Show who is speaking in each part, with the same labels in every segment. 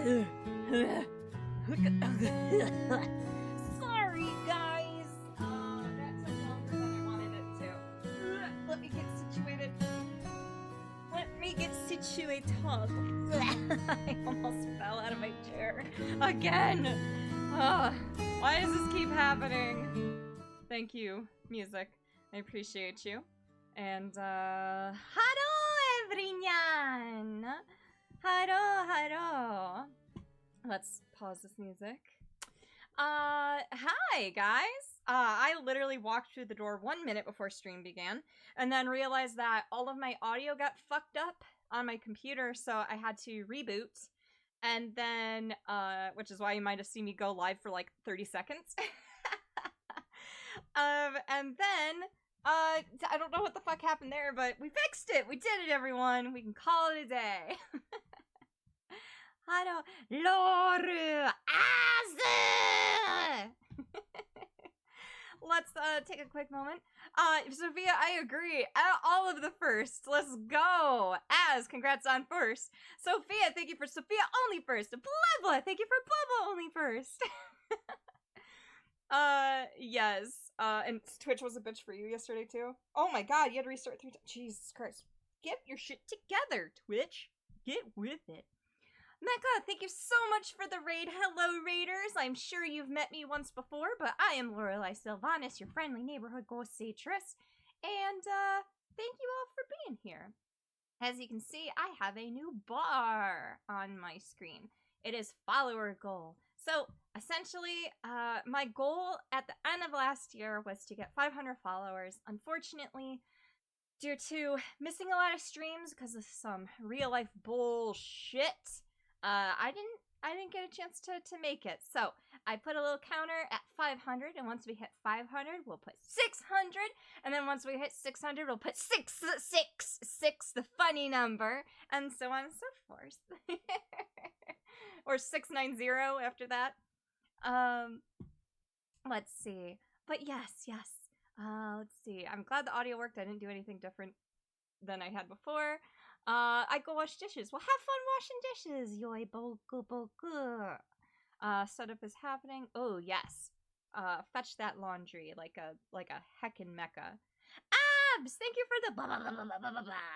Speaker 1: Sorry, guys. That took longer than I wanted it to. Let me get situated. I almost fell out of my chair again. Why does this keep happening? Thank you, music. I appreciate you. And hello, everyone. Hello. Let's pause this music. Hi guys. I literally walked through the door 1 minute before stream began, and then realized that all of my audio got fucked up on my computer, so I had to reboot. And then, which is why you might have seen me go live for like 30 seconds. And then, I don't know what the fuck happened there, but we fixed it! We did it, everyone! We can call it a day. Hello, Lorelei. Let's take a quick moment. Sophia, I agree. All of the first. Let's go. Congrats on first. Sophia, thank you for Sophia only first. Blah, thank you for blah only first. Yes. And Twitch was a bitch for you yesterday too. Oh my god, you had to restart 3 times. Jesus Christ. Get your shit together, Twitch. Get with it. Mecha, thank you so much for the raid. Hello, raiders. I'm sure you've met me once before, but I am Lorelei Sylvanas, your friendly neighborhood ghost satress. And, thank you all for being here. As you can see, I have a new bar on my screen. It is follower goal. So, essentially, my goal at the end of last year was to get 500 followers. Unfortunately, due to missing a lot of streams because of some real-life bullshit, I didn't get a chance to make it. So I put a little counter at 500, and once we hit 500, we'll put 600, and then once we hit 600, we'll put 666, the funny number, and so on and so forth. Or 690 after that. Let's see. But yes. Let's see. I'm glad the audio worked. I didn't do anything different than I had before. I go wash dishes. Well, have fun washing dishes. Yoi boku. Setup is happening. Oh, yes. Fetch that laundry like a heckin' mecha. Abs! Thank you for the blah, blah, blah, blah, blah, blah, blah.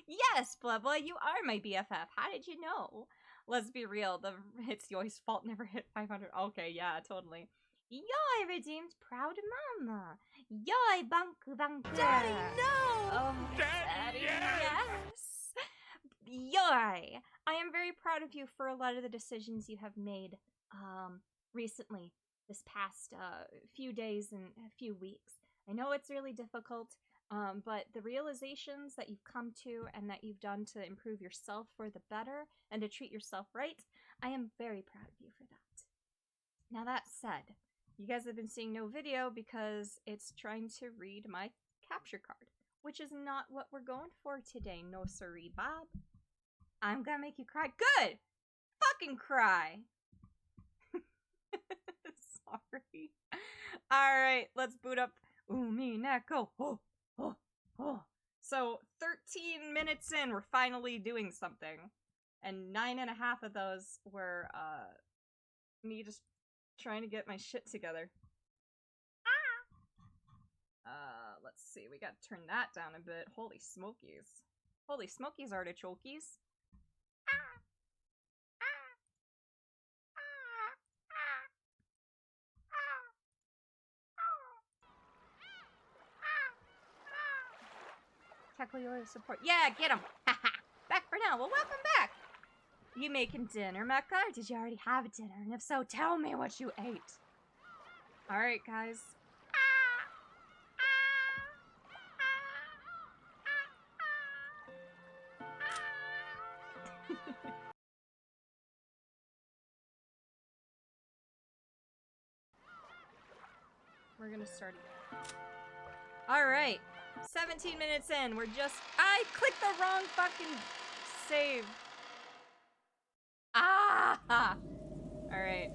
Speaker 1: Yes, blah, blah, you are my BFF. How did you know? Let's be real. It's Yoi's fault never hit 500. Okay, yeah, totally. Yoi redeemed proud mama. Yoi banku. Daddy, no! Oh, Daddy, yes! Yoi! I am very proud of you for a lot of the decisions you have made recently, this past few days and a few weeks. I know it's really difficult, but the realizations that you've come to and that you've done to improve yourself for the better and to treat yourself right, I am very proud of you for that. Now that said, you guys have been seeing no video because it's trying to read my capture card, which is not what we're going for today. No siree, Bob. I'm gonna make you cry. Good! Fucking cry! Sorry. Alright, let's boot up Umineko. So, 13 minutes in, we're finally doing something. And 9.5 of those were, me just trying to get my shit together. Let's see, we gotta turn that down a bit. Holy smokies. Holy smokies, artichokies. Tackle your support. Yeah, get him! Back for now. Well, welcome back! You making dinner, Mecha? Or did you already have dinner? And if so, tell me what you ate. Alright, guys. We're gonna start again. Alright. 17 minutes in. We're just... I clicked the wrong fucking save. Alright.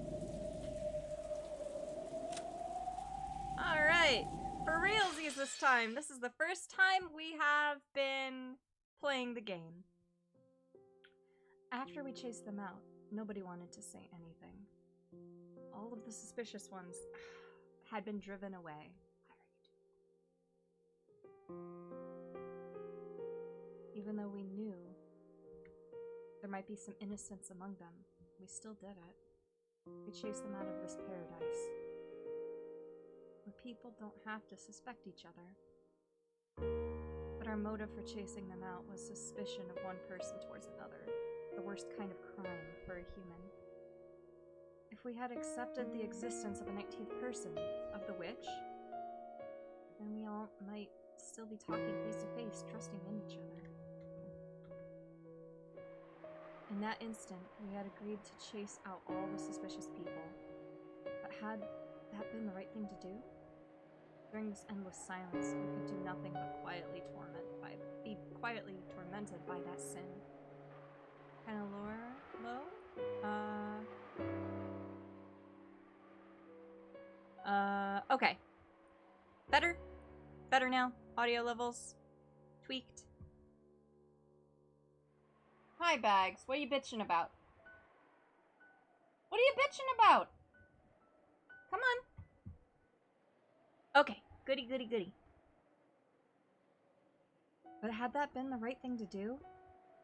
Speaker 1: Alright. For realsies this time. This is the first time we have been playing the game. After we chase them out, Nobody wanted to say anything. All of the suspicious ones had been driven away. Even though we knew there might be some innocence among them, we still did it. We chased them out of this paradise, where people don't have to suspect each other. But our motive for chasing them out was suspicion of one person towards another, the worst kind of crime for a human. If we had accepted the existence of a 19th person, of the witch, then we all might still be talking face to face, trusting in each other. In that instant, we had agreed to chase out all the suspicious people. But had that been the right thing to do? During this endless silence, we could do nothing but be quietly tormented by that sin. Kinda low? Okay. Better? Better now? Audio levels? Tweaked? Hi, Bags. What are you bitching about? What are you bitching about? Come on. Okay. Goody, goody, goody. But had that been the right thing to do?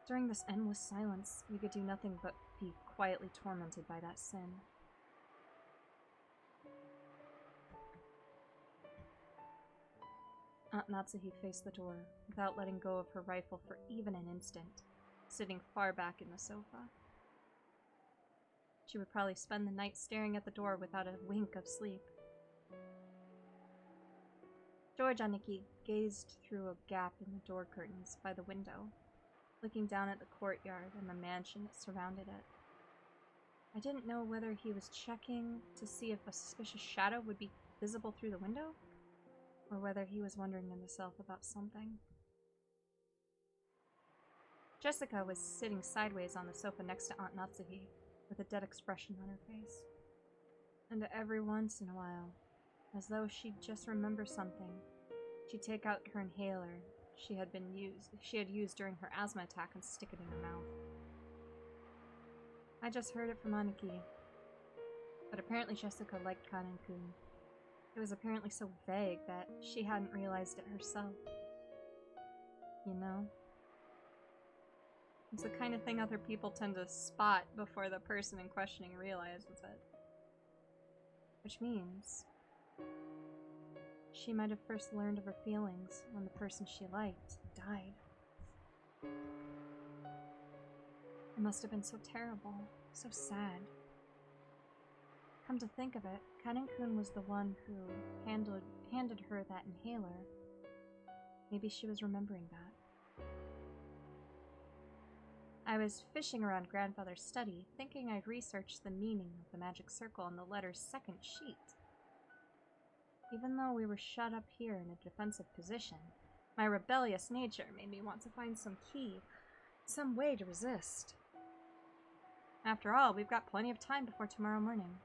Speaker 1: During this endless silence, we could do nothing but be quietly tormented by that sin. Aunt Natsuhi faced the door, without letting go of her rifle for even an instant, sitting far back in the sofa. She would probably spend the night staring at the door without a wink of sleep. George Aniki gazed through a gap in the door curtains by the window, looking down at the courtyard and the mansion that surrounded it. I didn't know whether he was checking to see if a suspicious shadow would be visible through the window, or whether he was wondering to himself about something. Jessica was sitting sideways on the sofa next to Aunt Natsuhi, with a dead expression on her face. And every once in a while, as though she'd just remember something, she'd take out her inhaler she had used during her asthma attack and stick it in her mouth. I just heard it from Aniki, but apparently Jessica liked Kanen-kun. It was apparently so vague that she hadn't realized it herself. You know? It's the kind of thing other people tend to spot before the person in questioning realizes it. Which means she might have first learned of her feelings when the person she liked died. It must have been so terrible, so sad. Come to think of it, Kanen-kun was the one who handed her that inhaler. Maybe she was remembering that. I was fishing around Grandfather's study, thinking I'd research the meaning of the magic circle on the letter's second sheet. Even though we were shut up here in a defensive position, my rebellious nature made me want to find some key, some way to resist. After all, we've got plenty of time before tomorrow morning.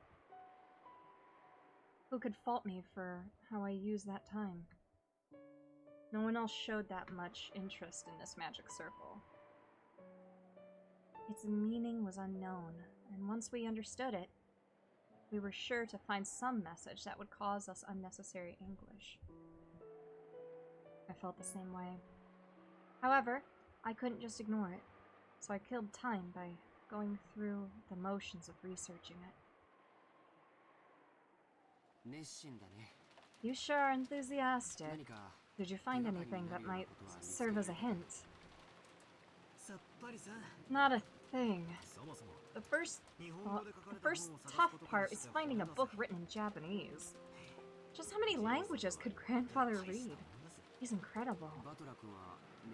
Speaker 1: Who could fault me for how I use that time? No one else showed that much interest in this magic circle. Its meaning was unknown, and once we understood it, we were sure to find some message that would cause us unnecessary anguish. I felt the same way. However, I couldn't just ignore it, so I killed time by going through the motions of researching it. You sure are enthusiastic. Did you find anything that might serve as a hint? Not a thing. The first tough part is finding a book written in Japanese. Just how many languages could Grandfather read? He's incredible.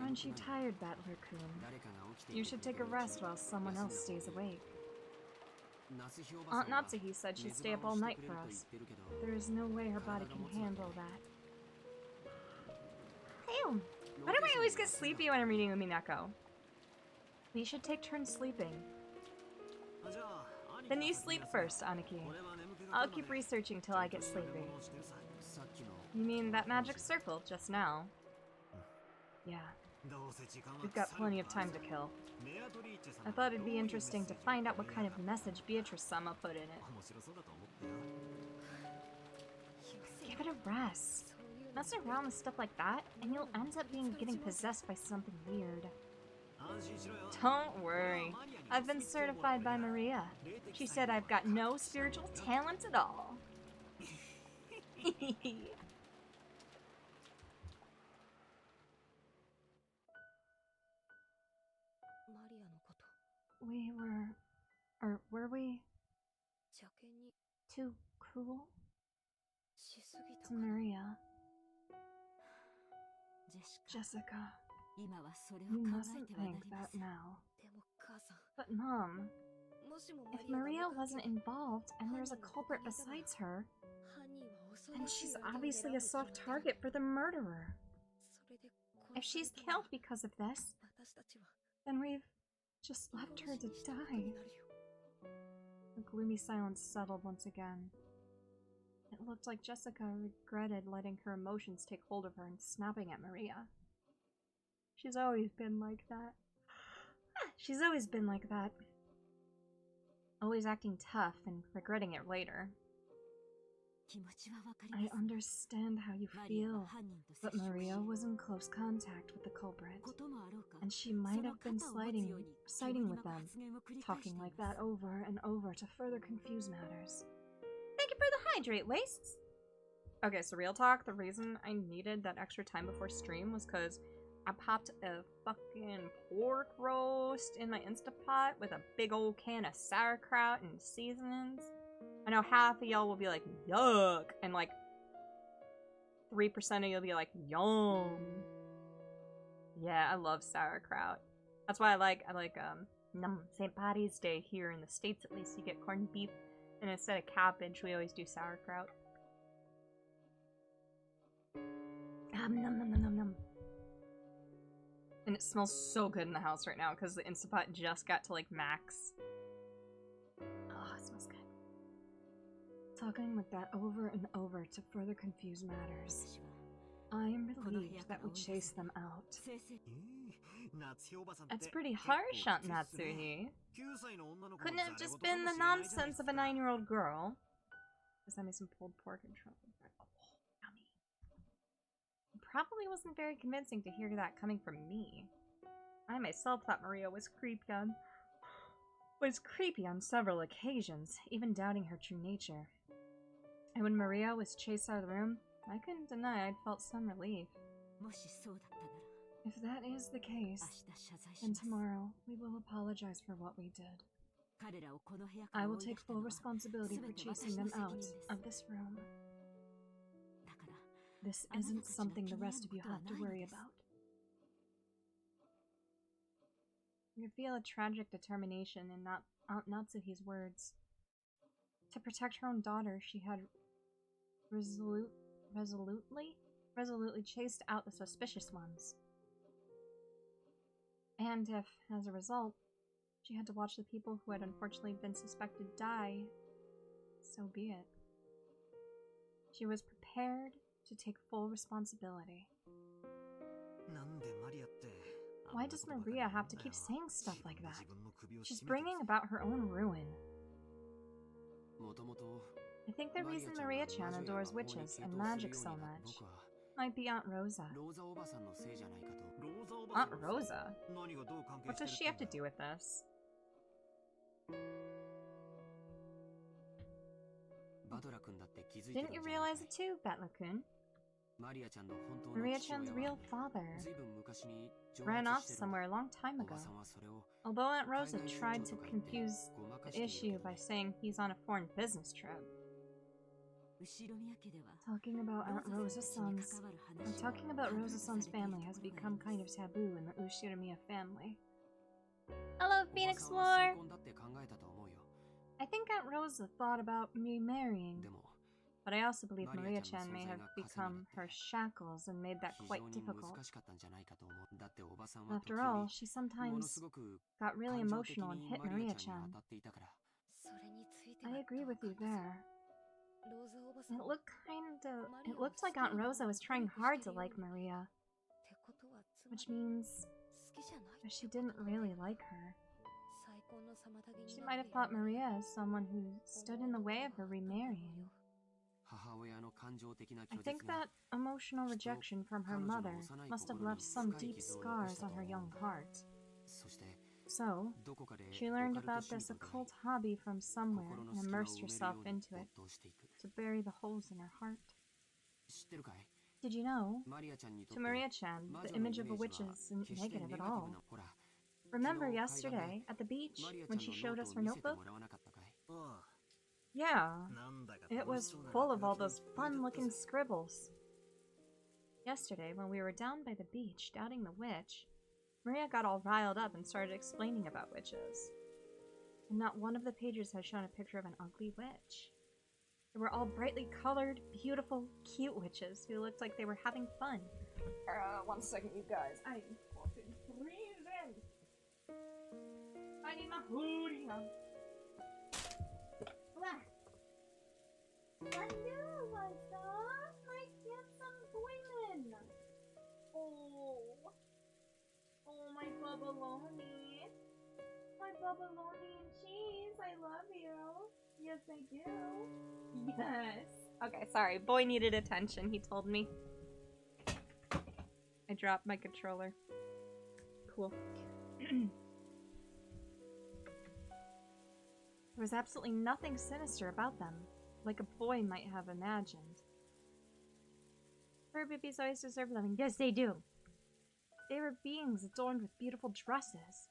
Speaker 1: Aren't you tired, Battler-kun? You should take a rest while someone else stays awake. Aunt Natsuhi said she'd stay up all night for us. There is no way her body can handle that. Damn! Why do I always get sleepy when I'm reading Umineko? We should take turns sleeping. Then you sleep first, Aniki. I'll keep researching till I get sleepy. You mean that magic circle just now? Yeah, We've got plenty of time to kill. I thought it'd be interesting to find out what kind of message Beatrice-sama put in it. Give it a rest. Mess around with stuff like that, and you'll end up getting possessed by something weird. Don't worry. I've been certified by Maria. She said I've got no spiritual talent at all. Were we too cruel to Maria? Jessica, you mustn't think that now. But Mom, if Maria wasn't involved and there's a culprit besides her, then she's obviously a soft target for the murderer. If she's killed because of this, then we've just left her to die. The gloomy silence settled once again. It looked like Jessica regretted letting her emotions take hold of her and snapping at Maria. She's always been like that. She's always been like that. Always acting tough and regretting it later. I understand how you feel, but Maria was in close contact with the culprit, and she might have been siding with them, talking like that over and over to further confuse matters. Thank you for the hydrate, Wastes! Okay, so real talk, the reason I needed that extra time before stream was because I popped a fucking pork roast in my Instapot with a big old can of sauerkraut and seasonings. I know half of y'all will be like, yuck, and like 3% of you'll be like, yum. Yeah, I love sauerkraut. That's why I like St. Patty's Day here in the States. At least you get corned beef, and instead of cabbage, we always do sauerkraut. Nom nom nom nom nom. And it smells so good in the house right now because the Instapot just got to like max. Oh, it smells good. Talking like that over and over to further confuse matters. I am relieved that we chased them out. It's pretty harsh, Aunt Natsuhi. Couldn't it have just been the nonsense of a 9-year-old girl? Just had me some pulled pork and truffle bread. Oh, yummy. It probably wasn't very convincing to hear that coming from me. I myself thought Maria was creepy on several occasions, even doubting her true nature. And when Maria was chased out of the room, I couldn't deny I'd felt some relief. If that is the case, then tomorrow we will apologize for what we did. I will take full responsibility for chasing them out of this room. This isn't something the rest of you have to worry about. You could feel a tragic determination in Aunt Natsuhi's words. To protect her own daughter, she had resolutely chased out the suspicious ones. And if, as a result, she had to watch the people who had unfortunately been suspected die, so be it. She was prepared to take full responsibility. Why does Maria have to keep saying stuff like that? She's bringing about her own ruin. I think the reason Maria-chan adores witches and magic so much might be Aunt Rosa. Aunt Rosa? What does she have to do with this? Didn't you realize it too, Battler-kun? Maria-chan's real father ran off somewhere a long time ago. Although Aunt Rosa tried to confuse the issue by saying he's on a foreign business trip. Talking about Rosa-san's family has become kind of taboo in the Ushiromiya family. Hello, Phoenix War! I think Aunt Rosa thought about me marrying, but I also believe Maria-chan may have become her shackles and made that quite difficult. After all, she sometimes got really emotional and hit Maria-chan. I agree with you there. It looked like Aunt Rosa was trying hard to like Maria. which means that she didn't really like her. She might have thought Maria as someone who stood in the way of her remarrying. I think that emotional rejection from her mother must have left some deep scars on her young heart. So, she learned about this occult hobby from somewhere and immersed herself into it to bury the holes in her heart. Did you know? To Maria-chan, the image of a witch isn't negative at all. Remember yesterday, at the beach, when she showed us her notebook? Yeah, it was full of all those fun-looking scribbles. Yesterday, when we were down by the beach doubting the witch, Maria got all riled up and started explaining about witches. And not one of the pages had shown a picture of an ugly witch. They were all brightly colored, beautiful, cute witches who looked like they were having fun. 1 second, you guys. I'm fucking freezing. I need my hoodie on. Hello, what's up? My handsome boyman. Oh, my bubbaloni. My bubbaloni and cheese. I love you. Yes, I do. Yes. Okay, sorry. Boy needed attention, he told me. I dropped my controller. Cool. There was absolutely nothing sinister about them, like a boy might have imagined. Fur babies always deserve loving. Yes, they do. They were beings adorned with beautiful dresses,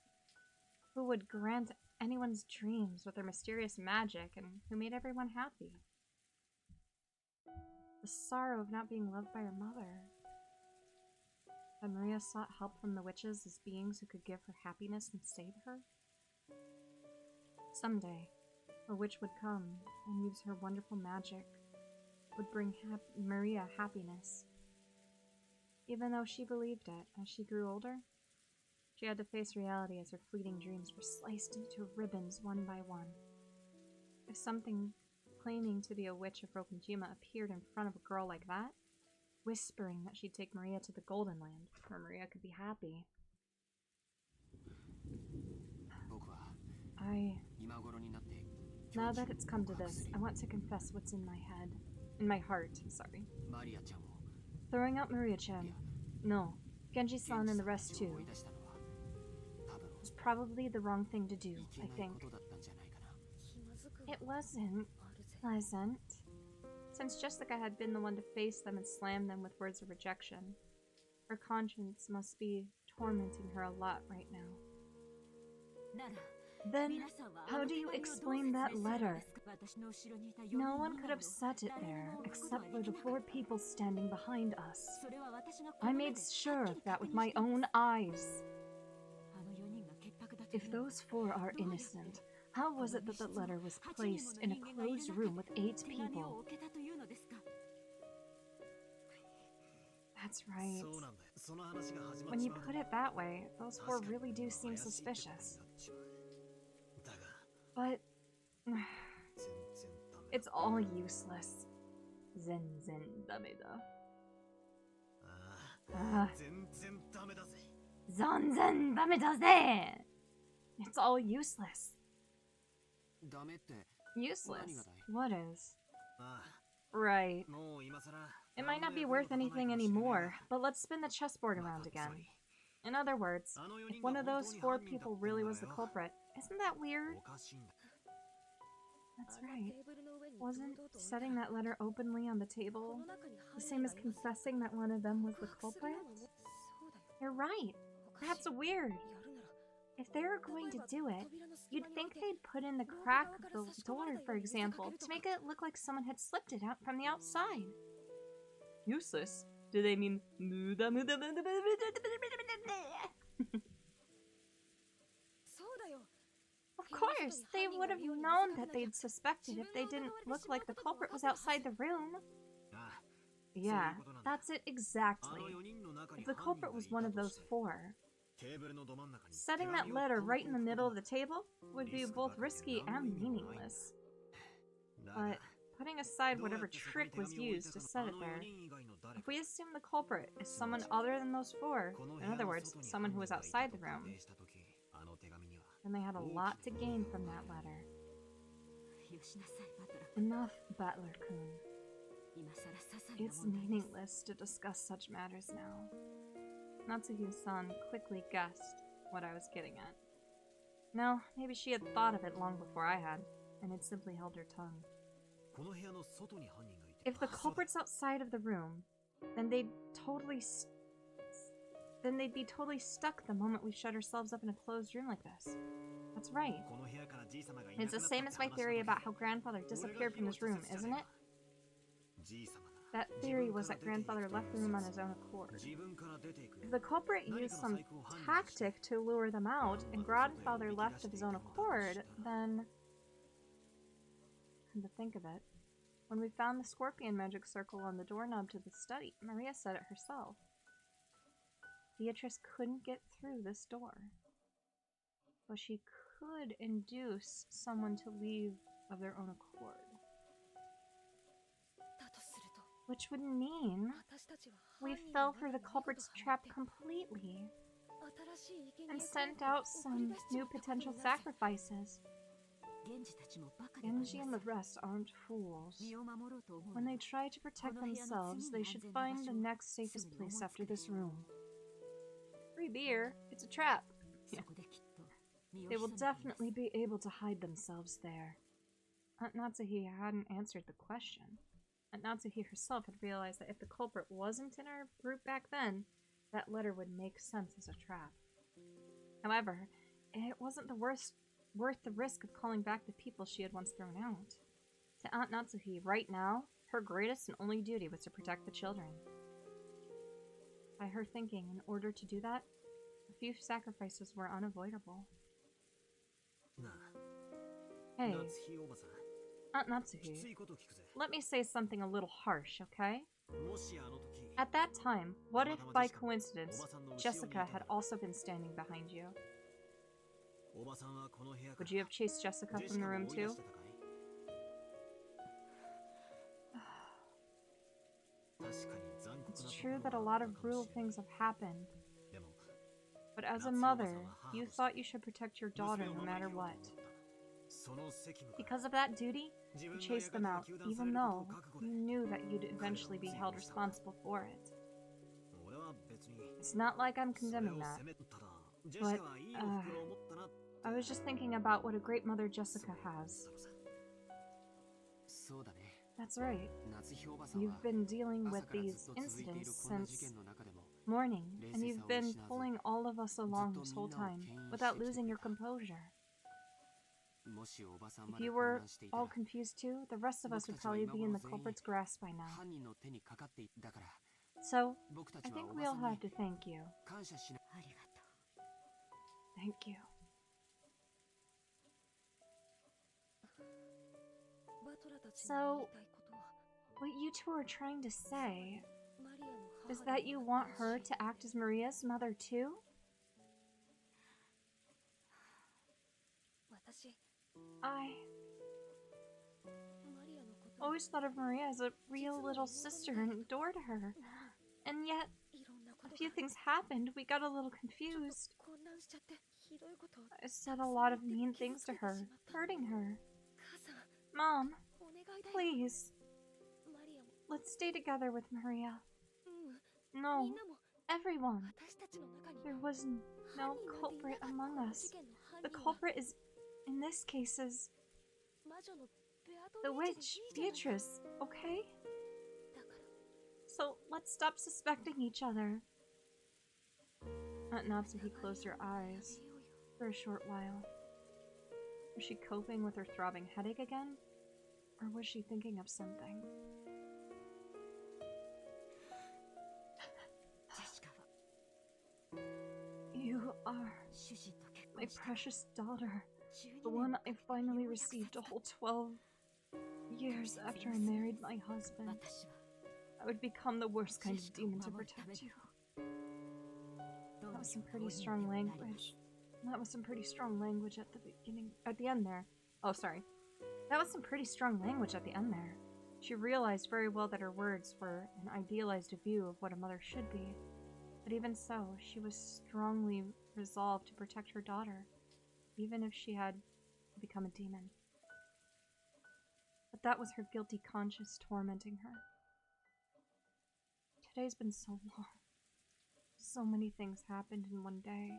Speaker 1: who would grant anyone's dreams with their mysterious magic and who made everyone happy. The sorrow of not being loved by her mother. Had Maria sought help from the witches as beings who could give her happiness and save her? Someday, a witch would come and use her wonderful magic, would bring Maria happiness. Even though she believed it, as she grew older, she had to face reality as her fleeting dreams were sliced into ribbons one by one. If something claiming to be a witch of ROKKENJIMA appeared in front of a girl like that, whispering that she'd take Maria to the Golden Land, where Maria could be happy. Now that it's come to this, I want to confess what's in my head. In my heart, sorry. Throwing out Maria-chan. No, Genji-san and the rest too. Was probably the wrong thing to do, I think. It wasn't pleasant. Since Jessica had been the one to face them and slam them with words of rejection, her conscience must be tormenting her a lot right now. Then, how do you explain that letter? No one could have set it there, except for the 4 people standing behind us. I made sure of that with my own eyes. If those 4 are innocent, how was it that the letter was placed in a closed room with 8 people? That's right. When you put it that way, those 4 really do seem suspicious. But it's all useless. Zen dame da. Zen dame da ze. It's all useless. Useless? What is? Right. It might not be worth anything anymore, but let's spin the chessboard around again. In other words, if one of those 4 people really was the culprit, isn't that weird? That's right. Wasn't setting that letter openly on the table the same as confessing that one of them was the culprit? You're right. That's weird. If they were going to do it, you'd think they'd put in the crack of the door, for example, to make it look like someone had slipped it out from the outside. Useless? Do they mean Of course, they would have known that they'd suspected if they didn't look like the culprit was outside the room. Yeah, that's it exactly. If the culprit was one of those 4, setting that letter right in the middle of the table would be both risky and meaningless. But putting aside whatever trick was used to set it there, If we assume the culprit is someone other than those four, in other words, someone who was outside the room, then they had a lot to gain from that letter. Enough, Butler-kun. It's meaningless to discuss such matters now. Natsuhi-san quickly guessed what I was getting at. No, maybe she had thought of it long before I had, and had simply held her tongue. If the culprit's outside of the room, then they'd be totally stuck the moment we shut ourselves up in a closed room like this. That's right. It's the same as my theory about how grandfather disappeared from this room, isn't it? That theory was that grandfather left the room on his own accord. If the culprit used some tactic to lure them out, and grandfather left of his own accord, then... Come to think of it, when we found the scorpion magic circle on the doorknob to the study, Maria said it herself. Beatrice couldn't get through this door. But she could induce someone to leave of their own accord. Which would mean we fell for the culprit's trap completely and sent out some new potential sacrifices. Genji and the rest aren't fools. When they try to protect themselves, they should find the next safest place after this room. Free beer? It's a trap. Yeah. They will definitely be able to hide themselves there. Aunt Natsuhi hadn't answered the question. Aunt Natsuhi herself had realized that if the culprit wasn't in our group back then, that letter would make sense as a trap. However, it wasn't worth the risk of calling back the people she had once thrown out. To Aunt Natsuhi, right now, her greatest and only duty was to protect the children. By her thinking, in order to do that, a few sacrifices were unavoidable. Hey, Aunt Natsuhi, let me say something a little harsh, okay? At that time, what if, by coincidence, Jessica had also been standing behind you? Would you have chased Jessica from the room too? It's true that a lot of brutal things have happened. But as a mother, you thought you should protect your daughter no matter what. Because of that duty, you chased them out, even though you knew that you'd eventually be held responsible for it. It's not like I'm condemning that, but, I was just thinking about what a great mother Jessica has. That's right. You've been dealing with these incidents since morning, and you've been pulling all of us along this whole time, without losing your composure. If you were all confused too, the rest of us would probably be in the culprit's grasp by now. So, I think we all have to thank you. Thank you. So, what you two are trying to say is that you want her to act as Maria's mother too? I always thought of Maria as a real little sister and adored her. And yet, a few things happened, we got a little confused. I said a lot of mean things to her, hurting her. Mom, please. Let's stay together with Maria. No, everyone. There was no culprit among us. The culprit is, in this case, is the witch, Beatrice, okay? So let's stop suspecting each other. Aunt Natsuhi closed her eyes for a short while. Was she coping with her throbbing headache again? Or was she thinking of something? You are my precious daughter, the one I finally received a whole 12 years after I married my husband. I would become the worst kind of demon to protect you. That was some pretty strong language. That was some pretty strong language at the beginning, at the end there. Oh, sorry. That was some pretty strong language at the end there. She realized very well that her words were an idealized view of what a mother should be. But even so, she was strongly resolved to protect her daughter, even if she had become a demon. But that was her guilty conscience tormenting her. Today's been so long. So many things happened in one day,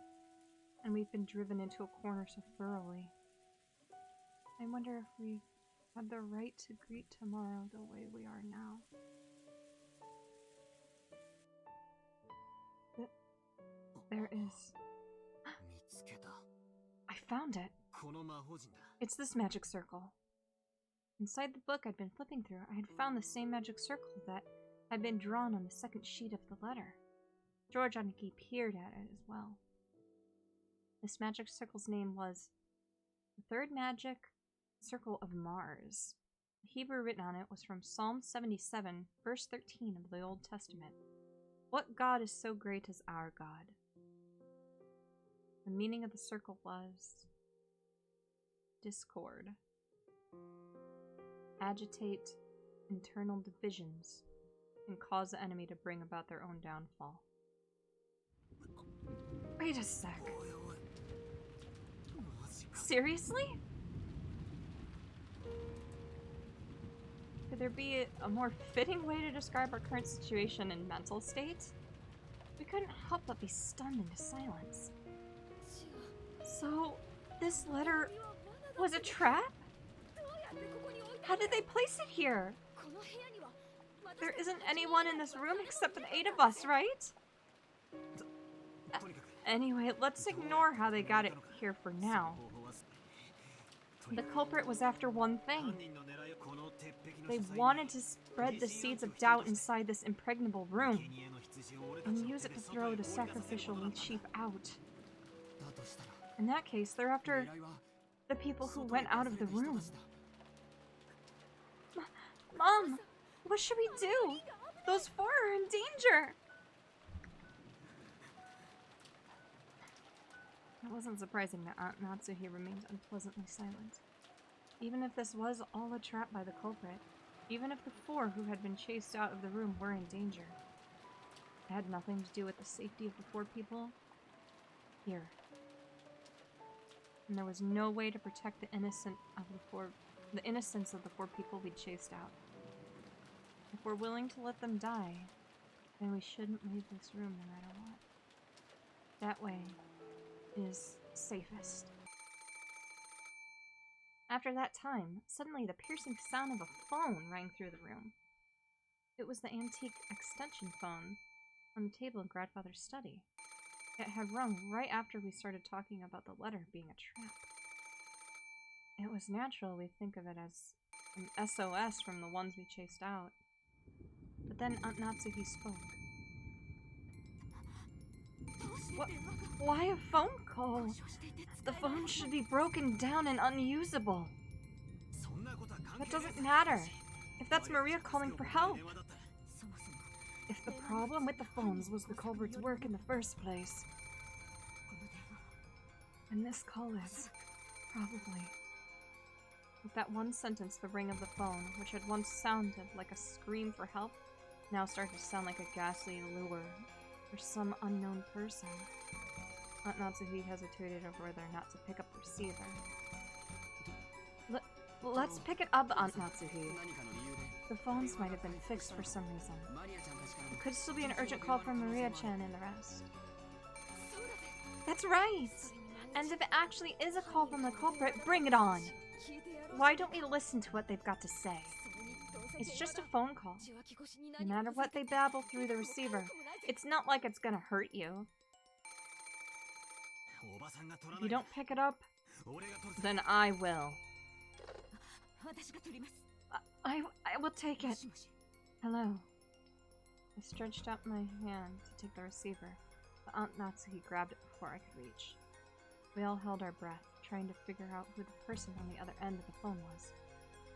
Speaker 1: and we've been driven into a corner so thoroughly. I wonder if we have the right to greet tomorrow the way we are now. There is. I found it. It's this magic circle. Inside the book I'd been flipping through, I had found the same magic circle that had been drawn on the second sheet of the letter. George Aniki peered at it as well. This magic circle's name was the Third Magic Circle of Mars. The Hebrew written on it was from Psalm 77, verse 13 of the Old Testament. What God is so great as our God? The meaning of the circle was discord. Agitate internal divisions and cause the enemy to bring about their own downfall. Wait a sec. Seriously? Could there be a more fitting way to describe our current situation and mental state? We couldn't help but be stunned into silence. So, this letter was a trap? How did they place it here? There isn't anyone in this room except the 8 of us, right? Anyway, let's ignore how they got it here for now. The culprit was after one thing. They wanted to spread the seeds of doubt inside this impregnable room and use it to throw the sacrificial sheep out. In that case, they're after the people who went out of the room. Mom, what should we do? Those 4 are in danger. It wasn't surprising that Aunt Natsuhi remained unpleasantly silent. Even if this was all a trap by the culprit, even if the 4 who had been chased out of the room were in danger, it had nothing to do with the safety of the 4 people here. And there was no way to protect the innocence of the 4 people we'd chased out. If we're willing to let them die, then we shouldn't leave this room no matter what. That way is safest. After that time, suddenly the piercing sound of a phone rang through the room. It was the antique extension phone on the table in Grandfather's study. It had rung right after we started talking about the letter being a trap. It was natural we think of it as an SOS from the ones we chased out. But then Aunt Natsuhi spoke. What? Why a phone call? The phone should be broken down and unusable. That doesn't matter. If that's Maria calling for help. If the problem with the phones was the culprit's work in the first place, and this call is probably. With that one sentence, the ring of the phone, which had once sounded like a scream for help, now started to sound like a ghastly lure for some unknown person. Aunt Natsuhi hesitated over whether or not to pick up the receiver. Let's pick it up, Aunt Natsuhi. The phones might have been fixed for some reason. It could still be an urgent call from Maria-chan and the rest. That's right! And if it actually is a call from the culprit, bring it on! Why don't we listen to what they've got to say? It's just a phone call. No matter what they babble through the receiver, it's not like it's gonna hurt you. If you don't pick it up, then I will. I will take it. Hello. I stretched out my hand to take the receiver, but Aunt Natsuhi grabbed it before I could reach. We all held our breath, trying to figure out who the person on the other end of the phone was.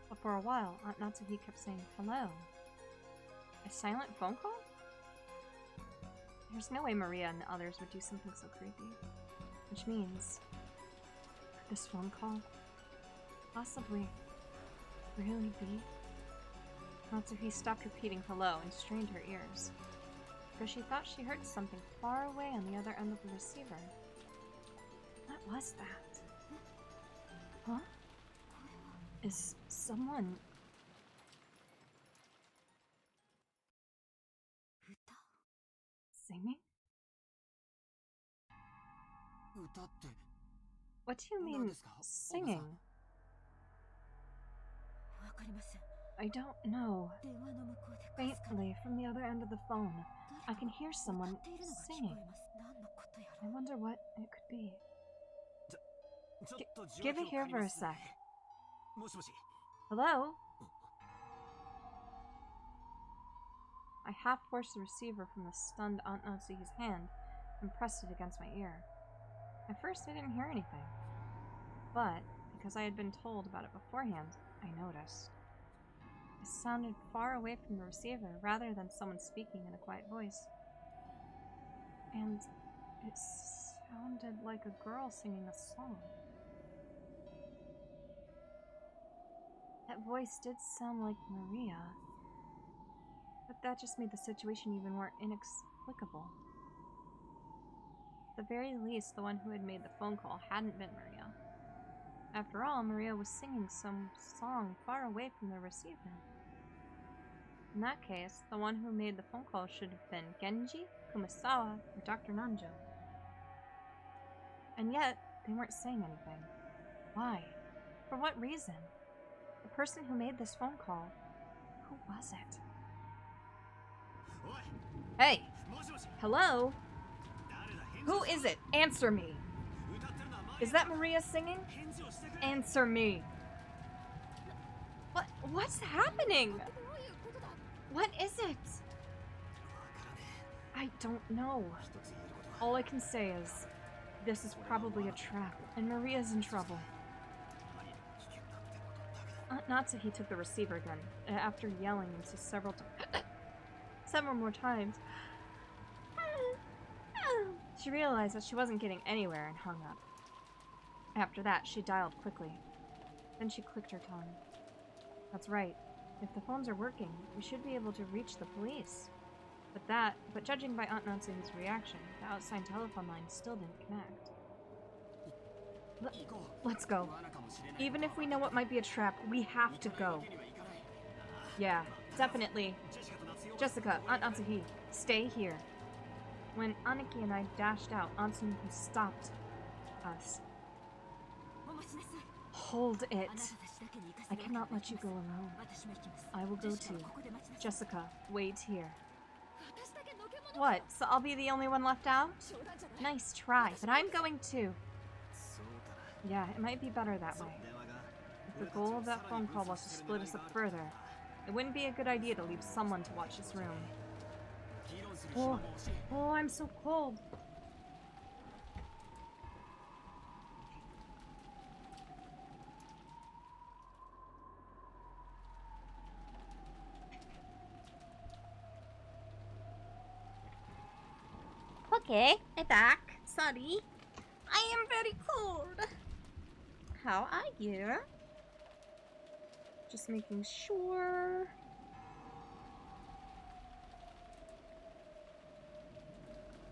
Speaker 1: But for a while, Aunt Natsuhi kept saying, hello. A silent phone call? There's no way Maria and the others would do something so creepy. Which means, could this phone call possibly really be Natsuhi stopped repeating hello and strained her ears, because she thought she heard something far away on the other end of the receiver. What was that? Huh? Is someone... singing? What do you mean, singing? I don't know. Faintly, from the other end of the phone, I can hear someone singing. I wonder what it could be. Give it here for a sec. Hello? I half forced the receiver from the stunned Aunt Natsuhi's hand and pressed it against my ear. At first, I didn't hear anything. But, because I had been told about it beforehand, I noticed. It sounded far away from the receiver rather than someone speaking in a quiet voice. And it sounded like a girl singing a song. That voice did sound like Maria, but that just made the situation even more inexplicable. At the very least, the one who had made the phone call hadn't been Maria. After all, Maria was singing some song far away from the receiver. In that case, the one who made the phone call should have been Genji, Kumasawa, or Dr. Nanjo. And yet, they weren't saying anything. Why? For what reason? The person who made this phone call, who was it? Hey! Hello? Who is it? Answer me! Is that Maria singing? Answer me! What's happening? What is it? I don't know. All I can say is, this is probably a trap, and Maria's in trouble. Aunt Natsuhi took the receiver again, after yelling into several more times. She realized that she wasn't getting anywhere and hung up. After that, she dialed quickly. Then she clicked her tongue. That's right. If the phones are working, we should be able to reach the police. But judging by Aunt Natsuhi's reaction, the outside telephone line still didn't connect. Let's go. Even if we know it might be a trap, we have to go. Yeah, definitely. Jessica, Aunt Natsuhi, stay here. When Aniki and I dashed out, Aunt Natsuhi stopped us. Hold it. I cannot let you go alone. I will go too. Jessica, wait here. What? So I'll be the only one left out? Nice try, but I'm going too. Yeah, it might be better that way. If the goal of that phone call was to split us up further, it wouldn't be a good idea to leave someone to watch this room. Oh, I'm so cold. Okay, I'm back. Sorry. I am very cold. How are you? Just making sure.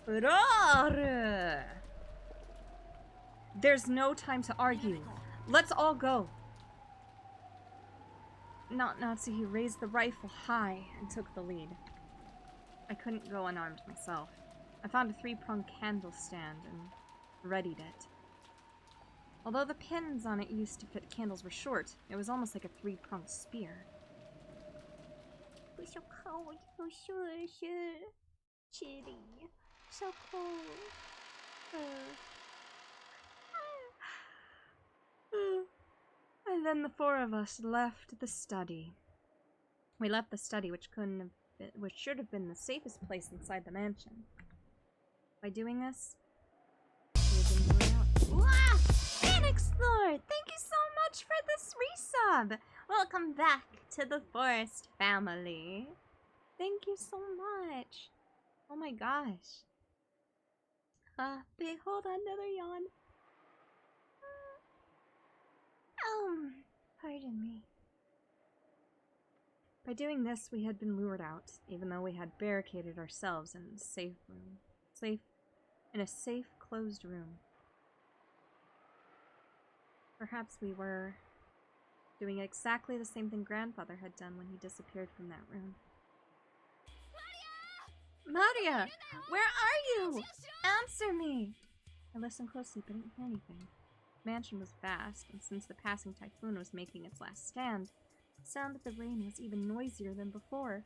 Speaker 1: Roar! There's no time to argue. Let's all go. Natsuhi raised the rifle high and took the lead. I couldn't go unarmed myself. I found a 3-pronged candle stand and readied it. Although the pins on it used to fit candles were short, it was almost like a 3-pronged spear. It was so cold, so chilly, so cold. And then the 4 of us left the study. We left the study, which should have been the safest place inside the mansion. By doing this, we had been lured out. Phoenix Lord! Thank you so much for this resub! Welcome back to the Forest family. Thank you so much. Oh my gosh. Big, hold on, another yawn. Pardon me. By doing this, we had been lured out, even though we had barricaded ourselves in a safe, closed room. Perhaps we were doing exactly the same thing Grandfather had done when he disappeared from that room. Maria! Where are you? Answer me! I listened closely but didn't hear anything. The mansion was vast, and since the passing typhoon was making its last stand, the sound of the rain was even noisier than before.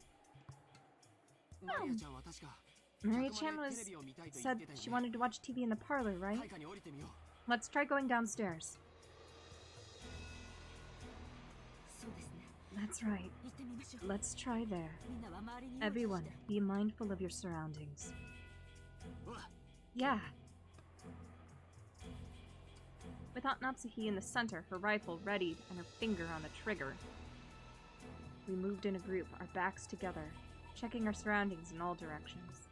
Speaker 1: Maria-chan said she wanted to watch TV in the parlor, right? Let's try going downstairs. That's right. Let's try there. Everyone, be mindful of your surroundings. Yeah. Without Natsuhi in the center, her rifle readied and her finger on the trigger, we moved in a group, our backs together, checking our surroundings in all directions.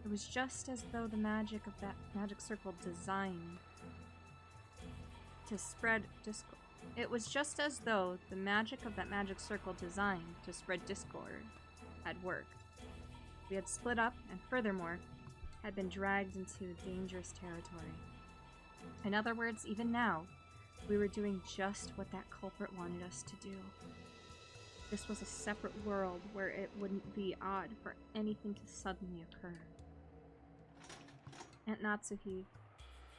Speaker 1: It was just as though the magic of that magic circle designed to spread discord. It was just as though the magic of that magic circle designed to spread discord had worked. We had split up, and furthermore, had been dragged into dangerous territory. In other words, even now, we were doing just what that culprit wanted us to do. This was a separate world where it wouldn't be odd for anything to suddenly occur. Aunt Natsuhi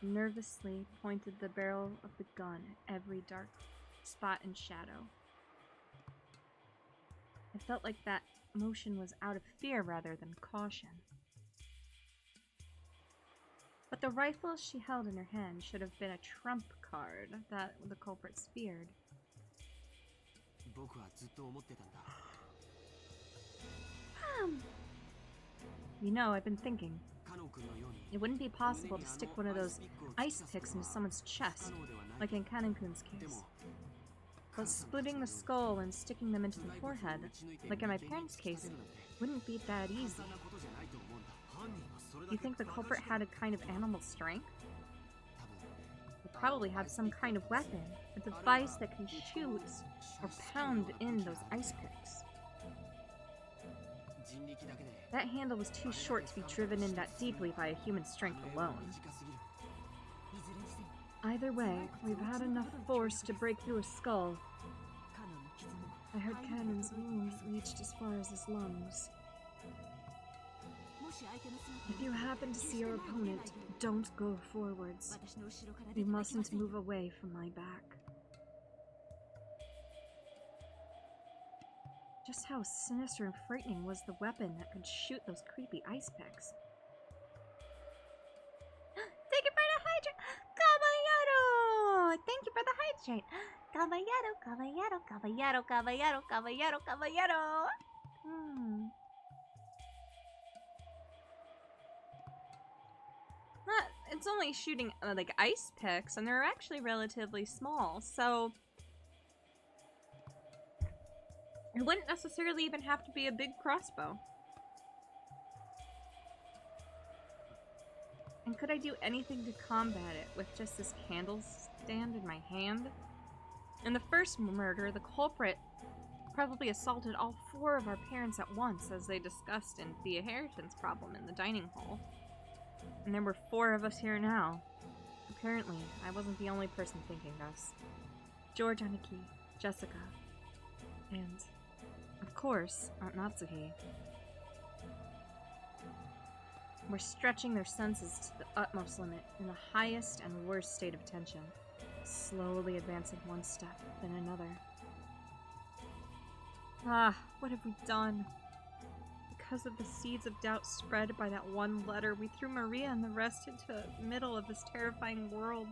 Speaker 1: nervously pointed the barrel of the gun at every dark spot and shadow. I felt like that motion was out of fear rather than caution. But the rifle she held in her hand should have been a trump card that the culprits feared. You know, I've been thinking. It wouldn't be possible to stick one of those ice picks into someone's chest, like in Kanon-kun's case. But splitting the skull and sticking them into the forehead, like in my parents' case, wouldn't be that easy. You think the culprit had a kind of animal strength? They probably have some kind of weapon, a device that can shoot or pound in those ice picks. That handle was too short to be driven in that deeply by a human strength alone. Either way, we've had enough force to break through a skull. I heard Kanon's wound reached as far as his lungs. If you happen to see your opponent, don't go forwards. You mustn't move away from my back. Just how sinister and frightening was the weapon that could shoot those creepy ice picks? Thank you for the hydrate! Caballero! Thank you for the hydrate! Caballero, caballero, caballero, caballero, caballero, caballero! It's only shooting, like, ice picks, and they're actually relatively small, so it wouldn't necessarily even have to be a big crossbow. And could I do anything to combat it with just this candle stand in my hand? In the first murder, the culprit probably assaulted all 4 of our parents at once, as they discussed in the inheritance problem in the dining hall. And there were 4 of us here now. Apparently, I wasn't the only person thinking this. George, Aniki, Jessica, and, of course, Aunt Natsuhi were stretching their senses to the utmost limit in the highest and worst state of tension, slowly advancing one step, then another. Ah, what have we done? Because of the seeds of doubt spread by that one letter, we threw Maria and the rest into the middle of this terrifying world.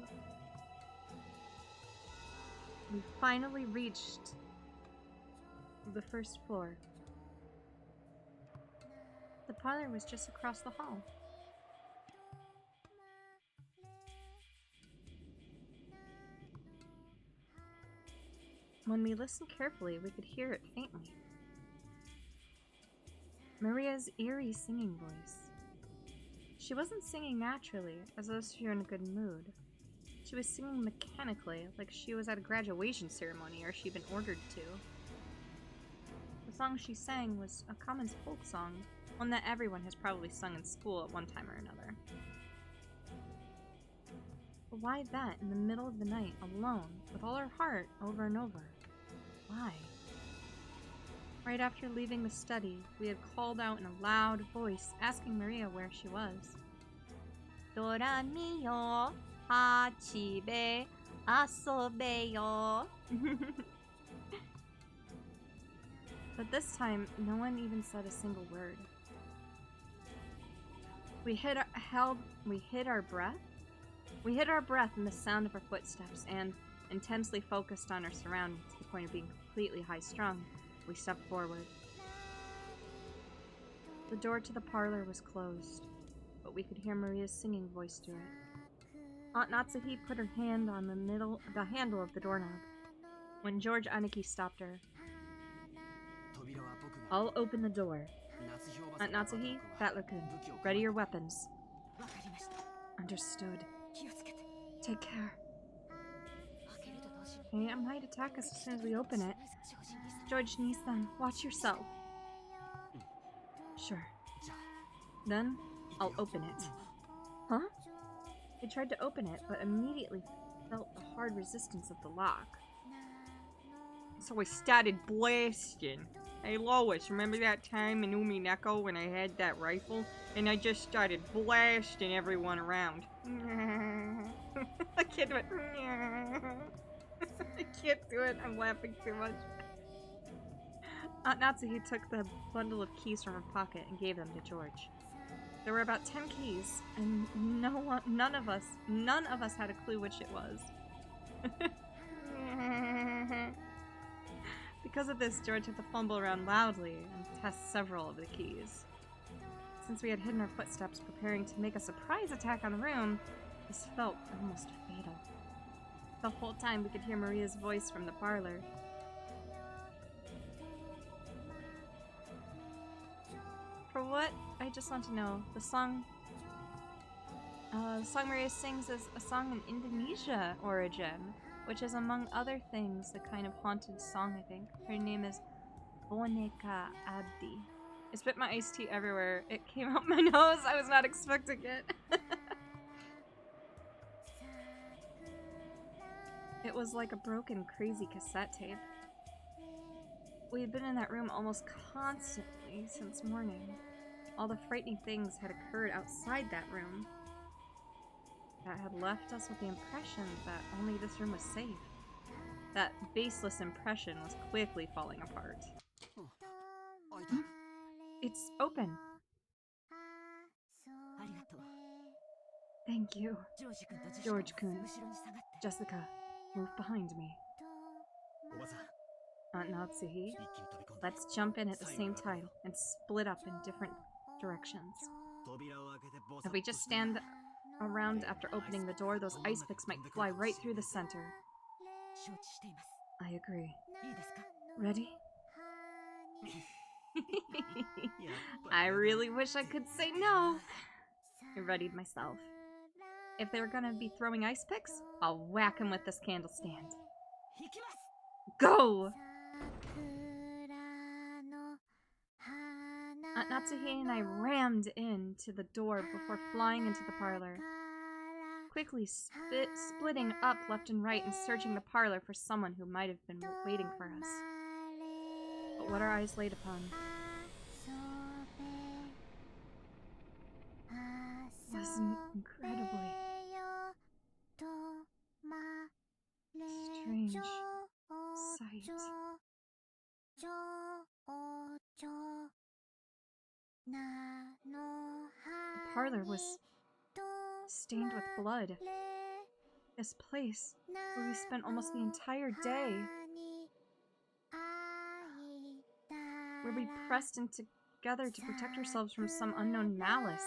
Speaker 1: We finally reached the first floor. The parlor was just across the hall. When we listened carefully, we could hear it faintly. Maria's eerie singing voice. She wasn't singing naturally, as though she were in a good mood. She was singing mechanically, like she was at a graduation ceremony or she'd been ordered to. The song she sang was a common folk song, one that everyone has probably sung in school at one time or another. But why that in the middle of the night, alone, with all her heart, over and over? Why? Right after leaving the study, we had called out in a loud voice, asking Maria where she was. Doramiyo, hachibe, asobeyo. But this time, no one even said a single word. We hid our breath. We hid our breath in the sound of her footsteps and, intensely focused on our surroundings to the point of being completely high-strung, we stepped forward. The door to the parlor was closed, but we could hear Maria's singing voice through it. Aunt Natsuhi put her hand on the handle of the doorknob, when George Aniki stopped her. I'll open the door. Aunt Natsuhi, Battler-kun, ready your weapons. Understood. Take care. It might attack us as soon as we open it. George Nisan, watch yourself. Sure. Then, I'll open it. Huh? I tried to open it, but immediately felt the hard resistance of the lock. So I started blasting. Hey Lois, remember that time in Umineko when I had that rifle? And I just started blasting everyone around. I can't do it. I can't do it. I'm laughing too much. Aunt Natsuhi took the bundle of keys from her pocket and gave them to George. There were about 10 keys, and none of us had a clue which it was. Because of this, George had to fumble around loudly and test several of the keys. Since we had hidden our footsteps preparing to make a surprise attack on the room, this felt almost fatal. The whole time we could hear Maria's voice from the parlor. For what? I just want to know. The song Maria sings is a song in Indonesia origin, which is, among other things, a kind of haunted song, I think. Her name is Boneka Abdi. I spit my iced tea everywhere. It came out my nose. I was not expecting it. It was like a broken, crazy cassette tape. We had been in that room almost constantly since morning. All the frightening things had occurred outside that room. That had left us with the impression that only this room was safe. That baseless impression was quickly falling apart. Hmm? It's open. Thank you. George-kun. Jessica, move behind me. Aunt Natsuhi, let's jump in at the same time and split up in different directions. If we just stand around after opening the door, those ice picks might fly right through the center. I agree. Ready? I really wish I could say no. I readied myself. If they were gonna be throwing ice picks, I'll whack them with this candle stand. Go! Aunt Natsuhi and I rammed into the door before flying into the parlor. Quickly splitting up left and right and searching the parlor for someone who might have been waiting for us. But what our eyes laid upon was an incredibly strange sight. The parlor was stained with blood. This place, where we spent almost the entire day, where we pressed in together to protect ourselves from some unknown malice,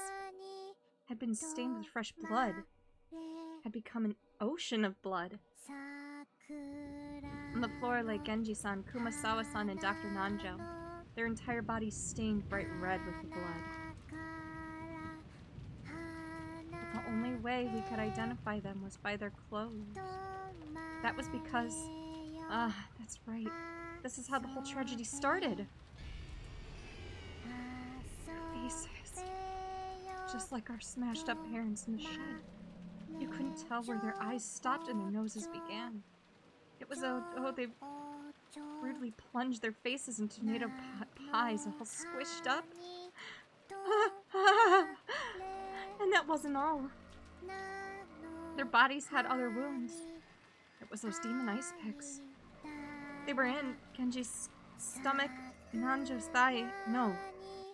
Speaker 1: had been stained with fresh blood, had become an ocean of blood. On the floor lay Genji-san, Kumasawa-san, and Dr. Nanjo, their entire bodies stained bright red with the blood. But the only way we could identify them was by their clothes. That was because... that's right. This is how the whole tragedy started. just like our smashed up parents in the shed. You couldn't tell where their eyes stopped and their noses began. It was they rudely plunged their faces in tomato pies all squished up. And that wasn't all. Their bodies had other wounds. It was those demon ice picks. They were in Genji's stomach, Nanjo's thigh. No,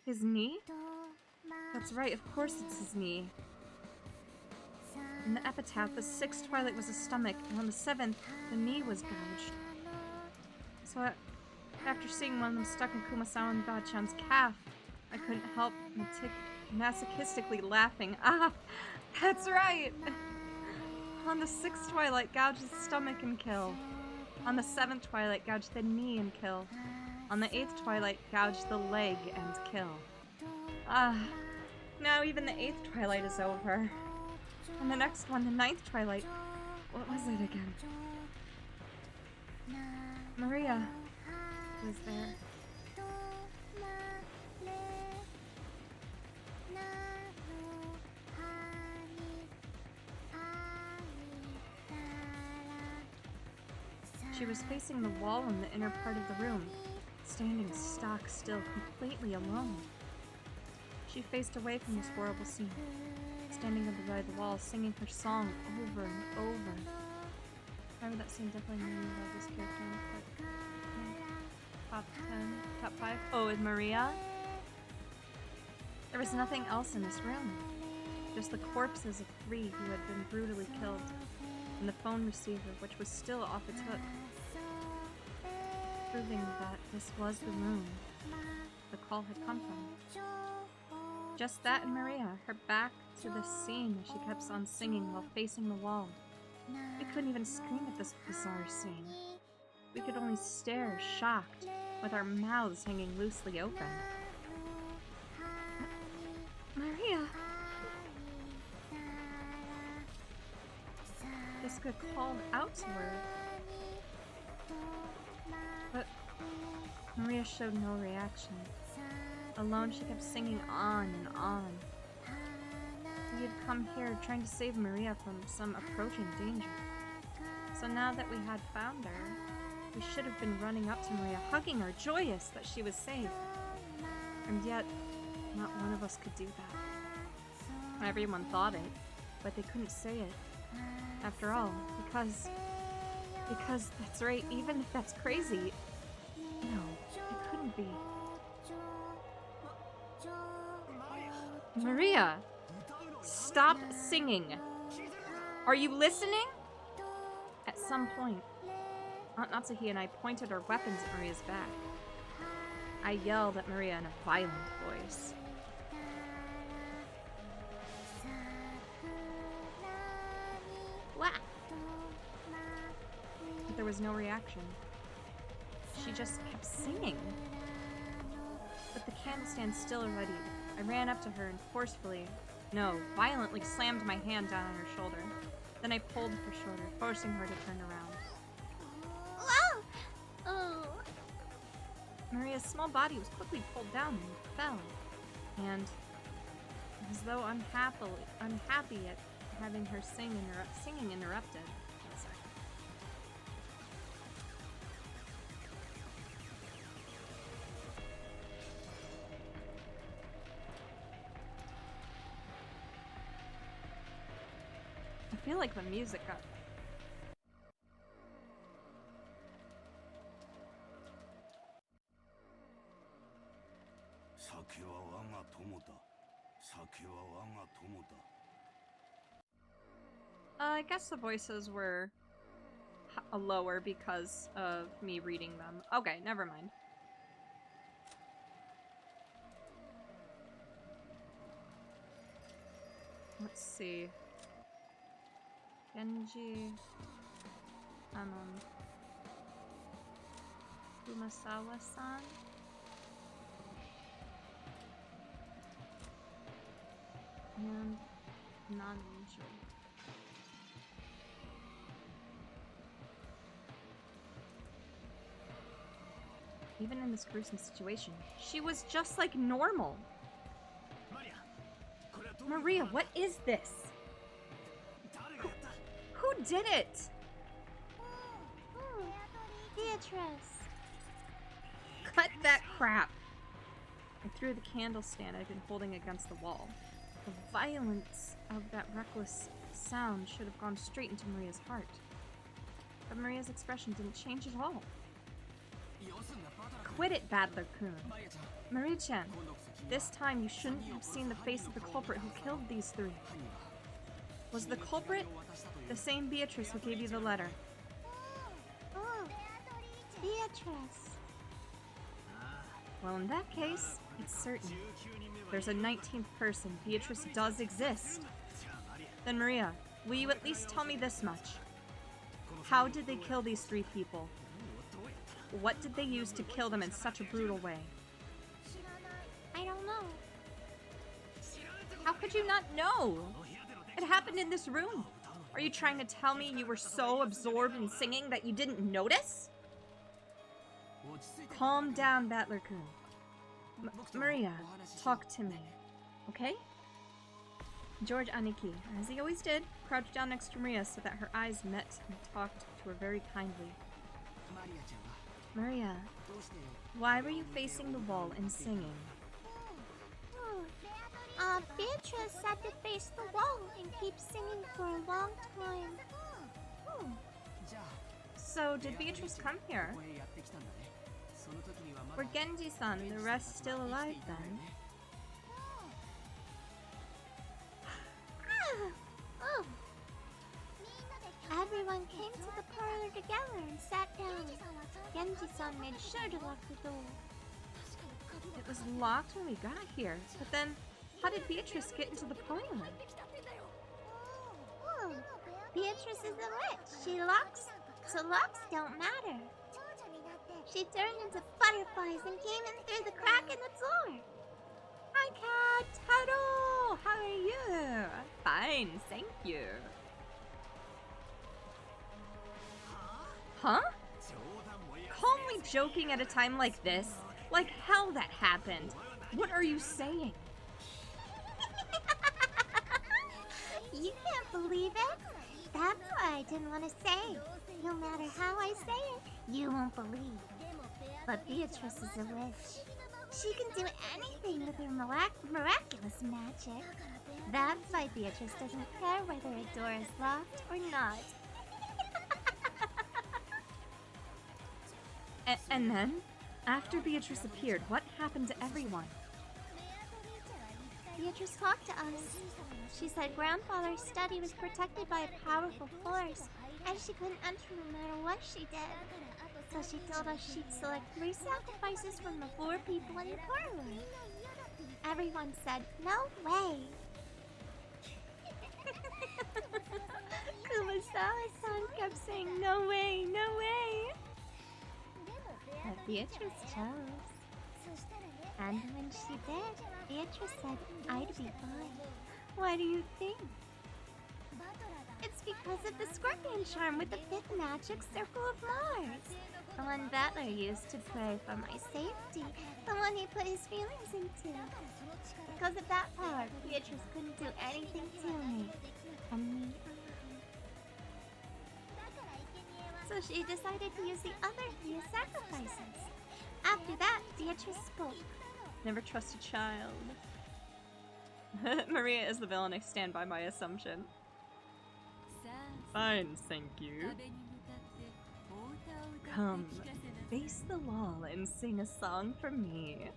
Speaker 1: his knee? That's right, of course it's his knee. In the epitaph, the 6th twilight was the stomach, and on the 7th, the knee was gouged. So after seeing one of them stuck in Kumasawa and Ba-chan's calf, I couldn't help masochistically laughing. Ah, that's right! On the 6th twilight, gouge the stomach and kill. On the 7th twilight, gouge the knee and kill. On the 8th twilight, gouge the leg and kill. Ah, now even the 8th twilight is over. And the next one, the 9th twilight. What was it again? Maria was there. She was facing the wall in the inner part of the room, standing stock still, completely alone. She faced away from this horrible scene, standing by the wall, singing her song over and over. Remember that scene definitely made me love this character. Top 10, top 5. Oh, and Maria? There was nothing else in this room. Just the corpses of 3 who had been brutally killed, and the phone receiver, which was still off its hook, proving that this was the room the call had come from. Just that and Maria, her back to the scene as she kept on singing while facing the wall. We couldn't even scream at this bizarre scene. We could only stare, shocked, with our mouths hanging loosely open. Maria! Jessica called out to her. But Maria showed no reaction. Alone, she kept singing on and on. We had come here trying to save Maria from some approaching danger. So now that we had found her, we should have been running up to Maria, hugging her, joyous that she was safe. And yet, not one of us could do that. Everyone thought it, but they couldn't say it. After all, because that's right, even if that's crazy, no, it couldn't be. Maria, stop singing. Are you listening? At some point, Aunt Natsuhi and I pointed our weapons at Maria's back. I yelled at Maria in a violent voice. Whack! But there was no reaction. She just kept singing. But the candlestand still already. I ran up to her and violently slammed my hand down on her shoulder. Then I pulled her shoulder, forcing her to turn around. Oh. Maria's small body was quickly pulled down and fell. And as though unhappy at having her singing interrupted. One second. I feel like the music got... I guess the voices were lower because of me reading them. Okay, never mind. Let's see. Genji, Kumasawa-san. And Nanjo. Even in this gruesome situation, she was just like normal. Maria, what is this? Who did it?
Speaker 2: Beatrice.
Speaker 1: Cut that crap. I threw the candle stand I'd been holding against the wall. The violence of that reckless sound should have gone straight into Maria's heart. But Maria's expression didn't change at all. Quit it, Badler-kun. Maria-chan, this time you shouldn't have seen the face of the culprit who killed these three. Was the culprit the same Beatrice who gave you the letter?
Speaker 2: Oh, Beatrice.
Speaker 1: Well, in that case, it's certain. There's a 19th person. Beatrice does exist. Then Maria, will you at least tell me this much? How did they kill these three people? What did they use to kill them in such a brutal way?
Speaker 2: I don't know.
Speaker 1: How could you not know? It happened in this room. Are you trying to tell me you were so absorbed in singing that you didn't notice? Calm down, Battler-kun. Maria, talk to me, okay? George Aniki, as he always did, crouched down next to Maria so that her eyes met and talked to her very kindly. Maria, why were you facing the wall and singing?
Speaker 2: Beatrice had to face the wall and keep singing for a long time.
Speaker 1: So, did Beatrice come here? Were Genji-san the rest still alive then?
Speaker 2: Everyone came to the parlor together and sat down. Genji-san made sure to lock the door.
Speaker 1: It was locked when we got here, but then how did Beatrice get into the parlor?
Speaker 2: Beatrice is a witch. She locks, so locks don't matter. She turned into butterflies and came in through the crack in the floor.
Speaker 1: Hi, Cat! Hello! How are you? Fine, thank you. Huh? Calmly joking at a time like this? Like hell that happened. What are you saying?
Speaker 2: You can't believe it? That's why I didn't want to say. No matter how I say it, you won't believe. But Beatrice is a witch. She can do anything with her miraculous magic. That's why Beatrice doesn't care whether a door is locked or not.
Speaker 1: And then, after Beatrice appeared, what happened to everyone?
Speaker 2: Beatrice talked to us. She said grandfather's study was protected by a powerful force, and she couldn't enter no matter what she did. So she told us she'd select 3 sacrifices from the 4 people in the parlor. Everyone said, no way. Kumasawa-san kept saying, no way, no way. But Beatrice chose. And when she did, Beatrice said, I'd be fine. What do you think? It's because of the scorpion charm with the 5th magic circle of Mars. The one Battler used to pray for my safety. The one he put his feelings into. Because of that power, Beatrice couldn't do anything to me. And me. So she decided to use the other 3 sacrifices. After that, Beatrice spoke.
Speaker 1: Never trust a child. Maria is the villain, I stand by my assumption. Fine, thank you. Come, face the wall and sing a song for me.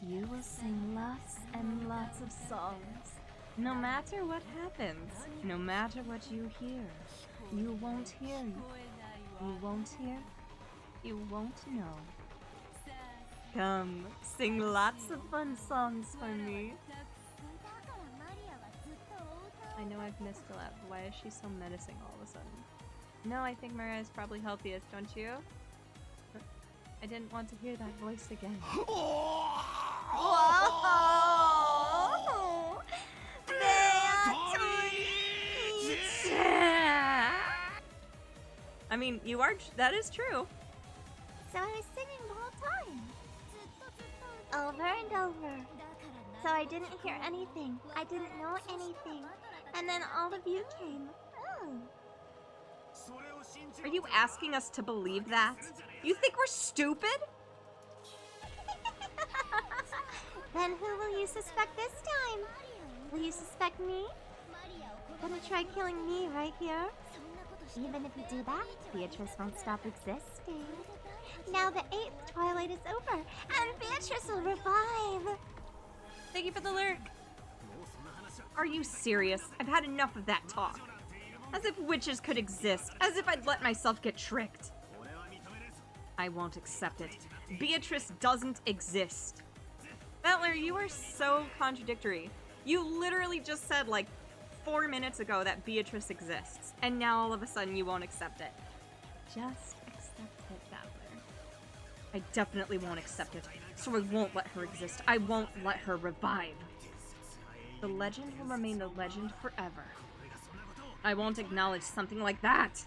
Speaker 1: You will sing lots and lots of songs. No matter what happens, no matter what you hear, you won't hear. You won't hear. You won't know. Come, sing lots of fun songs for me. I know I've missed a lot, but why is she so menacing all of a sudden? No, I think Maria is probably healthiest, don't you? I didn't want to hear that voice again. Whoa! I mean, you are, that is true.
Speaker 2: So I was singing the whole time. Over and over. So I didn't hear anything. I didn't know anything. And then all of you came. Oh.
Speaker 1: Are you asking us to believe that? You think we're stupid?
Speaker 2: Then who will you suspect this time? Will you suspect me? Gonna try killing me right here? Even if you do that, Beatrice won't stop existing. Now the 8th twilight is over, and Beatrice will revive!
Speaker 1: Thank you for the lyric. Are you serious? I've had enough of that talk. As if witches could exist. As if I'd let myself get tricked. I won't accept it. Beatrice doesn't exist. Butler, you are so contradictory. You literally just said, like, 4 minutes ago that Beatrice exists. And now all of a sudden you won't accept it. Just accept it, Butler. I definitely won't accept it. So I won't let her exist. I won't let her revive. The legend will remain the legend forever. I won't acknowledge something like that.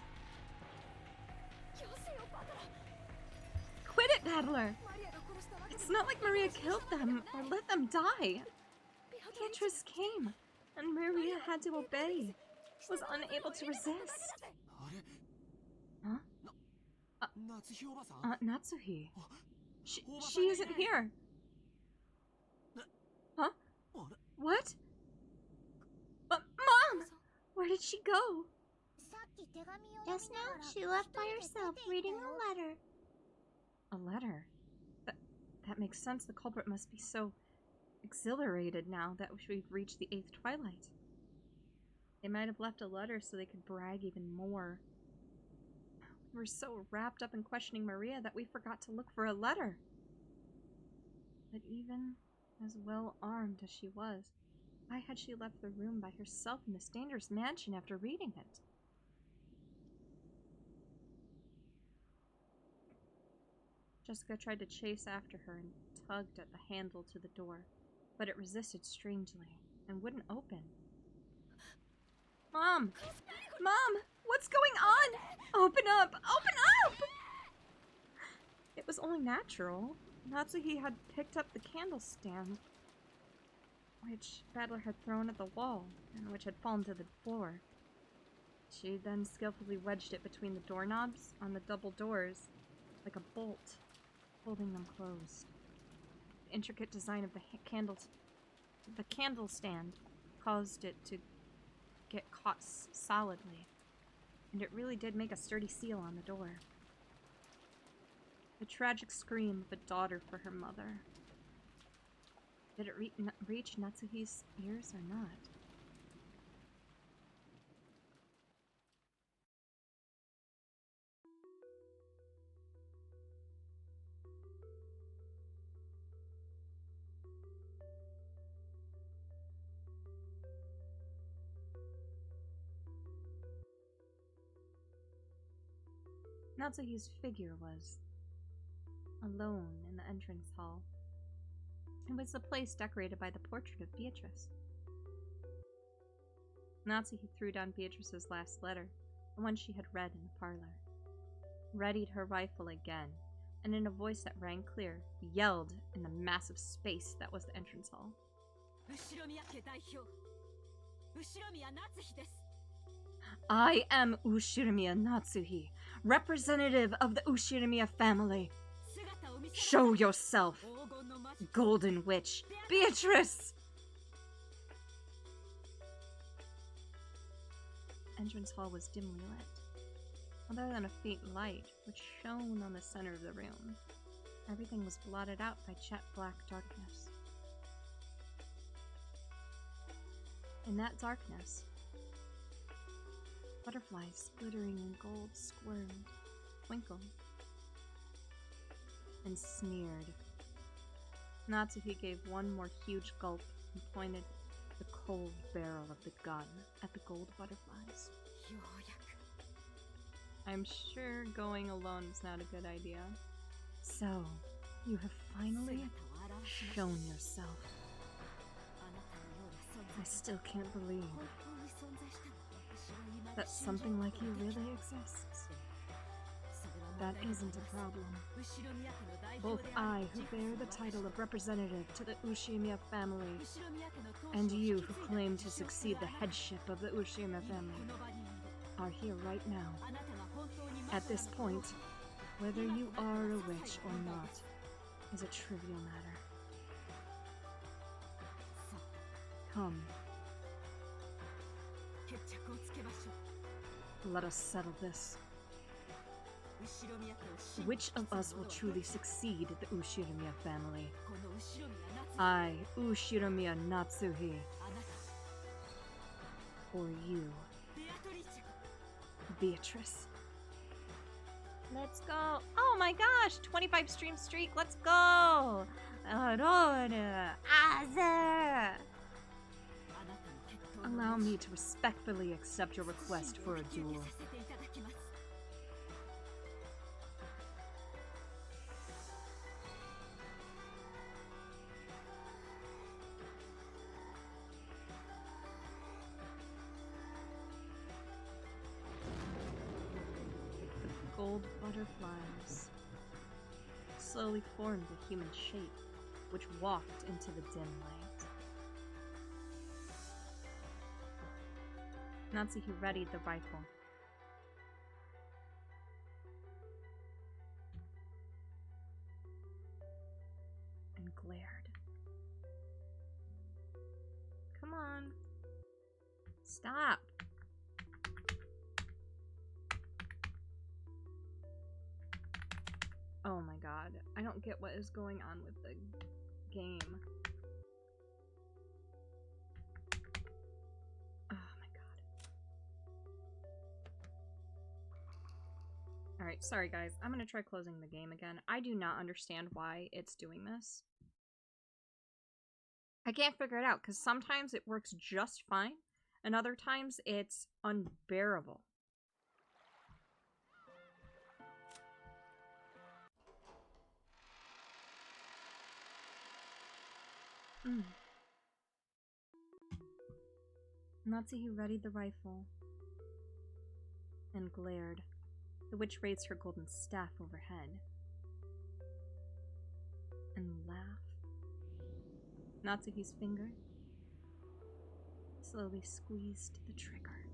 Speaker 1: Quit it, Battler! It's not like Maria killed them or let them die. Beatrice came, and Maria had to obey. Was unable to resist. Huh? Natsuhi. She isn't here. Huh? What? Mom! Where did she go?
Speaker 2: Just now, she left by herself, reading a letter.
Speaker 1: A letter? That makes sense. The culprit must be so exhilarated now that we've reached the 8th twilight. They might have left a letter so they could brag even more. We were so wrapped up in questioning Maria that we forgot to look for a letter. But even as well armed as she was, why had she left the room by herself in this dangerous mansion after reading it? Jessica tried to chase after her and tugged at the handle to the door, but it resisted strangely and wouldn't open. Mom! Mom! What's going on? Open up! Open up! It was only natural. Natsuhi had picked up the candle stand, which Battler had thrown at the wall, and which had fallen to the floor. She then skillfully wedged it between the doorknobs on the double doors, like a bolt, holding them closed. The intricate design of the candle stand caused it to get caught solidly, and it really did make a sturdy seal on the door. The tragic scream of a daughter for her mother. Did it reach Natsuhi's ears or not? Natsuhi's figure was alone in the entrance hall. It was the place decorated by the portrait of Beatrice. Natsuhi threw down Beatrice's last letter, the one she had read in the parlor, readied her rifle again, and in a voice that rang clear, yelled in the massive space that was the entrance hall. I am Ushirimiya Natsuhi, representative of the Ushirimiya family. Show yourself, Golden Witch, Beatrice! Entrance hall was dimly lit, other than a faint light which shone on the center of the room. Everything was blotted out by jet black darkness. In that darkness, butterflies glittering in gold squirmed, twinkled, and sneered. Natsuhi gave one more huge gulp and pointed the cold barrel of the gun at the gold butterflies. I'm sure going alone is not a good idea. So, you have finally shown yourself. I still can't believe that something like you really exists. That isn't a problem. Both I, who bear the title of representative to the Ushimiya family, and you, who claim to succeed the headship of the Ushimiya family, are here right now. At this point, whether you are a witch or not is a trivial matter. Come. Let us settle this. Which of us will truly succeed the Ushimiya family? I, Ushimiya Natsuhi. Or you, Beatrice. Let's go. Oh my gosh, 25 stream streak. Let's go. Aurora. Azur. Allow me to respectfully accept your request for a duel. The gold butterflies slowly formed a human shape, which walked into the dim light. Natsuhi readied the rifle. And glared. Come on. Stop. Oh my god. I don't get what is going on with the game. Alright, sorry guys. I'm gonna try closing the game again. I do not understand why it's doing this. I can't figure it out, because sometimes it works just fine, and other times it's unbearable. Natsuhi readied the rifle and glared. The witch raised her golden staff overhead and laughed. Natsuhi's finger slowly squeezed the trigger.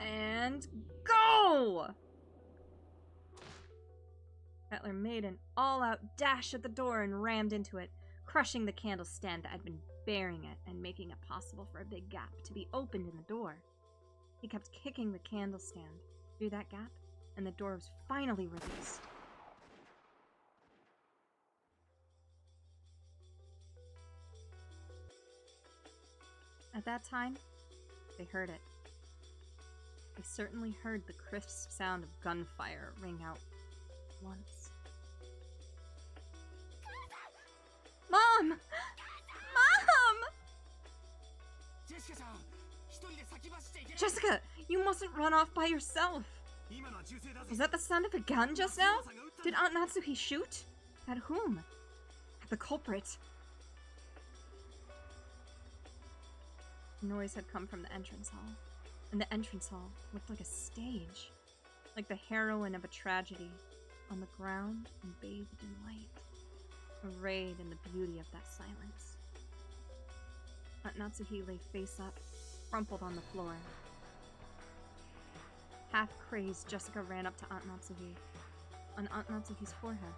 Speaker 1: And go! Rattler made an all-out dash at the door and rammed into it, crushing the candle stand that had been bearing it and making it possible for a big gap to be opened in the door. He kept kicking the candle stand through that gap, and the door was finally released. At that time, they heard it. They certainly heard the crisp sound of gunfire ring out once. Mom! Mom! Jessica, you mustn't run off by yourself. Was that the sound of a gun just now? Did Aunt Natsuhi shoot? At whom? At the culprit. The noise had come from the entrance hall, and the entrance hall looked like a stage, like the heroine of a tragedy, on the ground and bathed in light, arrayed in the beauty of that silence. Aunt Natsuhi lay face up, crumpled on the floor. Half crazed, Jessica ran up to Aunt Natsuhi, on Aunt Natsuhi's forehead.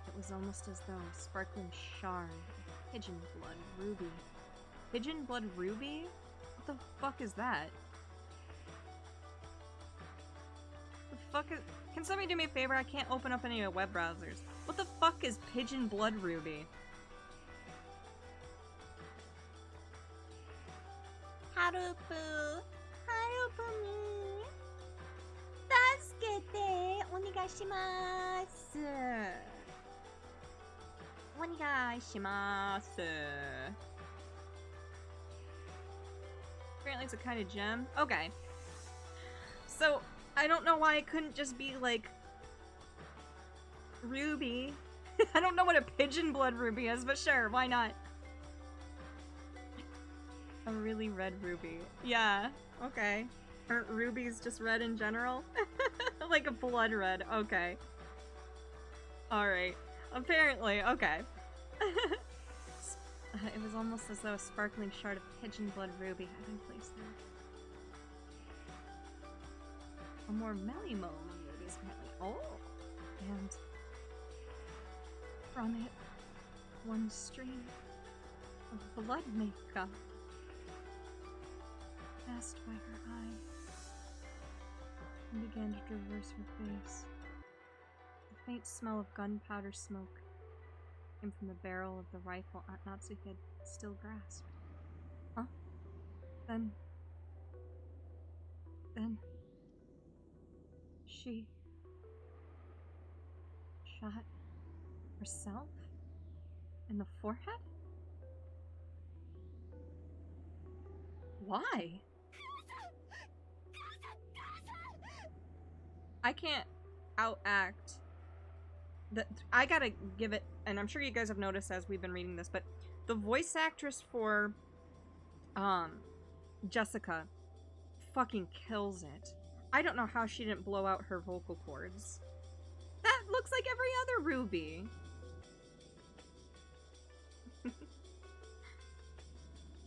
Speaker 1: It was almost as though a sparkling shard of pigeon blood ruby. Pigeon blood ruby? What the fuck is that? The fuck is— Can somebody do me a favor? I can't open up any of the web browsers. What the fuck is pigeon blood ruby?
Speaker 2: Harupu, Harupu ni tasukete onegaishimasu.
Speaker 1: Onegaishimasu. Apparently it's a kind of gem. Okay. So, I don't know why it couldn't just be, like, ruby. I don't know what a pigeon blood ruby is, but sure, why not? A really red ruby. Yeah, okay. Aren't rubies just red in general? Like a blood red, okay. Alright. Apparently, okay. It was almost as though a sparkling shard of pigeon blood ruby had been placed there. A more Melimo ruby is apparently. Oh! And from it, one stream of blood makeup passed by her eye and began to traverse her face. The faint smell of gunpowder smoke came from the barrel of the rifle Aunt Natsuki had still grasped. Huh? Then she shot herself in the forehead? Why? I can't outact that. I gotta give it, and I'm sure you guys have noticed as we've been reading this, but the voice actress for Jessica fucking kills it. I don't know how she didn't blow out her vocal cords. That looks like every other Ruby.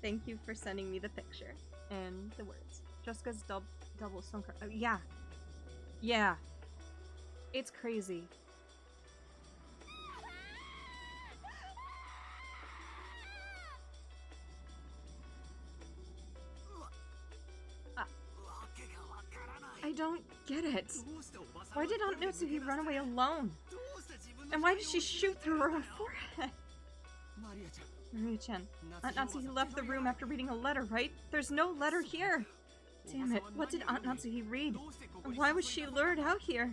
Speaker 1: Thank you for sending me the picture and the words. Jessica's double song card. Oh, yeah. Yeah. It's crazy. I don't get it. Why did Aunt Natsuki run away alone? And why did she shoot through her forehead? Maria-chan, Aunt Natsuki left the room after reading a letter, right? There's no letter here! Damn it, what did Aunt Natsuki read? And why was she lured out here?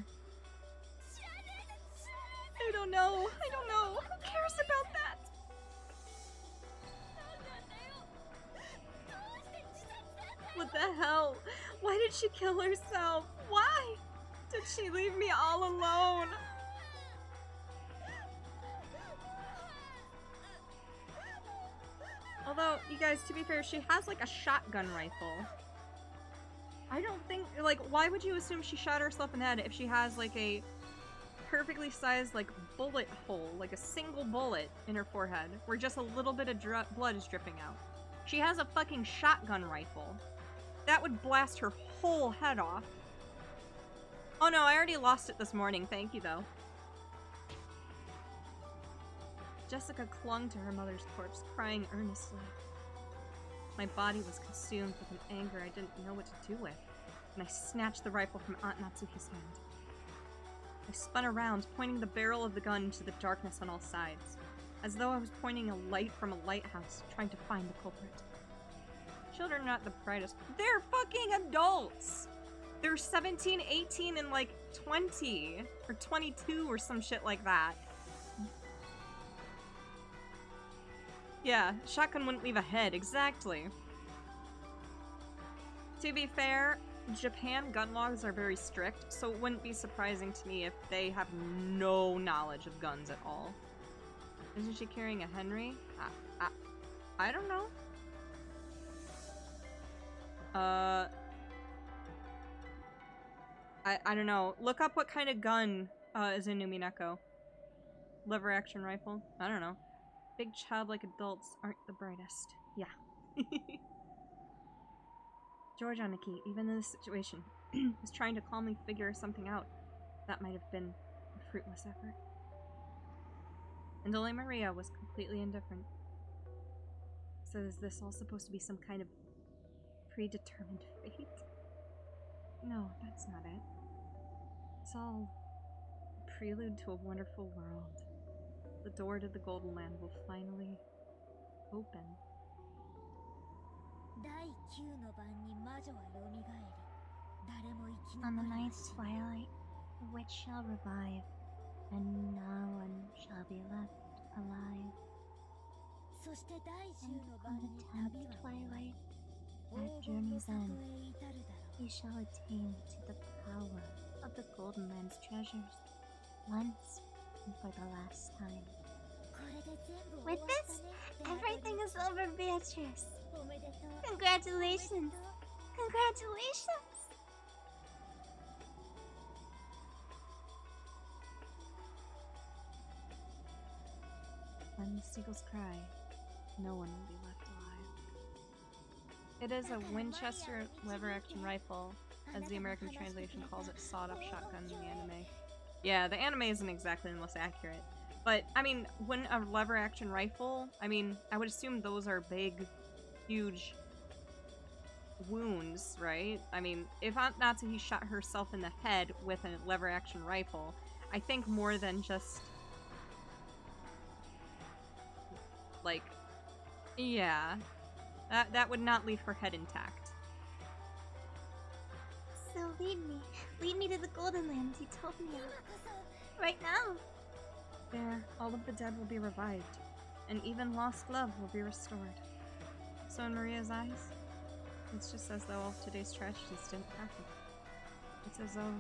Speaker 1: I don't know. I don't know. Who cares about that? What the hell? Why did she kill herself? Why? Did she leave me all alone? Although, you guys, to be fair, she has like a shotgun rifle. I don't think, like, why would you assume she shot herself in the head if she has like a perfectly sized like bullet hole, like a single bullet in her forehead, where just a little bit of blood is dripping out? She has a fucking shotgun rifle. That would blast her whole head off. Oh no, I already lost it this morning. Thank you, though. Jessica clung to her mother's corpse, crying earnestly. My body was consumed with an anger I didn't know what to do with, and I snatched the rifle from Aunt Natsuki's hand. I spun around, pointing the barrel of the gun into the darkness on all sides, as though I was pointing a light from a lighthouse, trying to find the culprit. Children are not the brightest. They're fucking adults! They're 17, 18, and like 20, or 22, or some shit like that. Yeah, shotgun wouldn't leave a head, exactly. To be fair, Japan gun laws are very strict, so it wouldn't be surprising to me if they have no knowledge of guns at all. Isn't she carrying a Henry? I don't know. I don't know. Look up what kind of gun is in Umineko. Lever action rifle? I don't know. Big childlike adults aren't the brightest. Yeah. George Aniki, even in this situation, is trying to calmly figure something out. That might have been a fruitless effort. And only Maria was completely indifferent. So is this all supposed to be some kind of predetermined fate? No, that's not it. It's all a prelude to a wonderful world. The door to the Golden Land will finally open.
Speaker 2: On the ninth twilight, the witch shall revive, and no one shall be left alive. And on the 10th twilight, at journey's end, he shall attain to the power of the Golden Land's treasures, once and for the last time. With this, everything is over, Beatrice. Congratulations! Congratulations!
Speaker 1: When the seagulls cry, no one will be left alive. It is a Winchester lever-action rifle, as the American translation calls it, sawed-off shotgun in the anime. Yeah, the anime isn't exactly the most accurate. But, I mean, when a lever-action rifle, I mean, I would assume those are big, huge wounds, right? I mean, if Aunt Natsuhi shot herself in the head with a lever-action rifle, I think more than just... like, yeah, that would not leave her head intact.
Speaker 2: So lead me to the Golden Lands you told me of. Right now.
Speaker 1: There, all of the dead will be revived, and even lost love will be restored. So in Maria's eyes, it's just as though all of today's tragedies didn't happen. It's as though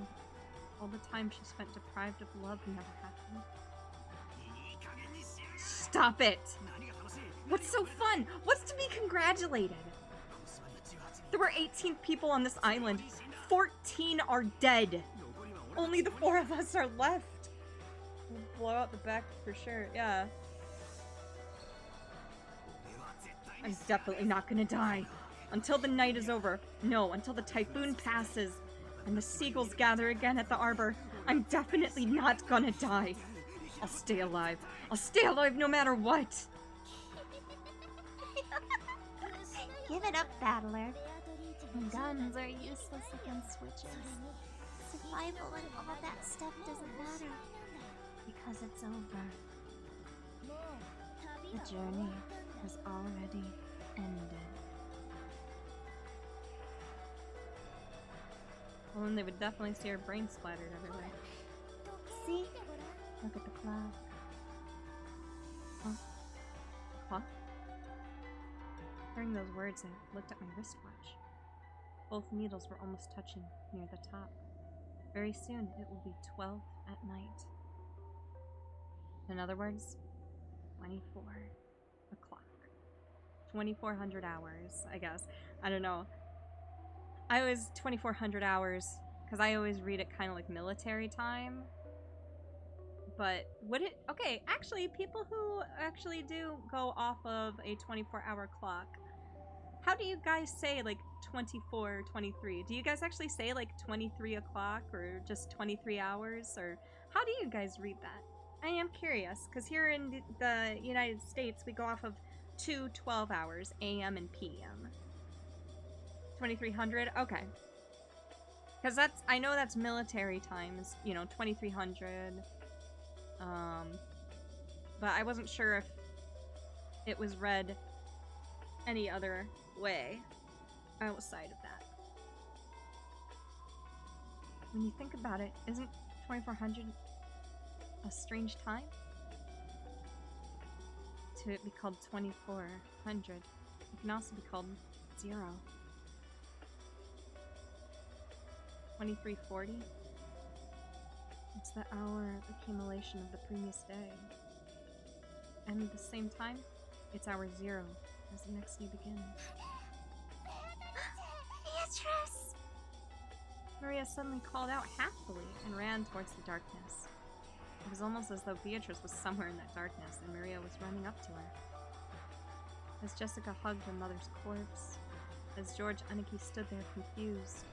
Speaker 1: all the time she spent deprived of love never happened. Stop it! What's so fun? What's to be congratulated? There were 18 people on this island. 14 are dead. Only the 4 of us are left. We'll blow out the back for sure, yeah. I'm definitely not gonna die. Until the night is over. No, until the typhoon passes and the seagulls gather again at the arbor. I'm definitely not gonna die. I'll stay alive. I'll stay alive no matter what.
Speaker 2: Give it up, battler. Guns are useless against witches. Survival and all that stuff doesn't matter. Because it's over. The journey has already ended.
Speaker 1: Well, then they would definitely see her brain splattered everywhere.
Speaker 2: See? Look at the clock.
Speaker 1: Huh? Clock? Hearing those words, I looked at my wristwatch. Both needles were almost touching near the top. Very soon, it will be 12 at night. In other words, 24 o'clock. 2400 hours, I guess. I don't know. I always 2400 hours, because I always read it kind of like military time. But would it... Okay, actually, people who actually do go off of a 24-hour clock, how do you guys say, like, 24, 23? Do you guys actually say, like, 23 o'clock or just 23 hours? Or how do you guys read that? I am curious, because here in the United States, we go off of 2 12 hours, AM and PM. 2300? Okay. Because that's... I know that's military times, you know, 2300... but I wasn't sure if it was read any other way outside of that. When you think about it, isn't 2400 a strange time? To it be called 2400, it can also be called 0. 2340? It's the hour accumulation of the previous day. And at the same time, it's hour 0 as the next day begins.
Speaker 2: Beatrice!
Speaker 1: Maria suddenly called out happily and ran towards the darkness. It was almost as though Beatrice was somewhere in that darkness and Maria was running up to her. As Jessica hugged her mother's corpse, as George Aniki stood there confused,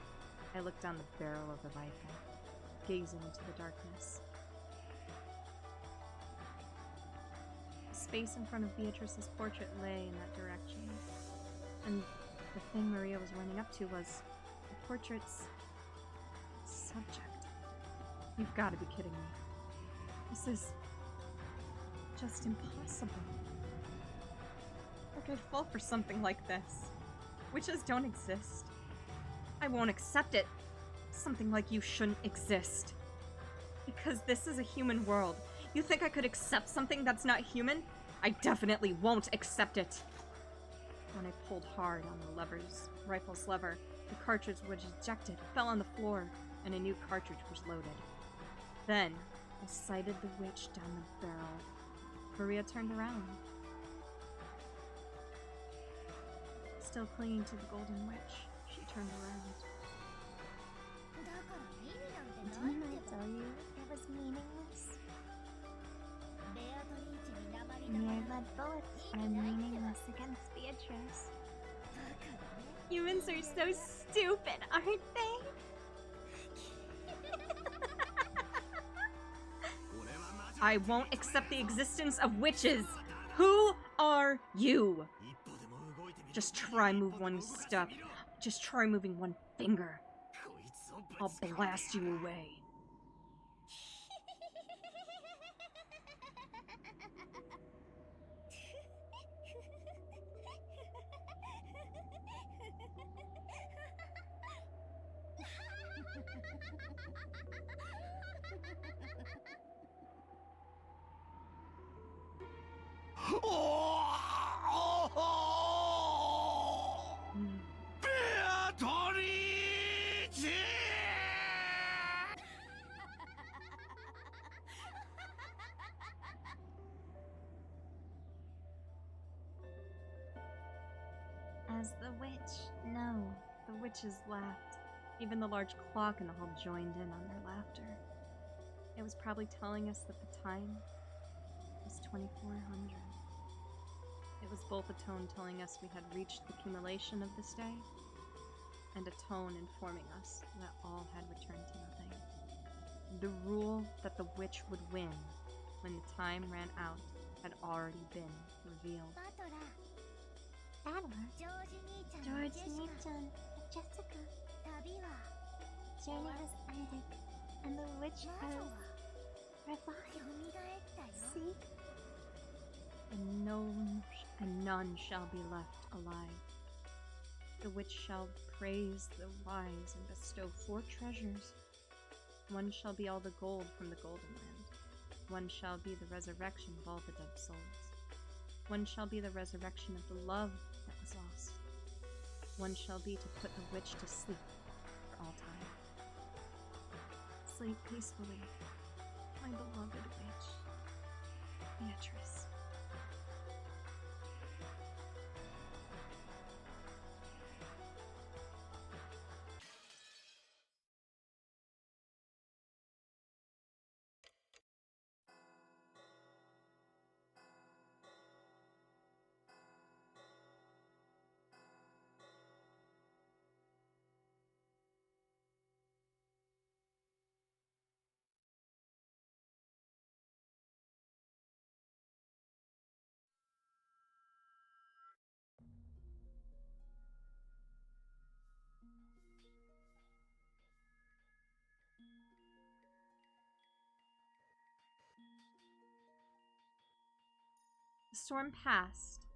Speaker 1: I looked down the barrel of the rifle, gazing into the darkness. The space in front of Beatrice's portrait lay in that direction, and the thing Maria was running up to was the portrait's subject. You've got to be kidding me. This is just impossible. Like I'd fall for something like this. Witches don't exist. I won't accept it. Something like you shouldn't exist. Because this is a human world. You think I could accept something that's not human? I definitely won't accept it. When I pulled hard on the rifle's lever, the cartridge was ejected, fell on the floor, and a new cartridge was loaded. Then, I sighted the witch down the barrel. Maria turned around. Still clinging to the golden witch, she turned around.
Speaker 2: Didn't I tell you it was meaningless? Mirror-led bullets are meaningless against Beatrice.
Speaker 1: Humans are so stupid, aren't they? I won't accept the existence of witches! Who are you? Just try move one step. Just try moving one finger. I'll blast you away.
Speaker 2: As the witch, no.
Speaker 1: The witches laughed. Even the large clock in the hall joined in on their laughter. It was probably telling us that the time was 2400. It was both a tone telling us we had reached the accumulation of this day, and a tone informing us that all had returned to nothing. The rule that the witch would win when the time ran out had already been revealed.
Speaker 2: Battler, George Nichan, Jessica. Journey has ended, and the witch has revived. See?
Speaker 1: And none shall be left alive. The witch shall praise the wise and bestow 4 treasures. One shall be all the gold from the golden land. One shall be the resurrection of all the dead souls. One shall be the resurrection of the love that was lost. One shall be to put the witch to sleep for all time. Sleep peacefully, my beloved witch, Beatrice. The storm passed,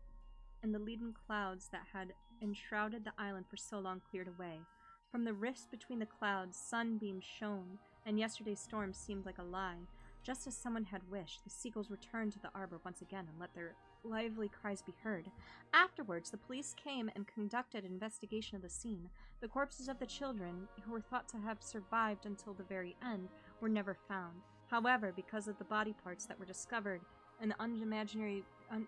Speaker 1: and the leaden clouds that had enshrouded the island for so long cleared away. From the rifts between the clouds, sunbeams shone, and yesterday's storm seemed like a lie. Just as someone had wished, the seagulls returned to the arbor once again and let their lively cries be heard. Afterwards, the police came and conducted an investigation of the scene. The corpses of the children, who were thought to have survived until the very end, were never found. However, because of the body parts that were discovered and the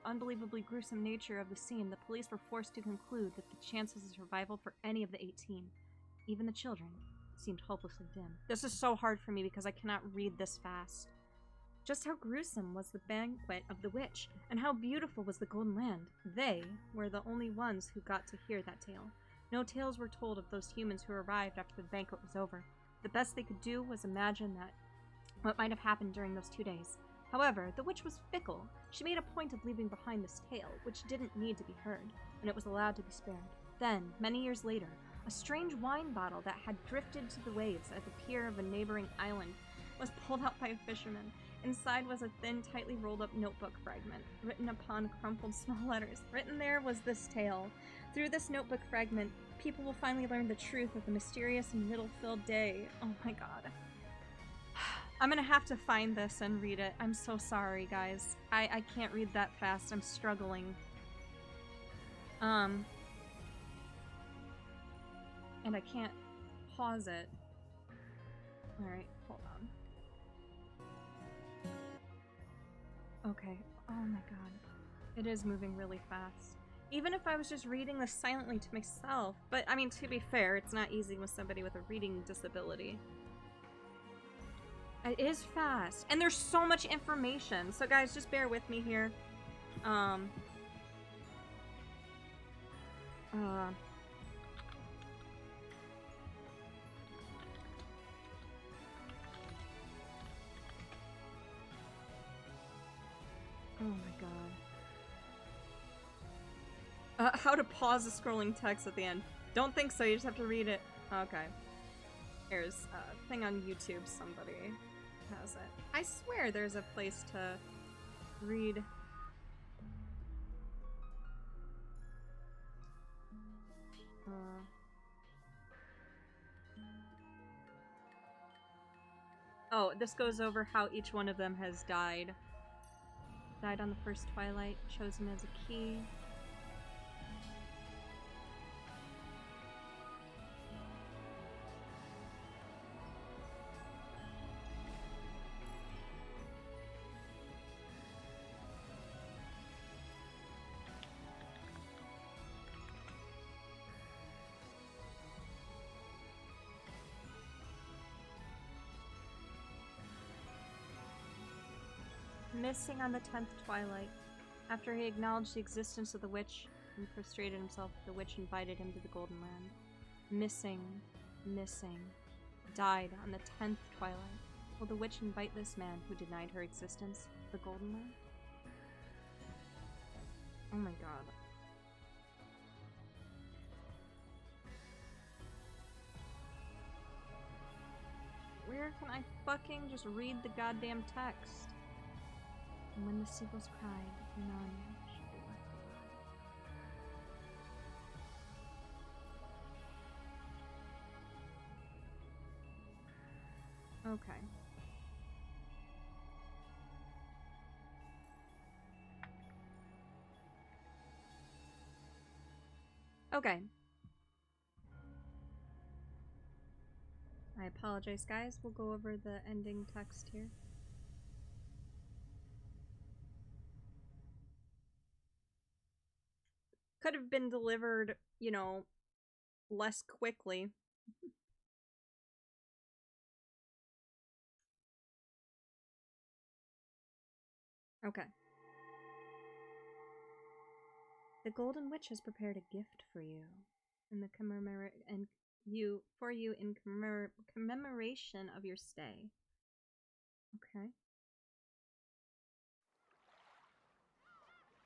Speaker 1: unbelievably gruesome nature of the scene, the police were forced to conclude that the chances of survival for any of the 18, even the children, seemed hopelessly dim. This is so hard for me because I cannot read this fast. Just how gruesome was the banquet of the witch, and how beautiful was the Golden Land. They were the only ones who got to hear that tale. No tales were told of those humans who arrived after the banquet was over. The best they could do was imagine that what might have happened during those 2 days. However, the witch was fickle. She made a point of leaving behind this tale, which didn't need to be heard, and it was allowed to be spared. Then, many years later, a strange wine bottle that had drifted to the waves at the pier of a neighboring island was pulled out by a fisherman. Inside was a thin, tightly rolled-up notebook fragment, written upon crumpled small letters. Written there was this tale. Through this notebook fragment, people will finally learn the truth of the mysterious and riddle-filled day. Oh my god. I'm gonna have to find this and read it. I'm so sorry, guys. I can't read that fast. I'm struggling. And I can't pause it. Alright, hold on. Okay. Oh my god. It is moving really fast. Even if I was just reading this silently to myself. But, I mean, to be fair, it's not easy with somebody with a reading disability. It is fast. And there's so much information. So, guys, just bear with me here. Oh my god. How to pause the scrolling text at the end. Don't think so, you just have to read it. Okay. There's a thing on YouTube, somebody has it. I swear there's a place to read. Oh, this goes over how each one of them has died. Died on the first twilight, chosen as a key. Missing on the 10th twilight. After he acknowledged the existence of the witch and prostrated himself, the witch invited him to the Golden Land. Missing. Died on the 10th twilight. Will the witch invite this man who denied her existence to the Golden Land? Oh my god. Where can I fucking just read the goddamn text? And when the seagulls cried, none should be left alive. Okay. Okay. I apologize, guys. We'll go over the ending text here. Could have been delivered, you know, less quickly. Okay. The Golden Witch has prepared a gift for you in the commemoration of your stay. Okay.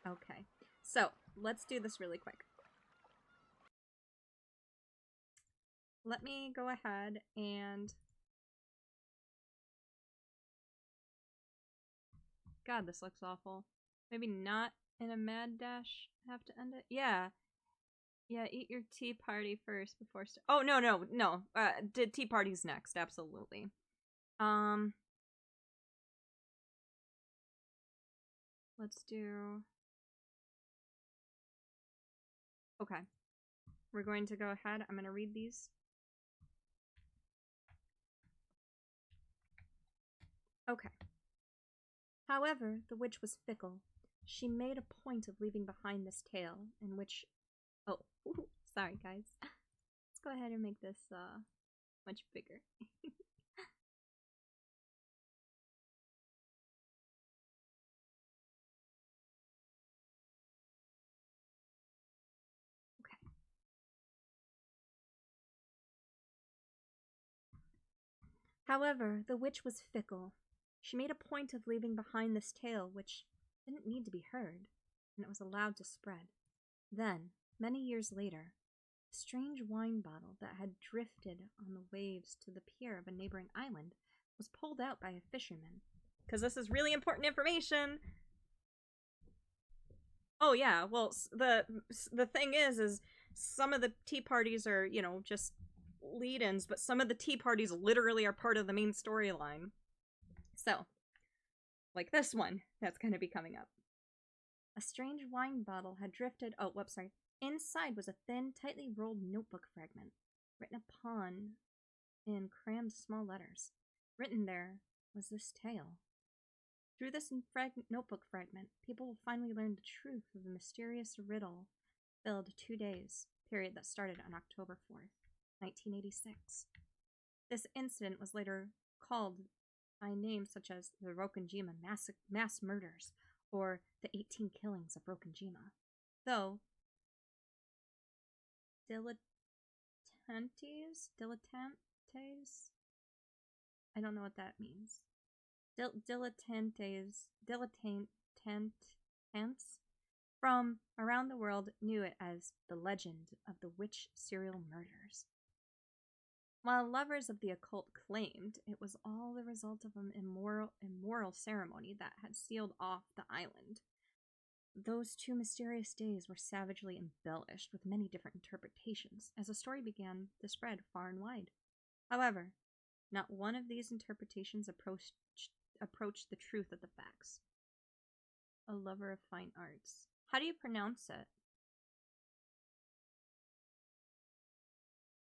Speaker 1: Okay. So, let's do this really quick. Let me go ahead and... God, this looks awful. Maybe not in a mad dash have to end it? Yeah. Yeah, eat your tea party first before... Oh, no. Tea party's next, absolutely. Let's do... Okay. We're going to go ahead. I'm going to read these. Okay. However, the witch was fickle. She made a point of leaving behind this tale in which... Oh, sorry guys. Let's go ahead and make this much bigger. Okay. However, the witch was fickle. She made a point of leaving behind this tale which didn't need to be heard, and it was allowed to spread. Then, many years later, a strange wine bottle that had drifted on the waves to the pier of a neighboring island was pulled out by a fisherman. Because this is really important information! Oh yeah, well, the thing is some of the tea parties are, you know, just lead-ins, but some of the tea parties literally are part of the main storyline. So, like this one that's going to be coming up. A strange wine bottle had drifted... Oh, whoops, sorry. Inside was a thin, tightly rolled notebook fragment, written upon in crammed small letters. Written there was this tale. Through this notebook fragment, people will finally learn the truth of the mysterious riddle filled 2 days, period that started on October 4th, 1986. This incident was later called by names such as the Rokkenjima mass murders or the 18 killings of Rokkenjima. Though dilettantes? I don't know what that means. Dilettantes from around the world knew it as the legend of the witch serial murders. While lovers of the occult claimed it was all the result of an immoral ceremony that had sealed off the island, those 2 mysterious days were savagely embellished with many different interpretations as the story began to spread far and wide. However, not one of these interpretations approached the truth of the facts. A lover of fine arts. How do you pronounce it?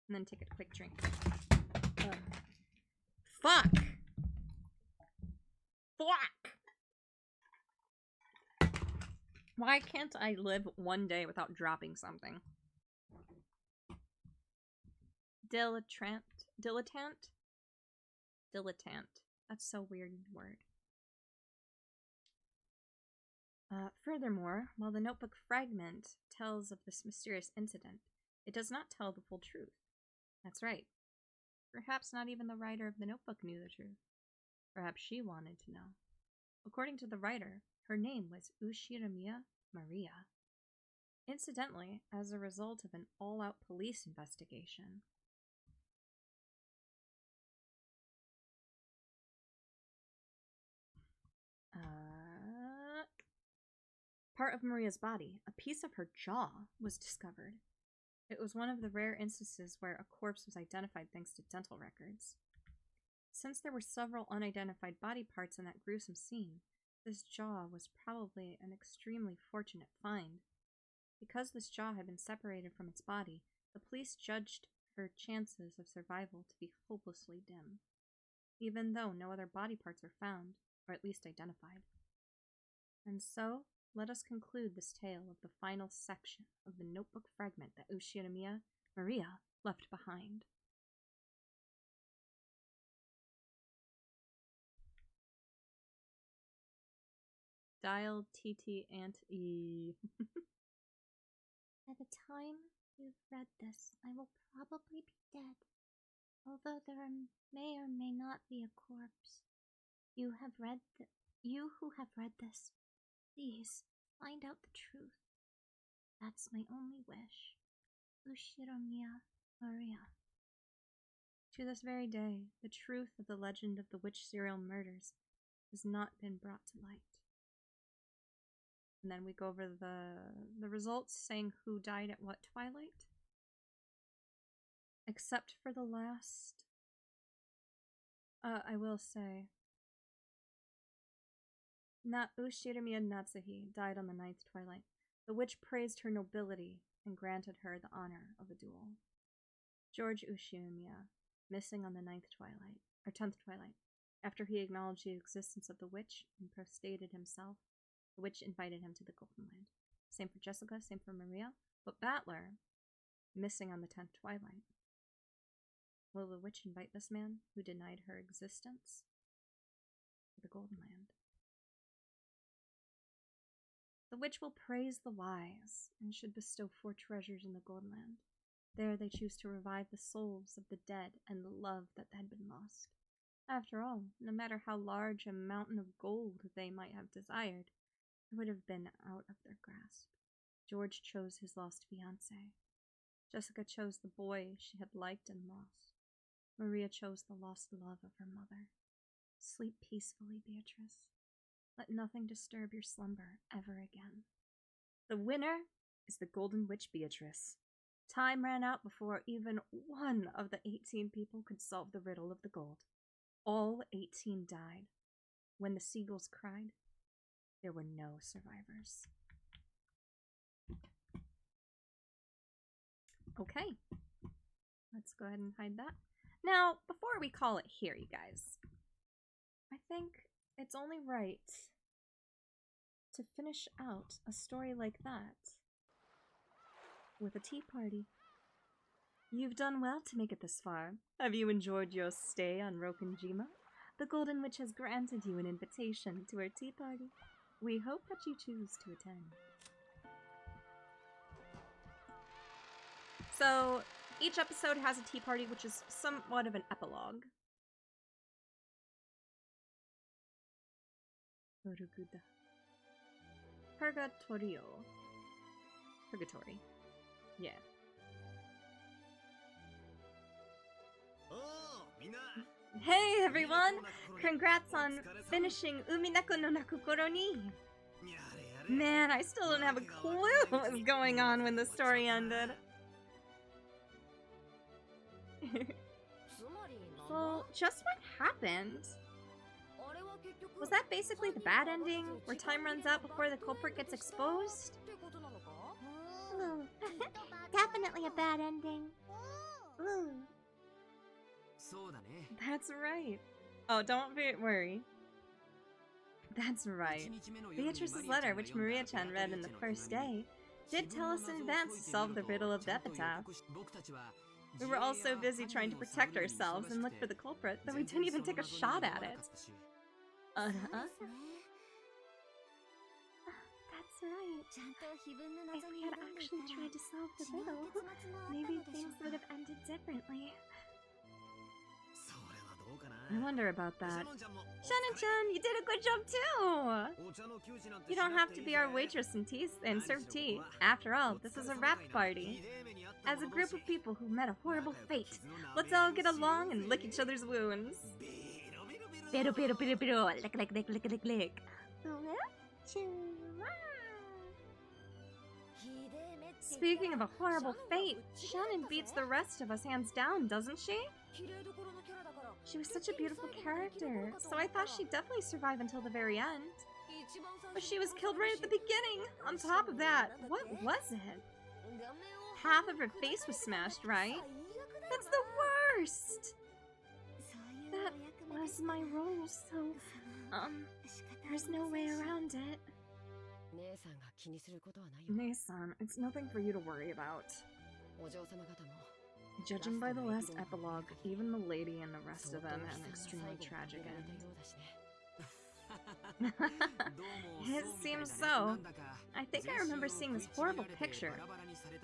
Speaker 1: And then take a quick drink. Fuck! Why can't I live one day without dropping something? Dilettant? That's so weird word. Furthermore, while the notebook fragment tells of this mysterious incident, it does not tell the full truth. That's right. Perhaps not even the writer of the notebook knew the truth. Perhaps she wanted to know. According to the writer, her name was Ushiramiya Maria. Incidentally, as a result of an all-out police investigation, part of Maria's body, a piece of her jaw, was discovered. It was one of the rare instances where a corpse was identified thanks to dental records. Since there were several unidentified body parts in that gruesome scene, this jaw was probably an extremely fortunate find. Because this jaw had been separated from its body, the police judged her chances of survival to be hopelessly dim, even though no other body parts were found, or at least identified. And so, let us conclude this tale of the final section of the notebook fragment that Ushiramiya Maria left behind. Dial TT Ant E.
Speaker 2: By the time you've read this, I will probably be dead, although there may or may not be a corpse. You who have read this, please find out the truth. That's my only wish. Ushiramiya Maria.
Speaker 1: To this very day, the truth of the legend of the witch serial murders has not been brought to light. And then we go over the results saying who died at what twilight. Except for the last, I will say, Ushiramiya Natsuhi died on the 9th twilight. The witch praised her nobility and granted her the honor of a duel. George Ushiramiya, missing on the 10th twilight. After he acknowledged the existence of the witch and prostrated himself, the witch invited him to the Golden Land. Same for Jessica, same for Maria. But Battler, missing on the 10th twilight. Will the witch invite this man who denied her existence to the Golden Land? The witch will praise the wise and should bestow 4 treasures in the Golden Land. There they choose to revive the souls of the dead and the love that had been lost. After all, no matter how large a mountain of gold they might have desired, it would have been out of their grasp. George chose his lost fiancé. Jessica chose the boy she had liked and lost. Maria chose the lost love of her mother. Sleep peacefully, Beatrice. Let nothing disturb your slumber ever again. The winner is the Golden Witch Beatrice. Time ran out before even one of the 18 people could solve the riddle of the gold. All 18 died. When the seagulls cried, there were no survivors. Okay, let's go ahead and hide that. Now, before we call it here, you guys, I think it's only right to finish out a story like that with a tea party. You've done well to make it this far. Have you enjoyed your stay on Rokkenjima? The Golden Witch has granted you an invitation to her tea party. We hope that you choose to attend. So, each episode has a tea party, which is somewhat of an epilogue. Purgatorio. Purgatory. Yeah. Hey everyone! Congrats on finishing Umineko no Naku Koro ni! Man, I still don't have a clue what was going on when the story ended. So, just what happened? Was that basically the bad ending, where time runs out before the culprit gets exposed?
Speaker 2: Ooh, definitely a bad ending. Ooh.
Speaker 1: That's right. Oh, don't worry. That's right. Beatrice's letter, which Maria-chan read in the first day, did tell us in advance to solve the riddle of the epitaph. We were all so busy trying to protect ourselves and look for the culprit that we didn't even take a shot at it. That's right. If we had actually tried to solve the riddle, maybe things would have ended differently. I wonder about that. Shannon-chan, you did a good job too! You don't have to be our waitress and serve tea. After all, this is a rap party. As a group of people who met a horrible fate, let's all get along and lick each other's wounds.
Speaker 2: Pero, lick.
Speaker 1: Speaking of a horrible fate, Shannon beats the rest of us hands down, doesn't she? She was such a beautiful character, so I thought she'd definitely survive until the very end. But she was killed right at the beginning! On top of that, what was it? Half of her face was smashed, right? That's the worst! That was my role, so, there's no way around it. Nei-san, it's nothing for you to worry about. Judging by the last epilogue, even the lady and the rest of them had an extremely tragic end. It seems so. I think I remember seeing this horrible picture.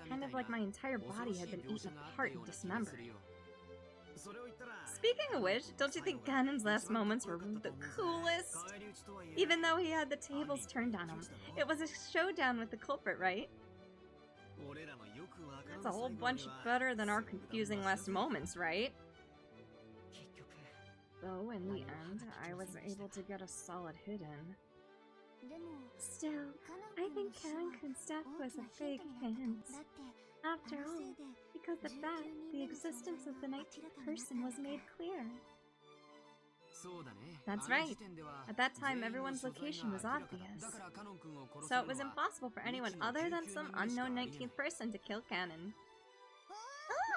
Speaker 1: Kind of like my entire body had been eaten apart and dismembered. Speaking of which, don't you think Ganon's last moments were the coolest? Even though he had the tables turned on him, it was a showdown with the culprit, right? That's a whole bunch better than our confusing last moments, right? Though, in the end, I was able to get a solid hit in. Still, I think Kankun stuff was a fake hint. After all, because of that, the existence of the 19th person was made clear. That's right. At that time, everyone's location was obvious. So it was impossible for anyone other than some unknown 19th person to kill Kanon.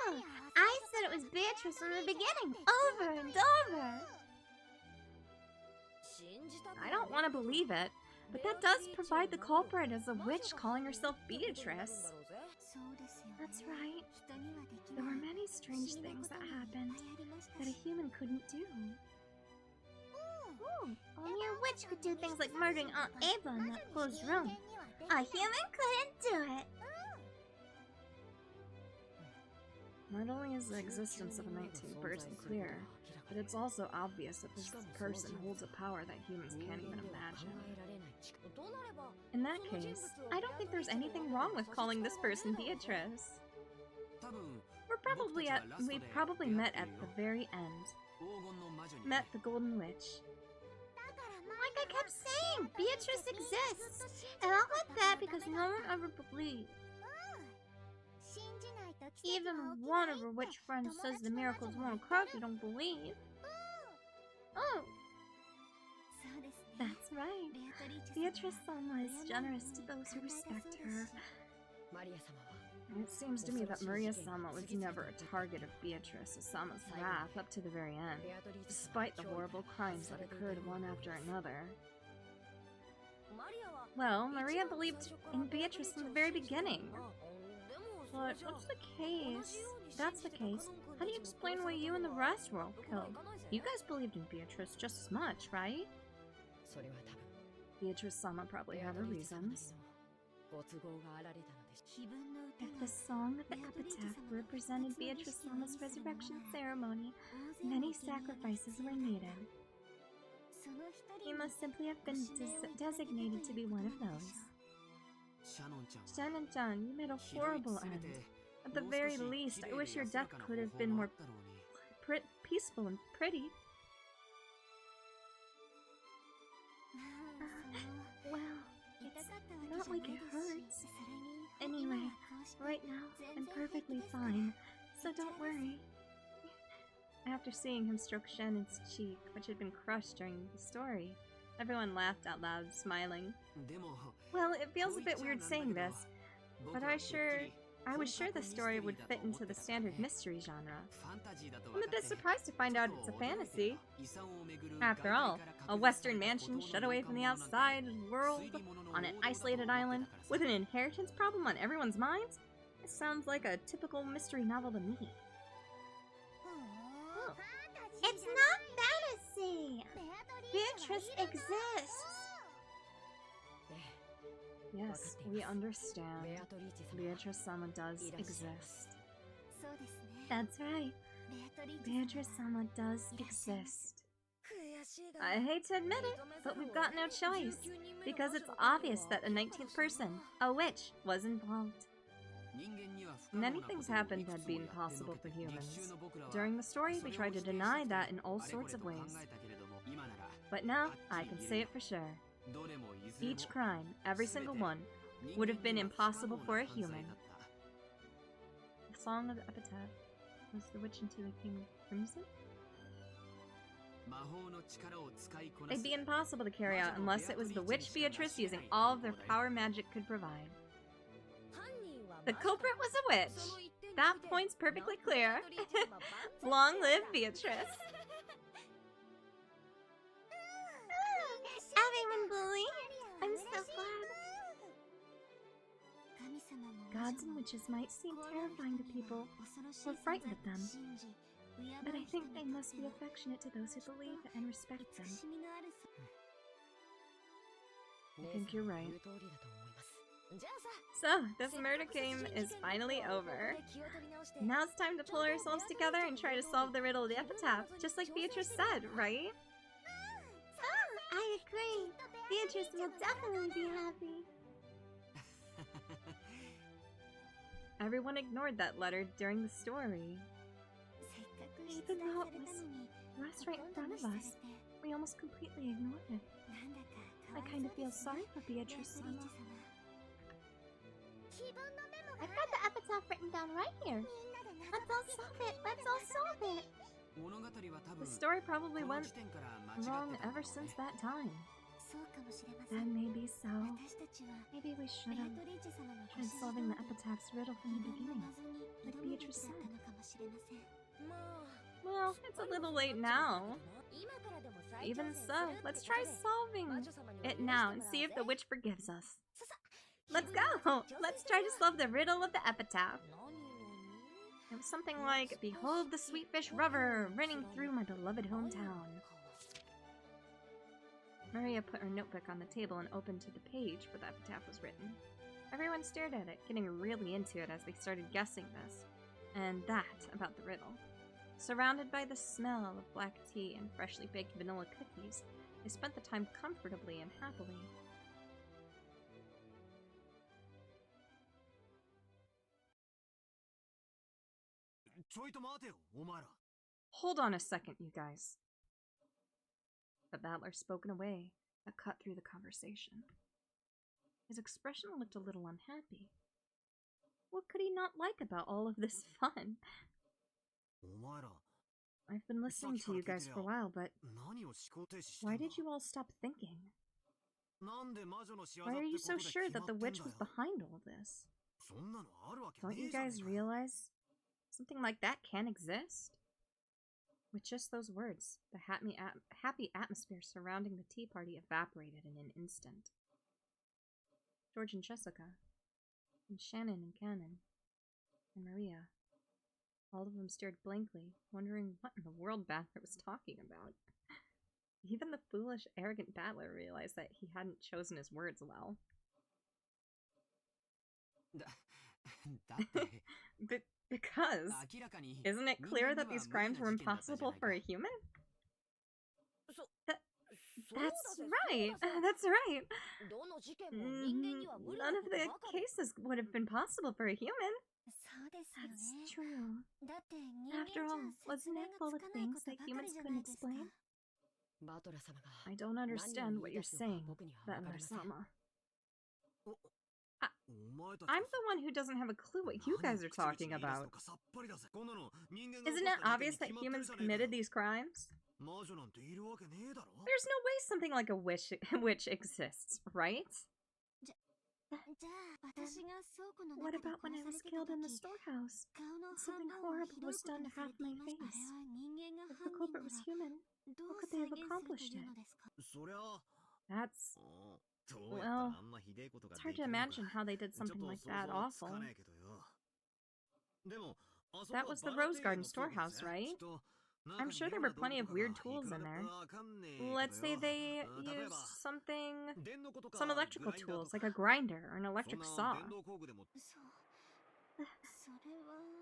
Speaker 2: Oh, I said it was Beatrice from the beginning, over and over.
Speaker 1: I don't want to believe it, but that does provide the culprit as a witch calling herself Beatrice. That's right. There were many strange things that happened that a human couldn't do.
Speaker 2: Ooh, only a witch could do things like murdering Aunt Ava in that closed room. A human couldn't do it.
Speaker 1: Not only is the existence of a 19th person clear, but it's also obvious that this person holds a power that humans can't even imagine. In that case, I don't think there's anything wrong with calling this person Beatrice. We probably met at the very end. Met the Golden Witch.
Speaker 2: Like I kept saying, Beatrice exists. And I'll let that because no one ever believed. Even one of her witch friends says the miracles won't occur if you don't believe. Oh.
Speaker 1: That's right. Beatrice-sama is generous to those who respect her. It seems to me that Maria-sama was never a target of Beatrice-sama's wrath up to the very end, despite the horrible crimes that occurred one after another. Well, Maria believed in Beatrice from the very beginning. But what's the case? If that's the case, how do you explain why you and the rest were all killed? You guys believed in Beatrice just as much, right? Beatrice-sama probably had her reasons. If the Song of the Epitaph represented Beatrice-sama's resurrection ceremony, many sacrifices were needed. He must simply have been designated to be one of those. Shannon-chan, you made a horrible end. At the very least, I wish your death could have been more peaceful and pretty. Well, it's not like it hurts. Anyway, right now, I'm perfectly fine, so don't worry. After seeing him stroke Shannon's cheek, which had been crushed during the story, everyone laughed out loud, smiling. Well, it feels a bit weird saying this, but I was sure the story would fit into the standard mystery genre. I'm a bit surprised to find out it's a fantasy. After all, a Western mansion shut away from the outside world on an isolated island with an inheritance problem on everyone's minds? It sounds like a typical mystery novel to me.
Speaker 2: It's not fantasy! Beatrice exists!
Speaker 1: Yes, we understand. Beatrice-sama does exist.
Speaker 2: That's right.
Speaker 1: Beatrice-sama does exist. I hate to admit it, but we've got no choice, because it's obvious that a 19th person, a witch, was involved. Many things happened that'd be impossible for humans. During the story, we tried to deny that in all sorts of ways. But now, I can say it for sure. Each crime, every single one, would have been impossible for a human. The Song of the Epitaph was the witch until it came crimson? It'd be impossible to carry out unless it was the witch Beatrice using all of their power magic could provide. The culprit was a witch. That point's perfectly clear. Long live Beatrice.
Speaker 2: Everyone believed! I'm so glad.
Speaker 1: Gods and witches might seem terrifying to people, or frightened of them, but I think they must be affectionate to those who believe and respect them. I think you're right. So, this murder game is finally over. Now it's time to pull ourselves together and try to solve the riddle of the epitaph, just like Beatrice said, right?
Speaker 2: I agree. Beatrice will definitely be happy.
Speaker 1: Everyone ignored that letter during the story. Even though it was right in front of us, we almost completely ignored it. I kind of feel sorry for Beatrice-sama.
Speaker 2: I've got the epitaph written down right here. Let's all solve it. Let's all solve it.
Speaker 1: The story probably went wrong ever since that time. That may be so. Maybe we should have tried solving the epitaph's riddle from the beginning, like Beatrice said. Well, it's a little late now. Even so, let's try solving it now and see if the witch forgives us. Let's go! Let's try to solve the riddle of the epitaph. It was something like, "Behold the sweet fish river running through my beloved hometown." Maria put her notebook on the table and opened to the page where the epitaph was written. Everyone stared at it, getting really into it as they started guessing this and that about the riddle. Surrounded by the smell of black tea and freshly baked vanilla cookies, they spent the time comfortably and happily. Hold on a second, you guys. The battler spoke in a way that cut through the conversation. His expression looked a little unhappy. What could he not like about all of this fun? I've been listening to you guys for a while, but why did you all stop thinking? Why are you so sure that the witch was behind all this? Don't you guys realize something like that can exist? With just those words, the happy atmosphere surrounding the tea party evaporated in an instant. George and Jessica, and Shannon and Cannon, and Maria. All of them stared blankly, wondering what in the world Battler was talking about. Even the foolish, arrogant Battler realized that he hadn't chosen his words well. Because, isn't it clear that these crimes were impossible for a human? That's right. That's right. None of the cases would have been possible for a human. That's true. After all, wasn't it full of things that humans couldn't explain? I don't understand what you're saying, Battler-sama. I'm the one who doesn't have a clue what you guys are talking about. Isn't it obvious that humans committed these crimes? There's no way something like a witch exists, right? What about when I was killed in the storehouse? Something horrible was done to half my face. If the culprit was human, how could they have accomplished it? That's... well, it's hard to imagine how they did something like that awful. That was the Rose Garden storehouse, right? I'm sure there were plenty of weird tools in there. Let's say they used some electrical tools, like a grinder or an electric saw.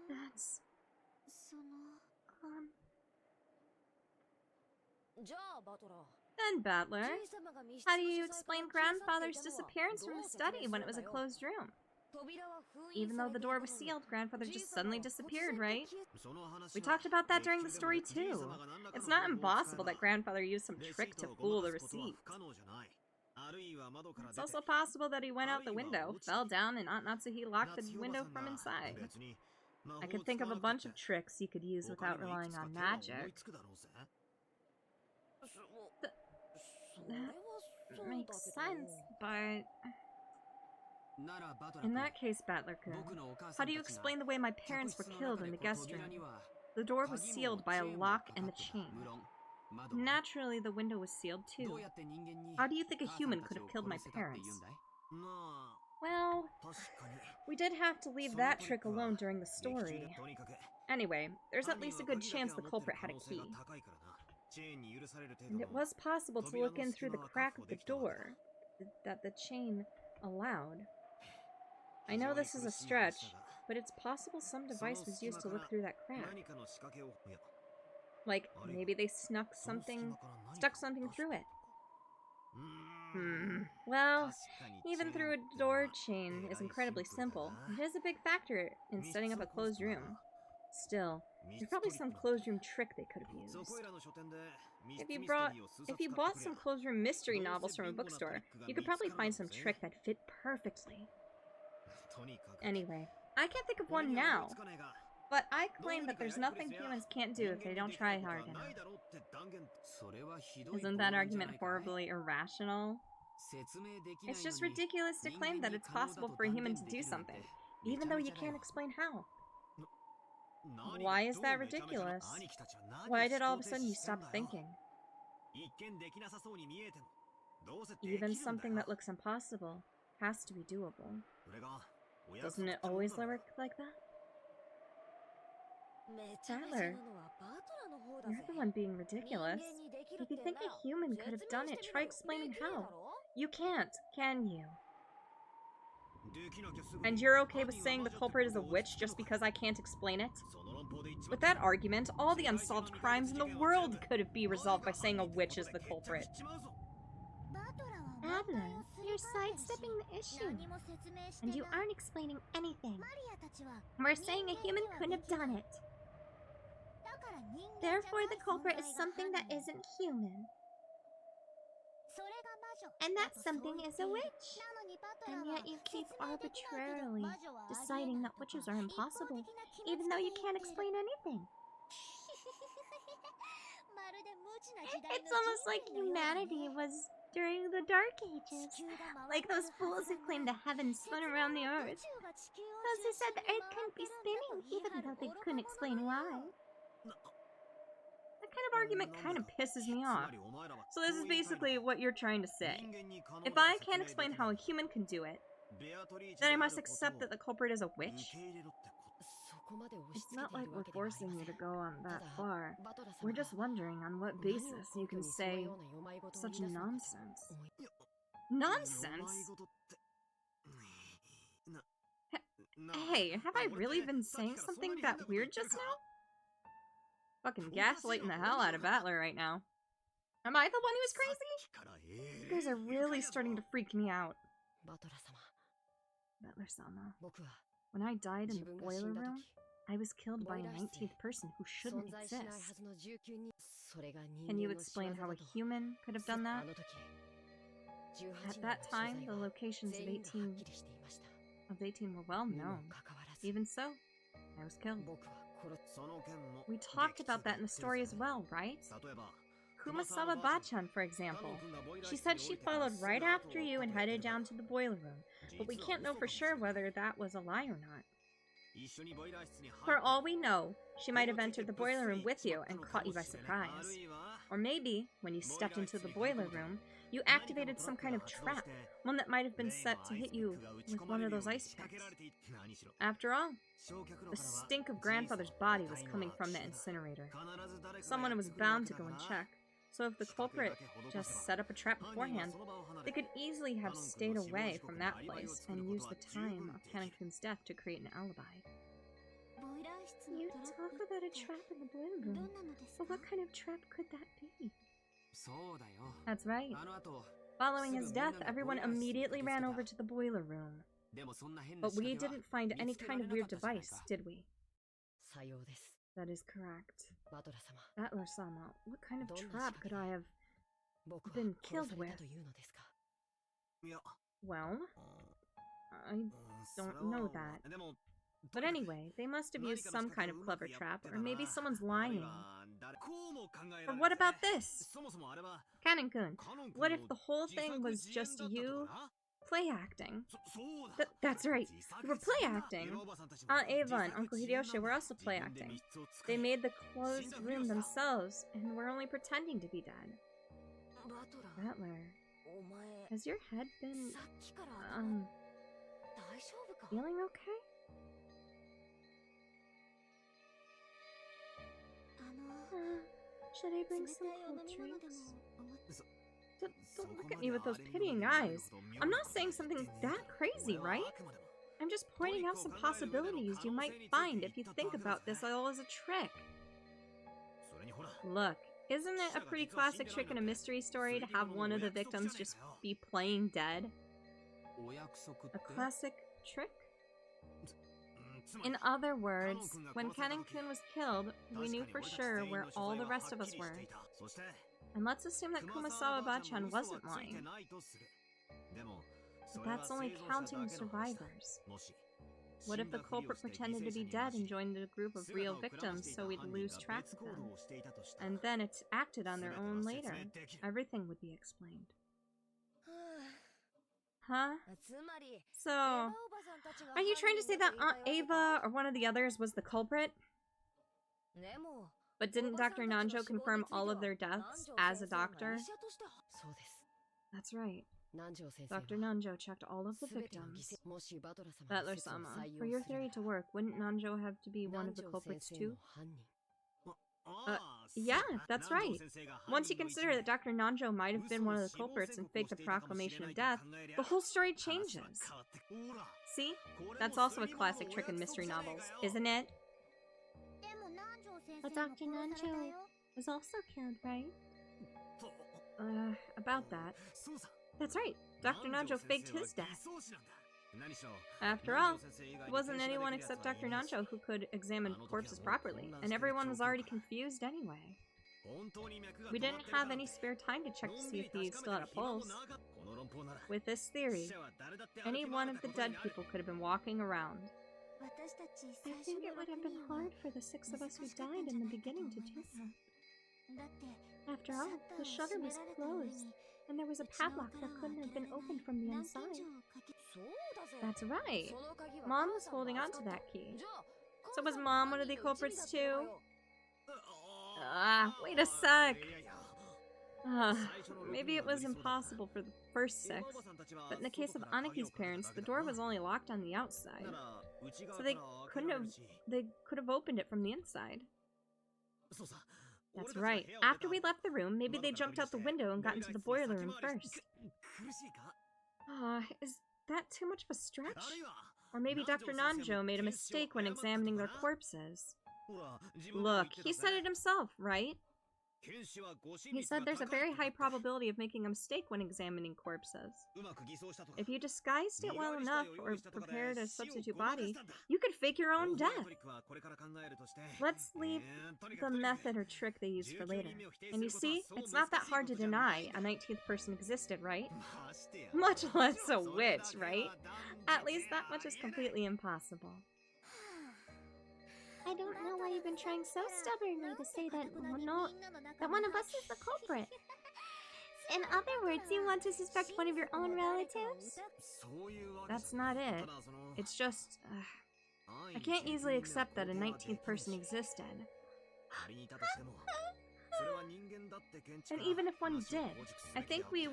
Speaker 1: That's... Then, Battler, how do you explain Grandfather's disappearance from the study when it was a closed room? Even though the door was sealed, Grandfather just suddenly disappeared, right? We talked about that during the story too. It's not impossible that Grandfather used some trick to fool the receipt. It's also possible that he went out the window, fell down, and Aunt Natsuhi locked the window from inside. I could think of a bunch of tricks you could use without relying on magic. That makes sense, but... in that case, Battler-kun, how do you explain the way my parents were killed in the guest room? The door was sealed by a lock and a chain. Naturally, the window was sealed too. How do you think a human could have killed my parents? Well, we did have to leave that trick alone during the story. Anyway, there's at least a good chance the culprit had a key. And it was possible to look in through the crack of the door that the chain allowed. I know this is a stretch, but it's possible some device was used to look through that crack. Like, maybe they stuck something through it. Well, even through a door chain is incredibly simple. It is a big factor in setting up a closed room. Still, there's probably some closed room trick they could have used. If you bought some closed room mystery novels from a bookstore, you could probably find some trick that fit perfectly. Anyway, I can't think of one now, but I claim that there's nothing humans can't do if they don't try hard enough. Isn't that argument horribly irrational? It's just ridiculous to claim that it's possible for a human to do something, even though you can't explain how. Why is that ridiculous? Why did all of a sudden you stop thinking? Even something that looks impossible has to be doable. Doesn't it always work like that? Battler, you're the one being ridiculous. If you think a human could have done it, try explaining how. You can't, can you? And you're okay with saying the culprit is a witch just because I can't explain it? With that argument, all the unsolved crimes in the world could be resolved by saying a witch is the culprit.
Speaker 2: Battler, you're sidestepping the issue. And you aren't explaining anything. We're saying a human couldn't have done it. Therefore, the culprit is something that isn't human. And that something is a witch. And yet you keep arbitrarily deciding that witches are impossible, even though you can't explain anything. It's almost like humanity was during the Dark Ages. Like those fools who claimed the heavens spun around the earth. Those who said the earth couldn't be spinning, even though they couldn't explain why.
Speaker 1: That kind of argument kind of pisses me off. So this is basically what you're trying to say. If I can't explain how a human can do it, then I must accept that the culprit is a witch? It's not like we're forcing you to go on that far. We're just wondering on what basis you can say such nonsense. Nonsense? Hey, have I really been saying something that weird just now? Fucking gaslighting the hell out of Battler right now. Am I the one who's crazy? You guys are really starting to freak me out. Battler-sama. When I died in the boiler room, I was killed by a 19th person who shouldn't exist. Can you explain how a human could have done that? At that time, the locations of 18 were well known. Even so, I was killed. We talked about that in the story as well, right? Kumasawa Bachan, for example. She said she followed right after you and headed down to the boiler room, but we can't know for sure whether that was a lie or not. For all we know, she might have entered the boiler room with you and caught you by surprise. Or maybe, when you stepped into the boiler room, you activated some kind of trap, one that might have been set to hit you with one of those ice picks. After all, the stink of grandfather's body was coming from the incinerator. Someone was bound to go and check, so if the culprit just set up a trap beforehand, they could easily have stayed away from that place and used the time of Kanekun-kun's death to create an alibi. You talk about a trap in the boiler room, but what kind of trap could that be? That's right. Following his death, everyone immediately ran over to the boiler room. But we didn't find any kind of weird device, did we? That is correct. Battler-sama, what kind of trap could I have been killed with? Well, I don't know that. But anyway, they must have used some kind of clever trap, or maybe someone's lying. Or what about this? Kanekun, what if the whole thing was just you play acting? That's right, you were play acting. Aunt Ava and Uncle Hideyoshi were also play acting. They made the closed room themselves, and were only pretending to be dead. Battler, has your head been, feeling okay? Should I bring some cold drinks? Don't look at me with those pitying eyes. I'm not saying something that crazy, right? I'm just pointing out some possibilities you might find if you think about this all as a trick. Look, isn't it a pretty classic trick in a mystery story to have one of the victims just be playing dead? A classic trick? In other words, when Kanekun was killed, we knew for sure where all the rest of us were. And let's assume that Kumasawa Bachan wasn't lying. But that's only counting the survivors. What if the culprit pretended to be dead and joined a group of real victims so we'd lose track of them? And then it's acted on their own later. Everything would be explained. Huh? So, are you trying to say that Aunt Ava or one of the others was the culprit? But didn't Dr. Nanjo confirm all of their deaths as a doctor? That's right. Dr. Nanjo checked all of the victims. Battler-sama, for your theory to work, wouldn't Nanjo have to be one of the culprits too? Yeah, that's right. Once you consider that Dr. Nanjo might have been one of the culprits and faked the proclamation of death, the whole story changes. See? That's also a classic trick in mystery novels, isn't it? But Dr. Nanjo was also killed, right? About that. That's right. Dr. Nanjo faked his death. After all, it wasn't anyone except Dr. Nanjo who could examine corpses properly, and everyone was already confused anyway. We didn't have any spare time to check to see if he still had a pulse. With this theory, any one of the dead people could have been walking around. I think it would have been hard for the 6 of us who died in the beginning to do that. After all, the shutter was closed, and there was a padlock that couldn't have been opened from the inside. That's right. Mom was holding on to that key. So was Mom one of the culprits too? Wait a sec. Maybe it was impossible for the first 6, but in the case of Aniki's parents, the door was only locked on the outside, so they could have opened it from the inside. That's right. After we left the room, maybe they jumped out the window and got into the boiler room first. Is that too much of a stretch? Or maybe Dr. Nanjo made a mistake when examining their corpses. Look, he said it himself, right? He said there's a very high probability of making a mistake when examining corpses. If you disguised it well enough or prepared a substitute body, you could fake your own death. Let's leave the method or trick they used for later. And you see, it's not that hard to deny a 19th person existed, right? Much less a witch, right? At least that much is completely impossible.
Speaker 2: I don't know why you've been trying so stubbornly to say that one of us is the culprit. In other words, you want to suspect one of your own relatives?
Speaker 1: That's not it. It's just... I can't easily accept that a 19th person existed. And even if one did, I think we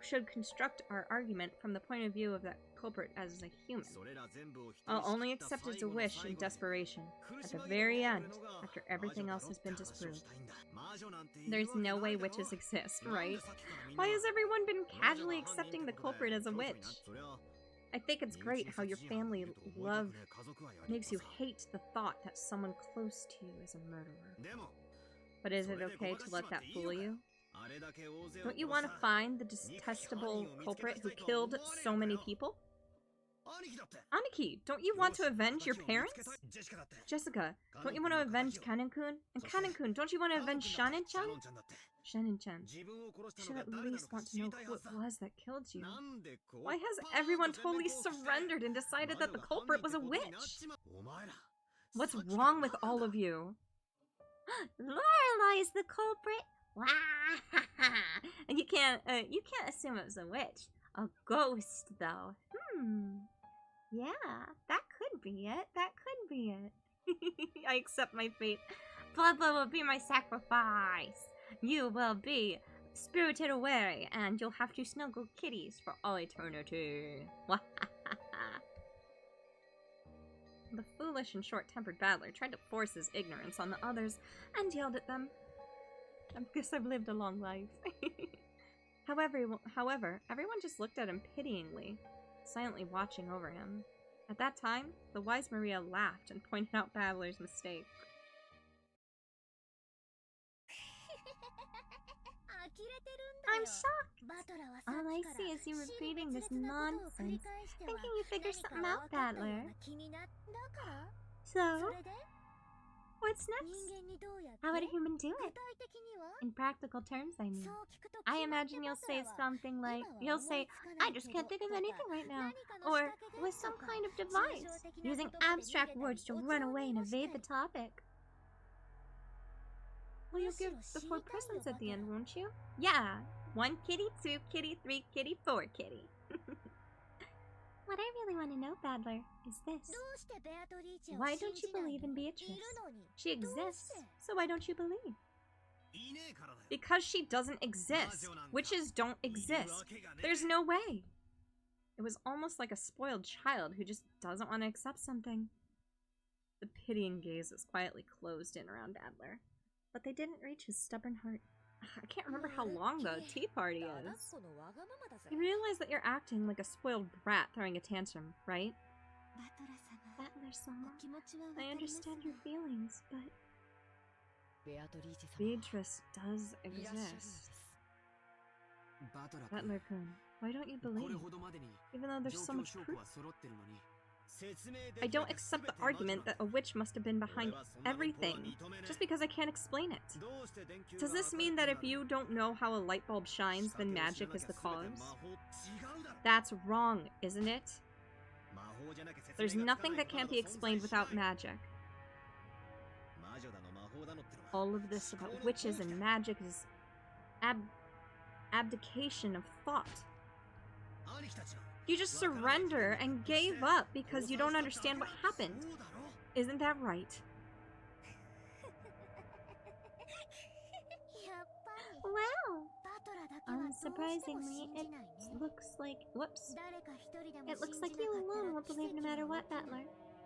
Speaker 1: should construct our argument from the point of view of that culprit as a human. I'll only accept it as a wish in desperation, at the very end, after everything else has been disproved. There's no way witches exist, right? Why has everyone been casually accepting the culprit as a witch? I think it's great how your family love makes you hate the thought that someone close to you is a murderer. But is it okay to let that fool you? Don't you want to find the detestable culprit who killed so many people? Aniki, don't you want to avenge your parents? Jessica, don't you want to avenge Kanen-kun? And Kanen-kun, don't you want to avenge Shanin-chan? Shanin-chan, you should at least want to know who it was that killed you. Why has everyone totally surrendered and decided that the culprit was a witch? What's wrong with all of you?
Speaker 2: Lorelei is the culprit. Wow.
Speaker 1: And you can't assume it was a witch. A ghost, though.
Speaker 2: Yeah, that could be it. That could be it.
Speaker 1: I accept my fate.
Speaker 2: Blood will be my sacrifice.
Speaker 1: You will be spirited away, and you'll have to snuggle kitties for all eternity. The foolish and short-tempered battler tried to force his ignorance on the others and yelled at them. I guess I've lived a long life. However, everyone just looked at him pityingly, silently watching over him. At that time, the wise Maria laughed and pointed out Battler's mistake.
Speaker 2: I'm shocked. All I see is you repeating this nonsense, thinking you figured something out, Battler. So, what's next? How would a human do it? In practical terms, I mean. I imagine you'll say something like, I just can't think of anything right now. Or, with some kind of device, using abstract words to run away and evade the topic.
Speaker 1: Well, you'll give the 4 presents at the end, won't you? Yeah. 1 kitty, 2 kitty, 3 kitty, 4 kitty.
Speaker 2: What I really want to know, Battler, is this.
Speaker 1: Why don't you believe in Beatrice? She exists, so why don't you believe? Because she doesn't exist. Witches don't exist. There's no way. It was almost like a spoiled child who just doesn't want to accept something. The pitying gaze is quietly closed in around Battler, but they didn't reach his stubborn heart. I can't remember how long the tea party is. You realize that you're acting like a spoiled brat throwing a tantrum, right?
Speaker 2: Battler-sama,
Speaker 1: I understand your feelings, but Beatrice does exist. Battler-kun, why don't you believe? Even though there's so much proof. I don't accept the argument that a witch must have been behind everything, just because I can't explain it. Does this mean that if you don't know how a light bulb shines, then magic is the cause? That's wrong, isn't it? There's nothing that can't be explained without magic. All of this about witches and magic is abdication of thought. You just surrender and gave up because you don't understand what happened. Isn't that right?
Speaker 2: Wow, Unsurprisingly, it looks like... Whoops. It looks like you alone won't believe no matter what, Battler.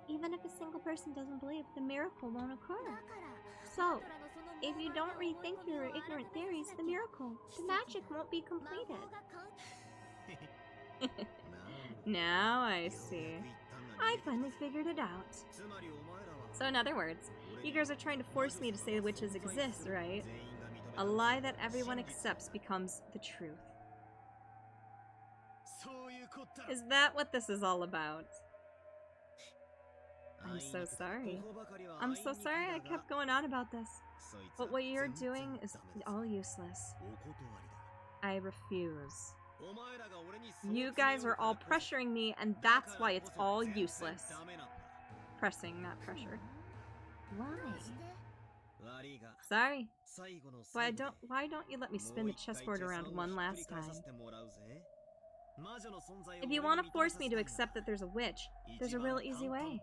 Speaker 2: Even if a single person doesn't believe, the miracle won't occur. So, if you don't rethink your ignorant theories, the magic won't be completed.
Speaker 1: Now I see. I finally figured it out. So in other words, you guys are trying to force me to say witches exist, right? A lie that everyone accepts becomes the truth. Is that what this is all about? I'm so sorry. I'm so sorry I kept going on about this. But what you're doing is all useless. I refuse. You guys are all pressuring me, and that's why it's all useless. Pressing, not pressure.
Speaker 2: Why?
Speaker 1: Sorry. Why don't you let me spin the chessboard around one last time? If you want to force me to accept that there's a witch, there's a real easy way.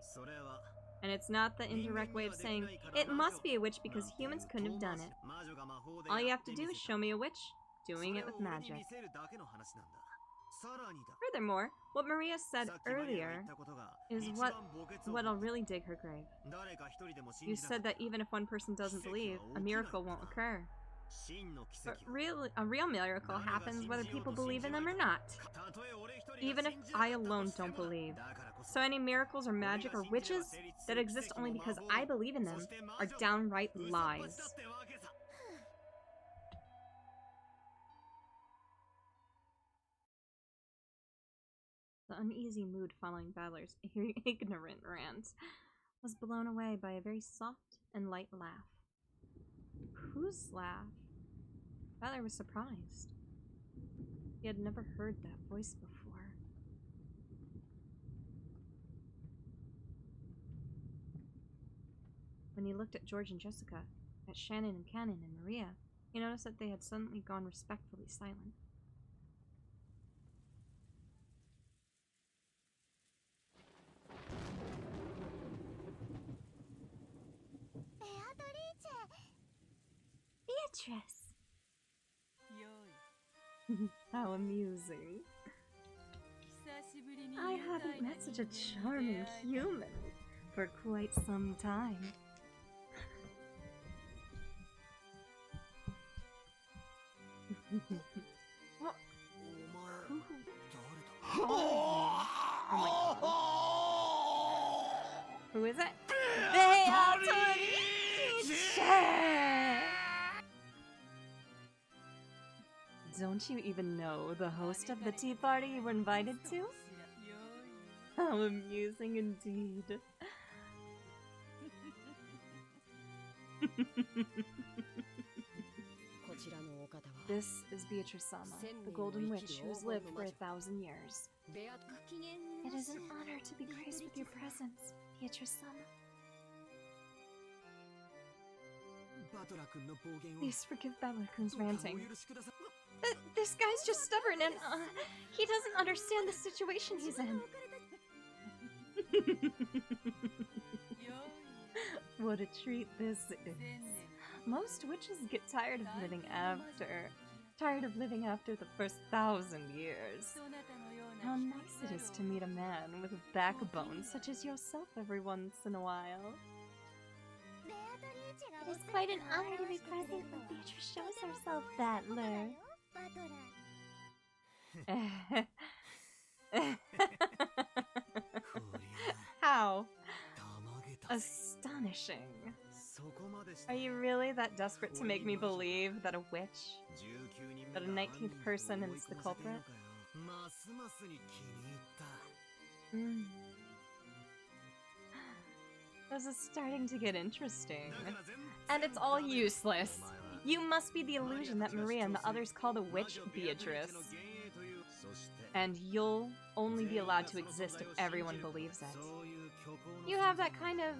Speaker 1: And it's not the indirect way of saying, it must be a witch because humans couldn't have done it. All you have to do is show me a witch doing it with magic. Furthermore, what Maria said earlier is what'll really dig her grave. You said that even if one person doesn't believe, a miracle won't occur. But a real miracle happens whether people believe in them or not. Even if I alone don't believe. So any miracles or magic or witches that exist only because I believe in them are downright lies. The uneasy mood following Battler's ignorant rant was blown away by a very soft and light laugh. Whose laugh? Battler was surprised. He had never heard that voice before. When he looked at George and Jessica, at Shannon and Cannon and Maria, he noticed that they had suddenly gone respectfully silent.
Speaker 2: Beatrice!
Speaker 1: How amusing. I haven't met such a charming human for quite some time. What? Who? Oh my god. Who is it? Don't you even know the host of the tea party you were invited to? How amusing indeed. This is Beatrice-sama, the Golden Witch who's lived for 1,000 years.
Speaker 2: It is an honor to be graced with your presence, Beatrice-sama.
Speaker 1: Please forgive Battler-kun's ranting. This guy's just stubborn and, he doesn't understand the situation he's in. What a treat this is. Most witches get tired of living after the first 1,000 years. How nice it is to meet a man with a backbone such as yourself every once in a while.
Speaker 2: It is quite an honor to be present when Beatrice shows herself, Battler.
Speaker 1: How astonishing. Are you really that desperate to make me believe that a witch, that a 19th person is the culprit? This is starting to get interesting. And it's all useless. You must be the illusion that Maria and the others call the witch Beatrice. And you'll only be allowed to exist if everyone believes it. You have that kind of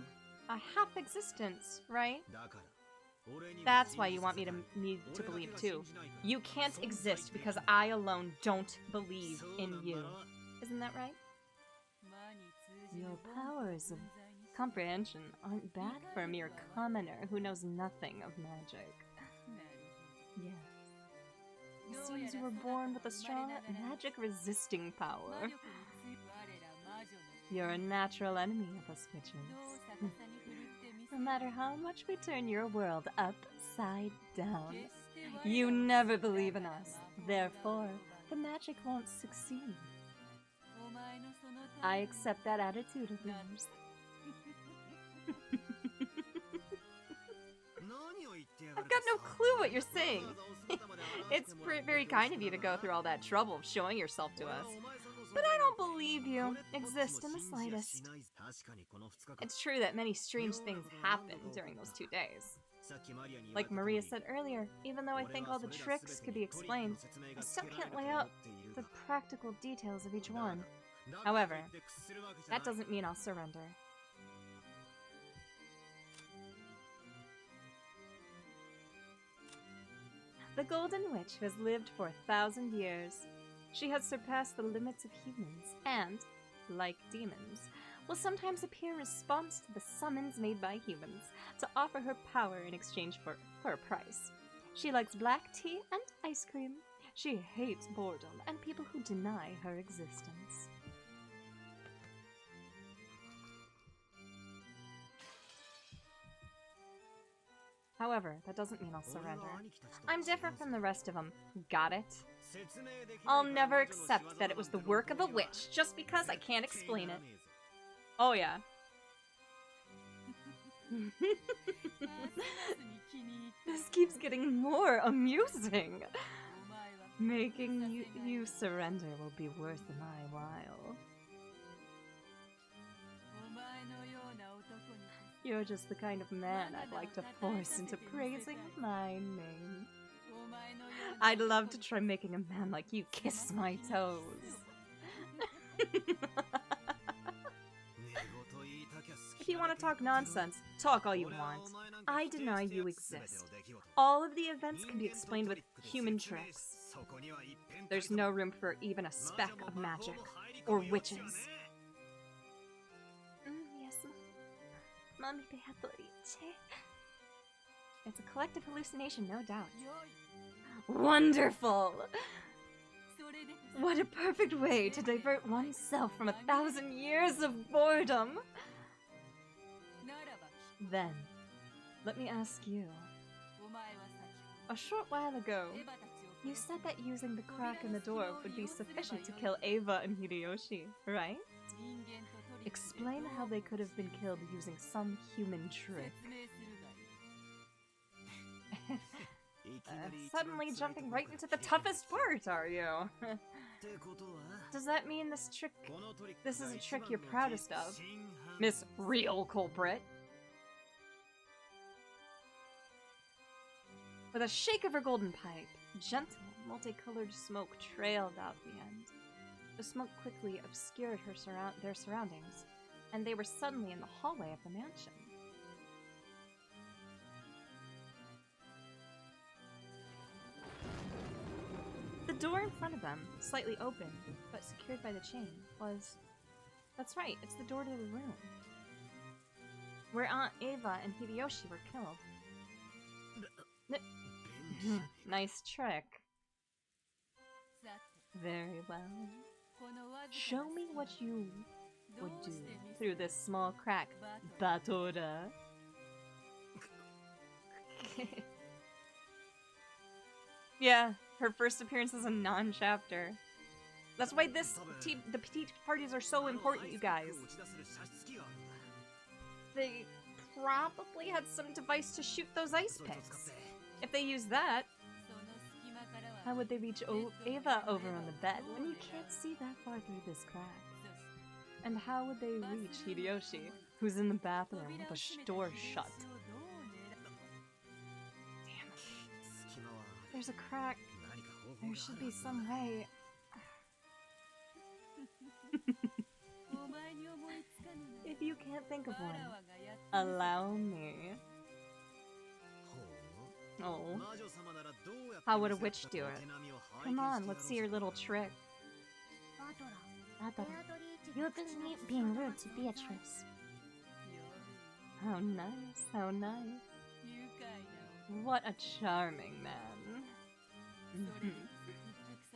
Speaker 1: a half-existence, right? That's why you want me to believe too. You can't exist because I alone don't believe in you. Isn't that right? Your powers of comprehension aren't bad for a mere commoner who knows nothing of magic. Yes. It seems you were born with a strong magic-resisting power. You're a natural enemy of us witches. No matter how much we turn your world upside down, you never believe in us. Therefore, the magic won't succeed. I accept that attitude of yours. I've got no clue what you're saying. It's very kind of you to go through all that trouble of showing yourself to us. But I don't believe you exist in the slightest. It's true that many strange things happened during those 2 days. Like Maria said earlier, even though I think all the tricks could be explained, I still can't lay out the practical details of each one. However, that doesn't mean I'll surrender. The Golden Witch has lived for 1,000 years. She has surpassed the limits of humans and, like demons, will sometimes appear in response to the summons made by humans to offer her power in exchange for a price. She likes black tea and ice cream. She hates boredom and people who deny her existence. However, that doesn't mean I'll surrender. I'm different from the rest of them. Got it? I'll never accept that it was the work of a witch just because I can't explain it. Oh yeah. This keeps getting more amusing. Making you surrender will be worth my while. You're just the kind of man I'd like to force into praising my name. I'd love to try making a man like you kiss my toes. If you want to talk nonsense, talk all you want. I deny you exist. All of the events can be explained with human tricks. There's no room for even a speck of magic or witches. Yes, Mommy Beatrice. It's a collective hallucination, no doubt. Wonderful! What a perfect way to divert oneself from 1,000 years of boredom! Then, let me ask you. A short while ago, you said that using the crack in the door would be sufficient to kill Ava and Hideyoshi, right? Explain how they could have been killed using some human trick. Suddenly jumping right into the toughest part, are you? Does that mean this is a trick you're proudest of? Miss Real Culprit? With a shake of her golden pipe, gentle, multicolored smoke trailed out the end. The smoke quickly obscured their surroundings, and they were suddenly in the hallway of the mansion. The door in front of them, slightly open, but secured by the chain, was... That's right, it's the door to the room where Aunt Ava and Hideyoshi were killed. Nice trick. Very well. Show me what you would do through this small crack, Batora. Yeah, her first appearance is a non-chapter. That's why the petite parties are so important, you guys. They probably had some device to shoot those ice picks. If they use that, how would they reach Ava over on the bed when you can't see that far through this crack? And how would they reach Hideyoshi, who's in the bathroom with the door shut? Damn it. There's a crack. There should be some way. If you can't think of one, allow me. Oh. How would a witch do it? Come on, let's see your little trick.
Speaker 2: Batora, you're being rude to Beatrice.
Speaker 1: How nice, how nice. What a charming man.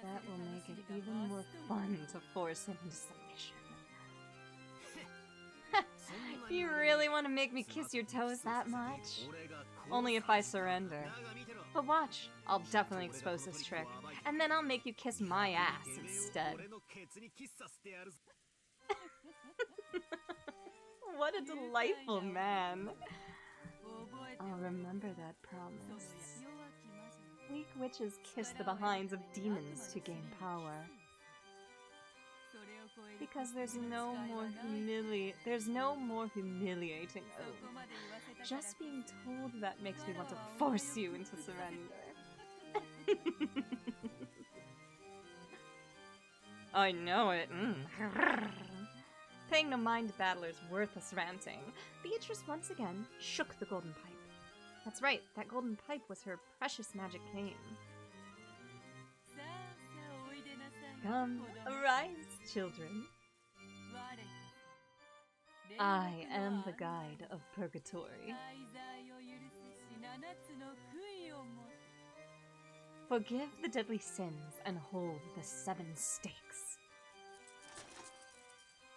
Speaker 1: That will make it even more fun to force him into submission. You really want to make me kiss your toes that much? Only if I surrender. But watch, I'll definitely expose this trick, and then I'll make you kiss my ass instead. What a delightful man. I'll remember that promise. Weak witches kiss the behinds of demons to gain power. Because there's no more humiliating oath. Just being told that makes me want to force you into surrender. I know it. Paying no mind to Battler's worthless ranting, Beatrice once again shook the golden pipe. That's right, that golden pipe was her precious magic cane. Come, arise, children. I am the guide of purgatory. Forgive the deadly sins and hold the 7 stakes.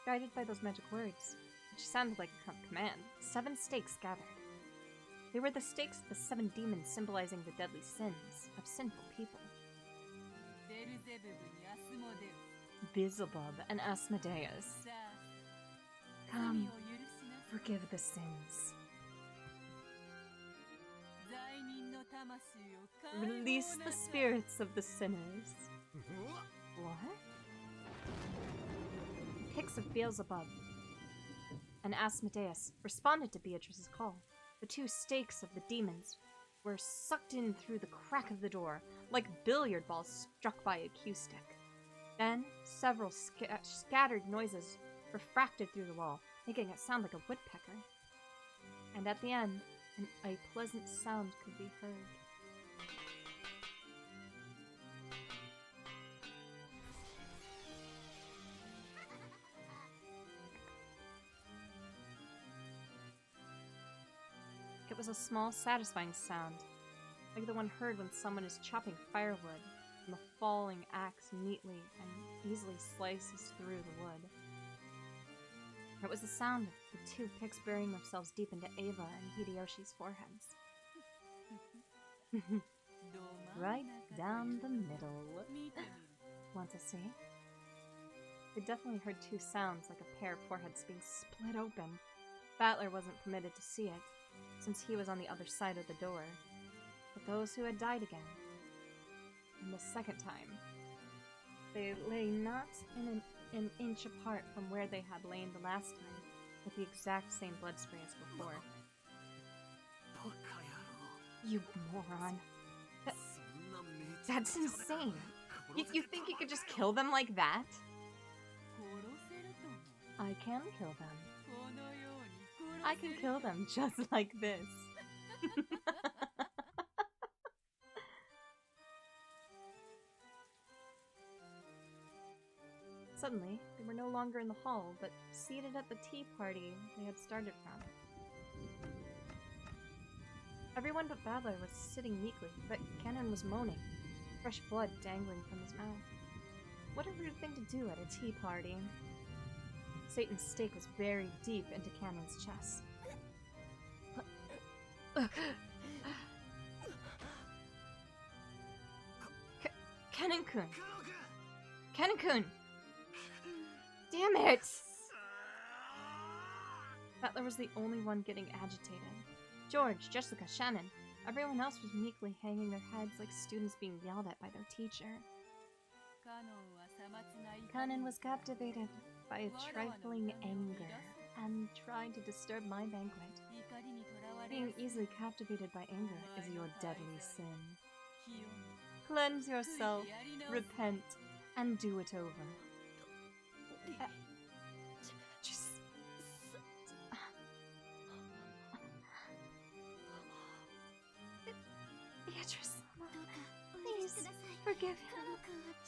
Speaker 1: Guided by those magic words, which sounded like a command, 7 stakes gathered. They were the stakes of the 7 demons symbolizing the deadly sins of sinful people. Beelzebub and Asmodeus. Come, forgive the sins. Release the spirits of the sinners. What? Pigs of Beelzebub and Asmodeus responded to Beatrice's call. The 2 stakes of the demons were sucked in through the crack of the door, like billiard balls struck by a cue stick. Then, several scattered noises refracted through the wall, making it sound like a woodpecker. And at the end, a pleasant sound could be heard. It was a small, satisfying sound, like the one heard when someone is chopping firewood, and the falling axe neatly and easily slices through the wood. It was the sound of the 2 pigs burying themselves deep into Ava and Hideyoshi's foreheads. Right down the middle. Want to see? They definitely heard 2 sounds like a pair of foreheads being split open. Battler wasn't permitted to see it, since he was on the other side of the door. But those who had died again, and the second time, they lay not in an inch apart from where they had lain the last time, with the exact same blood spray as before. You moron. That's insane. You think you could just kill them like that? I can kill them. I can kill them just like this. Suddenly, they were no longer in the hall, but seated at the tea party they had started from. Everyone but Battler was sitting meekly, but Cannon was moaning, fresh blood dangling from his mouth. What a rude thing to do at a tea party. Satan's stake was buried deep into Cannon's chest. Cannon-kun! Cannon-kun! Damn it! Battler was the only one getting agitated. George, Jessica, Shannon, everyone else was meekly hanging their heads like students being yelled at by their teacher. Cannon was captivated by a trifling anger and tried to disturb my banquet. Being easily captivated by anger is your deadly sin. Cleanse yourself, repent, and do it over. Beatrice, please forgive him.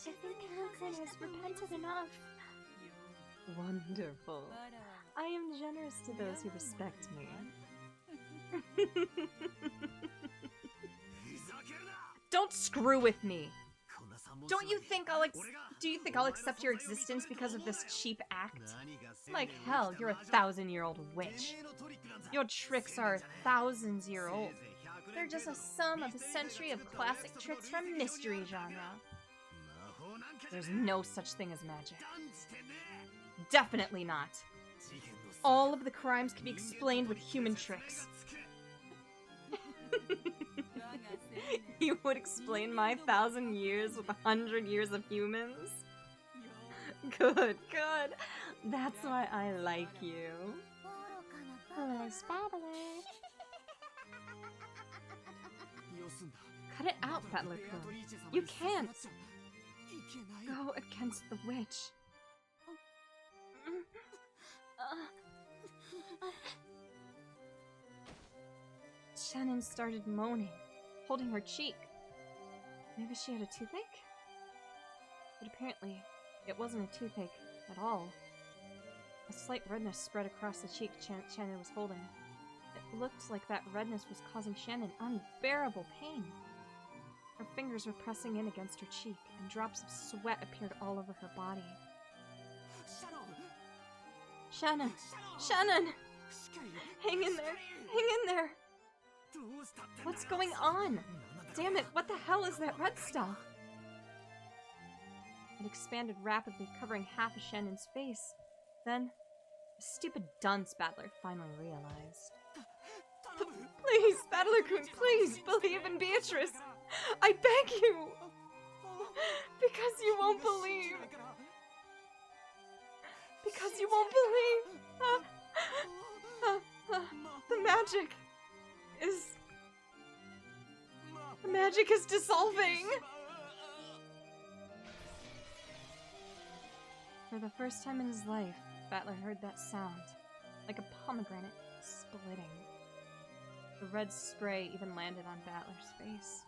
Speaker 1: I think Cannon has repented enough. Wonderful. I am generous to those who respect me. Don't screw with me! Don't you think do you think I'll accept your existence because of this cheap act? Like hell, you're a 1,000-year-old witch. Your tricks are thousands-year-old. They're just a sum of a century of classic tricks from mystery genre. There's no such thing as magic. Definitely not. All of the crimes can be explained with human tricks. You would explain my 1,000 years with 100 years of humans? Good, good. That's why I like you.
Speaker 2: Hello, Spabbler.
Speaker 1: Cut it out, Battler-kun. You can't. Go against the witch. Shannon started moaning, holding her cheek. Maybe she had a toothache? But apparently, it wasn't a toothache at all. A slight redness spread across the cheek Shannon was holding. It looked like that redness was causing Shannon unbearable pain. Her fingers were pressing in against her cheek, and drops of sweat appeared all over her body. Shannon! Shannon! Hang in there! Hang in there! What's going on? Damn it, what the hell is that red stuff? It expanded rapidly, covering half of Shannon's face. Then, the stupid dunce Battler finally realized. Please, Battler-kun, please, believe in Beatrice! I beg you! Because you won't believe! Because you won't believe! The magic is dissolving! For the first time in his life, Battler heard that sound, like a pomegranate splitting. The red spray even landed on Battler's face.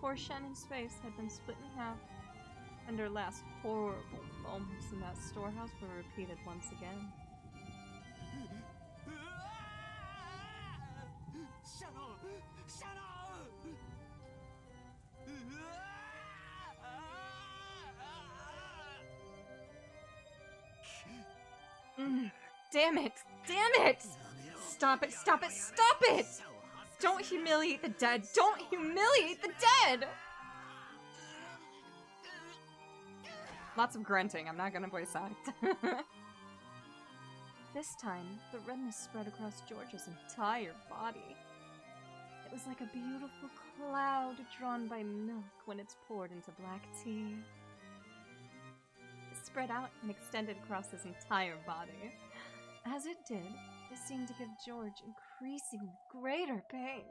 Speaker 1: Poor Shannon's face had been split in half, and her last horrible moments in that storehouse were repeated once again. Damn it! Damn it! Stop it! Stop it! Stop it! Don't humiliate the dead! Don't humiliate the dead! Lots of grunting, I'm not gonna voice act. This time, the redness spread across George's entire body. It was like a beautiful cloud drawn by milk when it's poured into black tea. It spread out and extended across his entire body. As it did, it seemed to give George increasingly greater pain.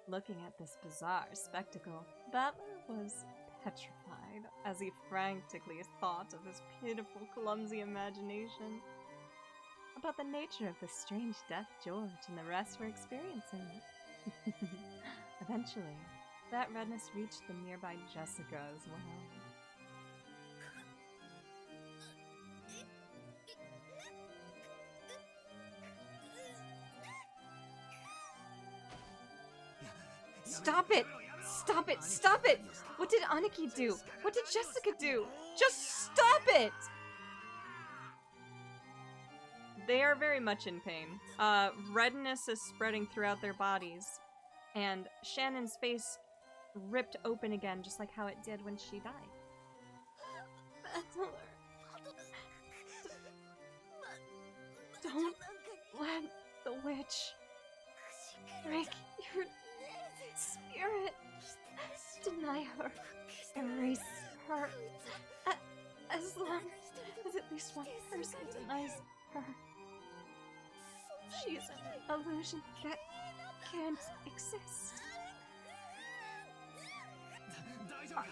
Speaker 1: Looking at this bizarre spectacle, Battler was petrified as he frantically thought of his pitiful, clumsy imagination about the nature of the strange death George and the rest were experiencing. Eventually, that redness reached the nearby Jessica as well. Stop it! Stop it! Stop it! What did Aniki do? What did Jessica do? Just stop it! They are very much in pain. Redness is spreading throughout their bodies, and Shannon's face ripped open again, just like how it did when she died. Battler. Don't let the witch break your spirit. Deny her. Erase her. As long as at least one person denies her, she is an illusion that can't exist.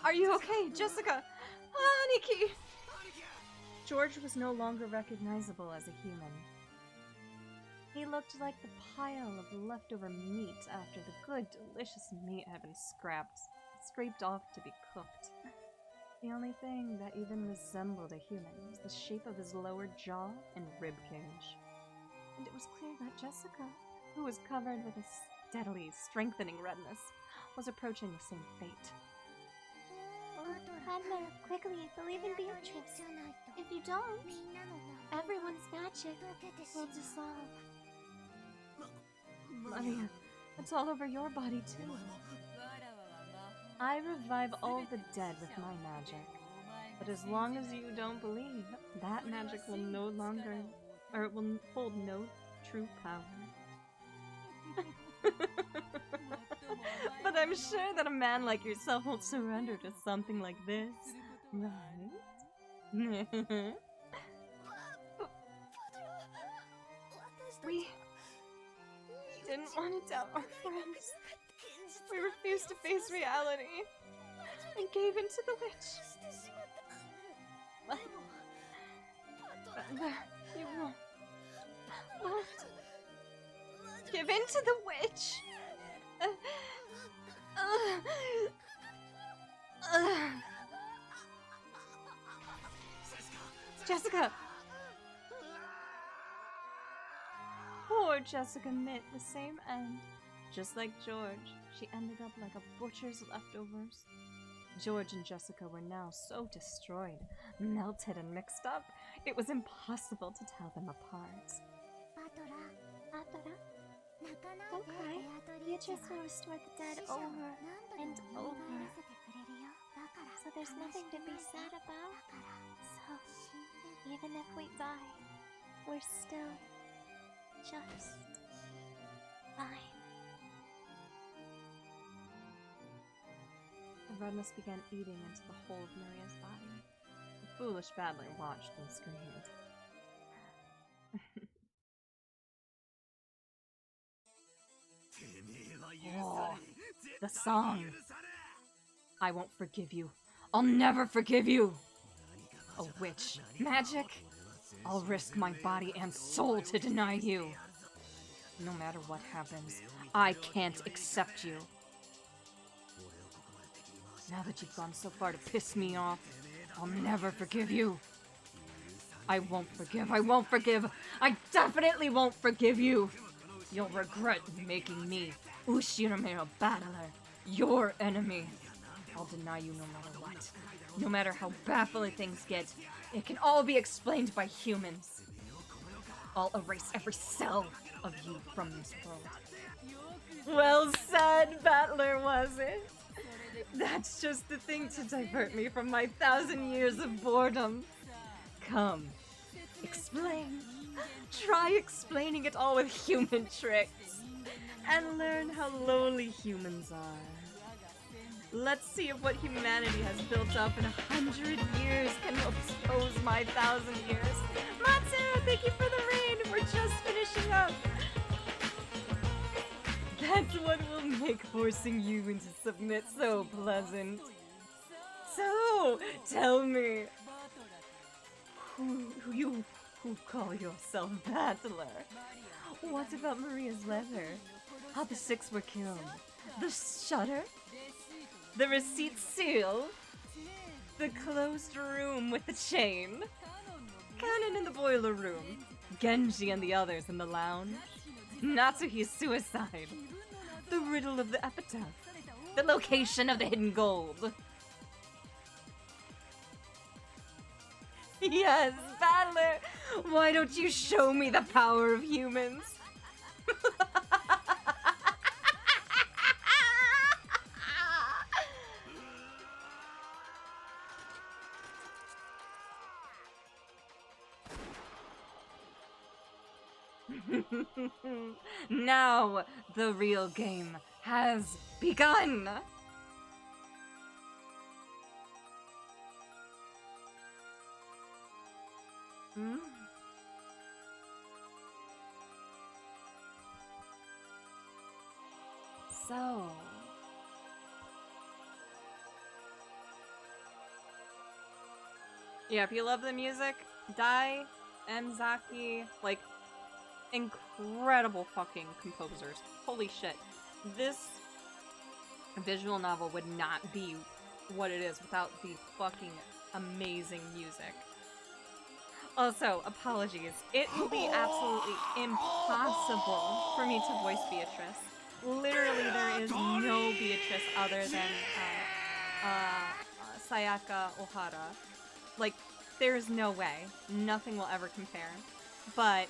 Speaker 1: Are you okay, Jessica? Aniki! George was no longer recognizable as a human. He looked like the pile of leftover meat after the good, delicious meat had been scraped off to be cooked. The only thing that even resembled a human was the shape of his lower jaw and ribcage. And it was clear that Jessica, who was covered with a steadily strengthening redness, was approaching the same fate.
Speaker 2: Padma, quickly, believe in Beatrice. If you don't, everyone's magic will dissolve.
Speaker 1: Maria, it's all over your body too. I revive all the dead with my magic. But as long as you don't believe, that magic will no longer, or it will hold no true power. But I'm sure that a man like yourself won't surrender to something like this, right? We didn't want to doubt our friends. We refused to face reality and gave in to the witch. But you won't give in to the witch. Jessica! Poor Jessica met the same end. Just like George, she ended up like a butcher's leftovers. George and Jessica were now so destroyed, melted and mixed up, it was impossible to tell them apart.
Speaker 2: Don't cry. Beatrice will restore the dead over and over. So there's nothing to be sad about. So, even if we die, we're still just fine.
Speaker 1: The redness began eating into the whole of Maria's body. The foolish battler watched and screamed. Oh, the song. I won't forgive you. I'll never forgive you. A witch. Magic. I'll risk my body and soul to deny you. No matter what happens, I can't accept you. Now that you've gone so far to piss me off, I'll never forgive you. I won't forgive. I won't forgive. I definitely won't forgive you. You'll regret making me, Ushirame battler, your enemy. I'll deny you no matter what. No matter how baffling things get, it can all be explained by humans. I'll erase every cell of you from this world. Well said, battler, was it? That's just the thing to divert me from my 1,000 years of boredom. Come, explain. Try explaining it all with human tricks. And learn how lowly humans are. Let's see if what humanity has built up in 100 years can oppose my 1,000 years. Matsu, thank you for the raid. We're just finishing up. That's what will make forcing you into submit so pleasant. So, tell me, who call yourself battler? What about Maria's letter? How the 6 were killed? The shutter? The receipt seal? The closed room with the chain? Cannon in the boiler room? Genji and the others in the lounge? Natsuhi's suicide? The riddle of the epitaph? The location of the hidden gold? Yes, battler! Why don't you show me the power of humans? Now, the real game has begun! Hmm? So... yeah, if you love the music, Dai, Mzaki, like, incredible fucking composers. Holy shit. This visual novel would not be what it is without the fucking amazing music. Also, apologies. It will be absolutely impossible for me to voice Beatrice. Literally, there is no Beatrice other than Sayaka Ohara. Like, there's no way. Nothing will ever compare. But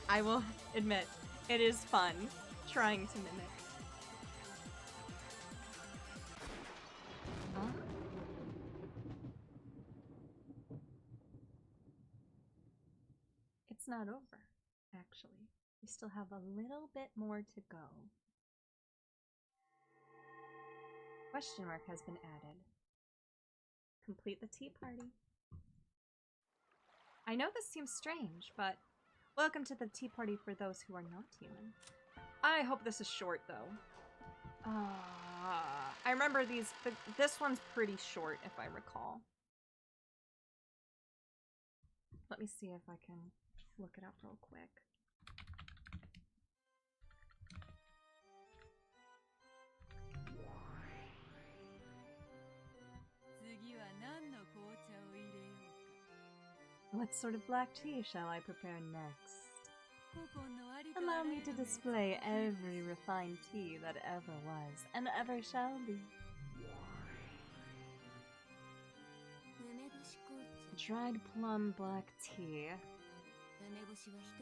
Speaker 1: I will admit, it is fun trying to mimic. Huh? It's not over, actually. We still have a little bit more to go. Question mark has been added. Complete the tea party. I know this seems strange, but welcome to the tea party for those who are not human. I hope this is short, though. I remember this one's pretty short, if I recall. Let me see if I can look it up real quick. What sort of black tea shall I prepare next? Allow me to display every refined tea that ever was and ever shall be. Dried plum black tea.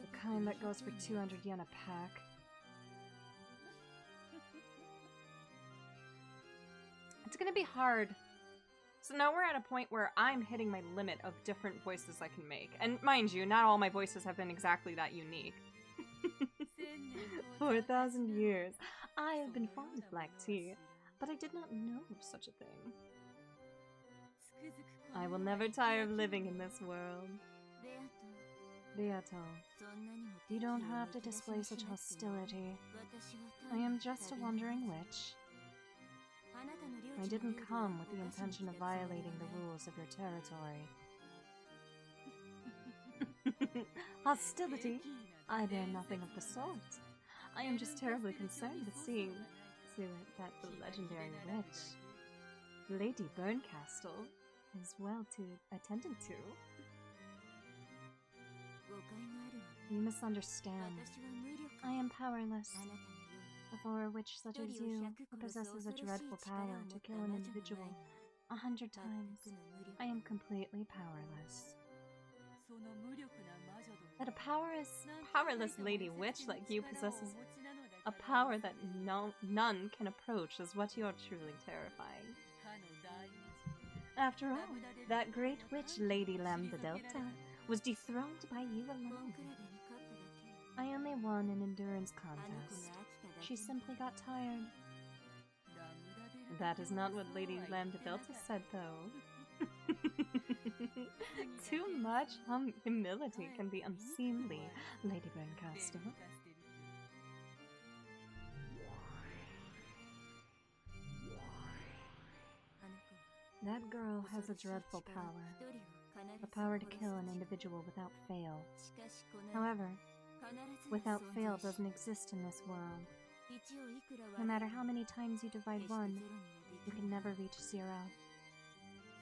Speaker 1: The kind that goes for 200 yen a pack. It's gonna be hard. So now we're at a point where I'm hitting my limit of different voices I can make. And mind you, not all my voices have been exactly that unique. For 1,000 years, I have been fond of black tea, but I did not know of such a thing. I will never tire of living in this world. Beato, you don't have to display such hostility. I am just a wandering witch. I didn't come with the intention of violating the rules of your territory. Hostility? I bear nothing of the sort. I am just terribly concerned with seeing to it that the legendary witch, Lady Burncastle, is well attended to. You misunderstand. I am powerless. Before a witch such as you, who possesses a dreadful power to kill an individual 100 times, I am completely powerless. That a powerless lady witch like you possesses a power that none can approach is what you are truly terrifying. After all, that great witch, Lady Lambda Delta, was dethroned by you alone. I only won an endurance contest. She simply got tired. That is not what Lady Lambda Delta said, though. Too much humility can be unseemly, Lady Burncastle. That girl has a dreadful power. The power to kill an individual without fail. However, without fail doesn't exist in this world. No matter how many times you divide 1, you can never reach 0.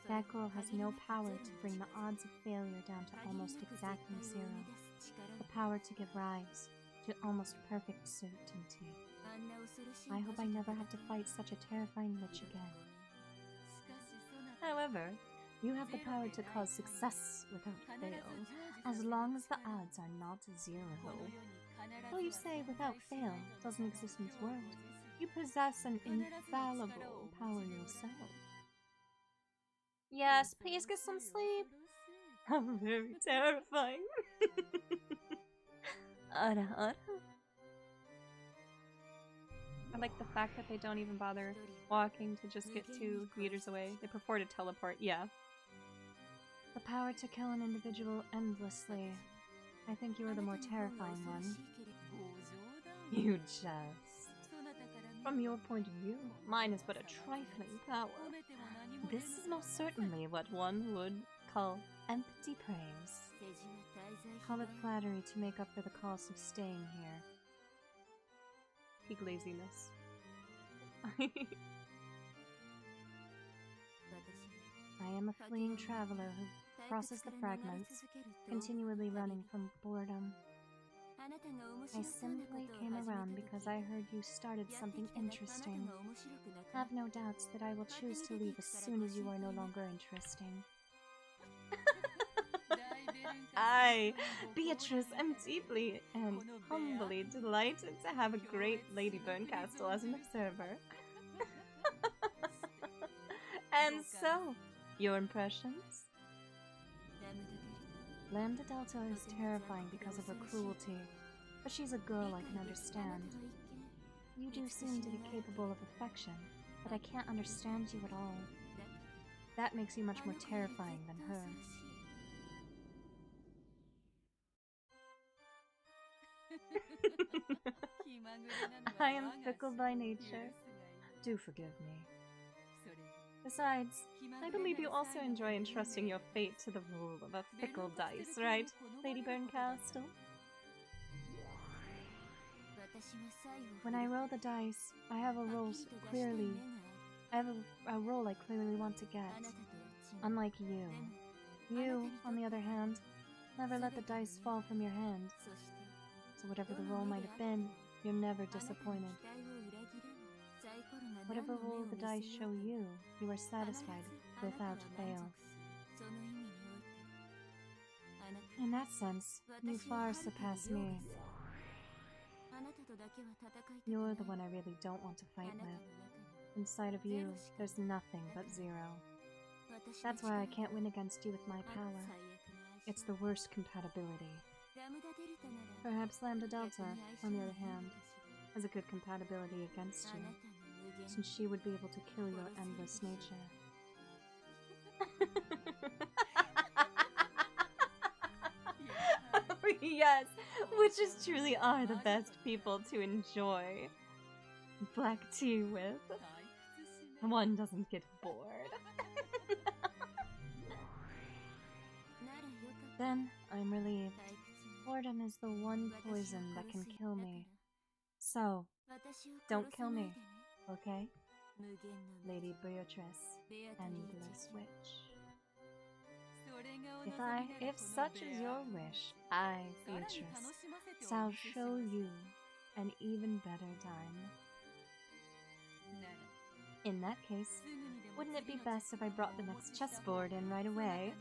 Speaker 1: That girl has no power to bring the odds of failure down to almost exactly 0. The power to give rise to almost perfect certainty. I hope I never have to fight such a terrifying witch again. However, you have the power to cause success without fail, as long as the odds are not 0. Though you say without fail doesn't exist in this world, you possess an infallible power yourself. Yes, please get some sleep. How very terrifying. Ara ara. I like the fact that they don't even bother walking to just get 2 meters away. They prefer to teleport, yeah. The power to kill an individual endlessly. I think you are the more terrifying one. You jest. From your point of view, mine is but a trifling power. This is most certainly what one would call empty praise. Call it flattery to make up for the cost of staying here. Peak laziness. I am a fleeing traveler who crosses the fragments, continually running from boredom. I simply came around because I heard you started something interesting. Have no doubts that I will choose to leave as soon as you are no longer interesting. I, Beatrice, am deeply and humbly delighted to have a great Lady Burncastle as an observer. And so, your impressions? Lambda Delta is terrifying because of her cruelty, but she's a girl I can understand. You do seem to be capable of affection, but I can't understand you at all. That makes you much more terrifying than her. I am fickle by nature. Do forgive me. Besides, I believe you also enjoy entrusting your fate to the rule of a fickle dice, right, Lady Burncastle? When I roll the dice, I have a role I clearly want to get. Unlike you. You, on the other hand, never let the dice fall from your hand. So whatever the roll might have been, you're never disappointed. Whatever roll the dice show you, you are satisfied without fail. In that sense, you far surpass me. You're the one I really don't want to fight with. Inside of you, there's nothing but zero. That's why I can't win against you with my power. It's the worst compatibility. Perhaps Lambda Delta, on the other hand, has a good compatibility against you, since she would be able to kill your endless nature. Yes, witches truly are the best people to enjoy black tea with. One doesn't get bored. Then I'm relieved. Boredom is the one poison that can kill me. So, don't kill me, okay? Lady Beatrice, Endless Witch. If such is your wish, I, Beatrice, shall show you an even better time. In that case, wouldn't it be best if I brought the next chessboard in right away?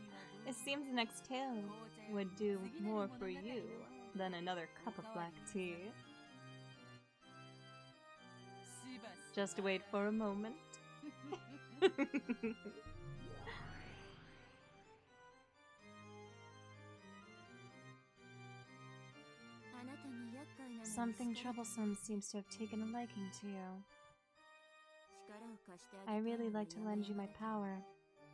Speaker 1: It seems the next tale would do more for you than another cup of black tea. Just wait for a moment. Something troublesome seems to have taken a liking to you. I really like to lend you my power,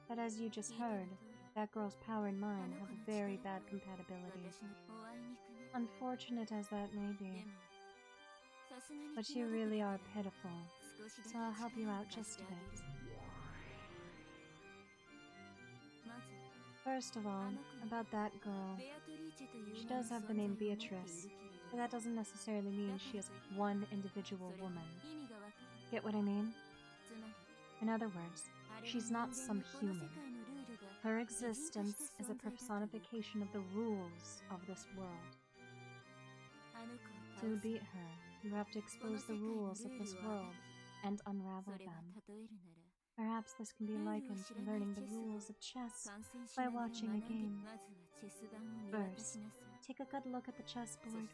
Speaker 1: but as you just heard, that girl's power and mine have a very bad compatibility. Unfortunate as that may be. But you really are pitiful, so I'll help you out just a bit. First of all, about that girl. She does have the name Beatrice, but that doesn't necessarily mean she is one individual woman. Get what I mean? In other words, she's not some human. Her existence is a personification of the rules of this world. To beat her, you have to expose the rules of this world and unravel them. Perhaps this can be likened to learning the rules of chess by watching a game. First, take a good look at the chessboard.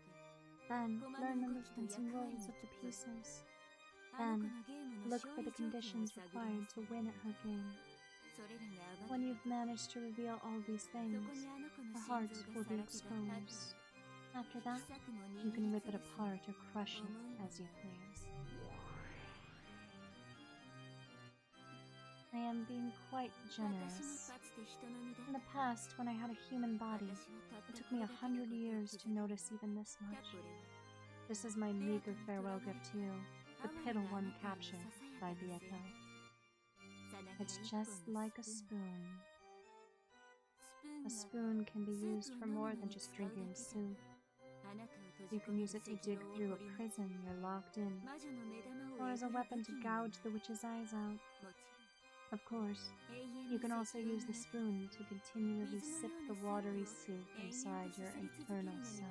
Speaker 1: Then, learn the movements and roles of the pieces. Then, look for the conditions required to win at her game. When you've managed to reveal all these things, her heart will be exposed. After that, you can rip it apart or crush it as you please. I am being quite generous. In the past, when I had a human body, it took me 100 years to notice even this much. This is my meager farewell gift to you, the piddle one captured by the echo. It's just like a spoon. A spoon can be used for more than just drinking soup. You can use it to dig through a prison you're locked in, or as a weapon to gouge the witch's eyes out. Of course, you can also use the spoon to continually sip the watery soup inside your infernal cell.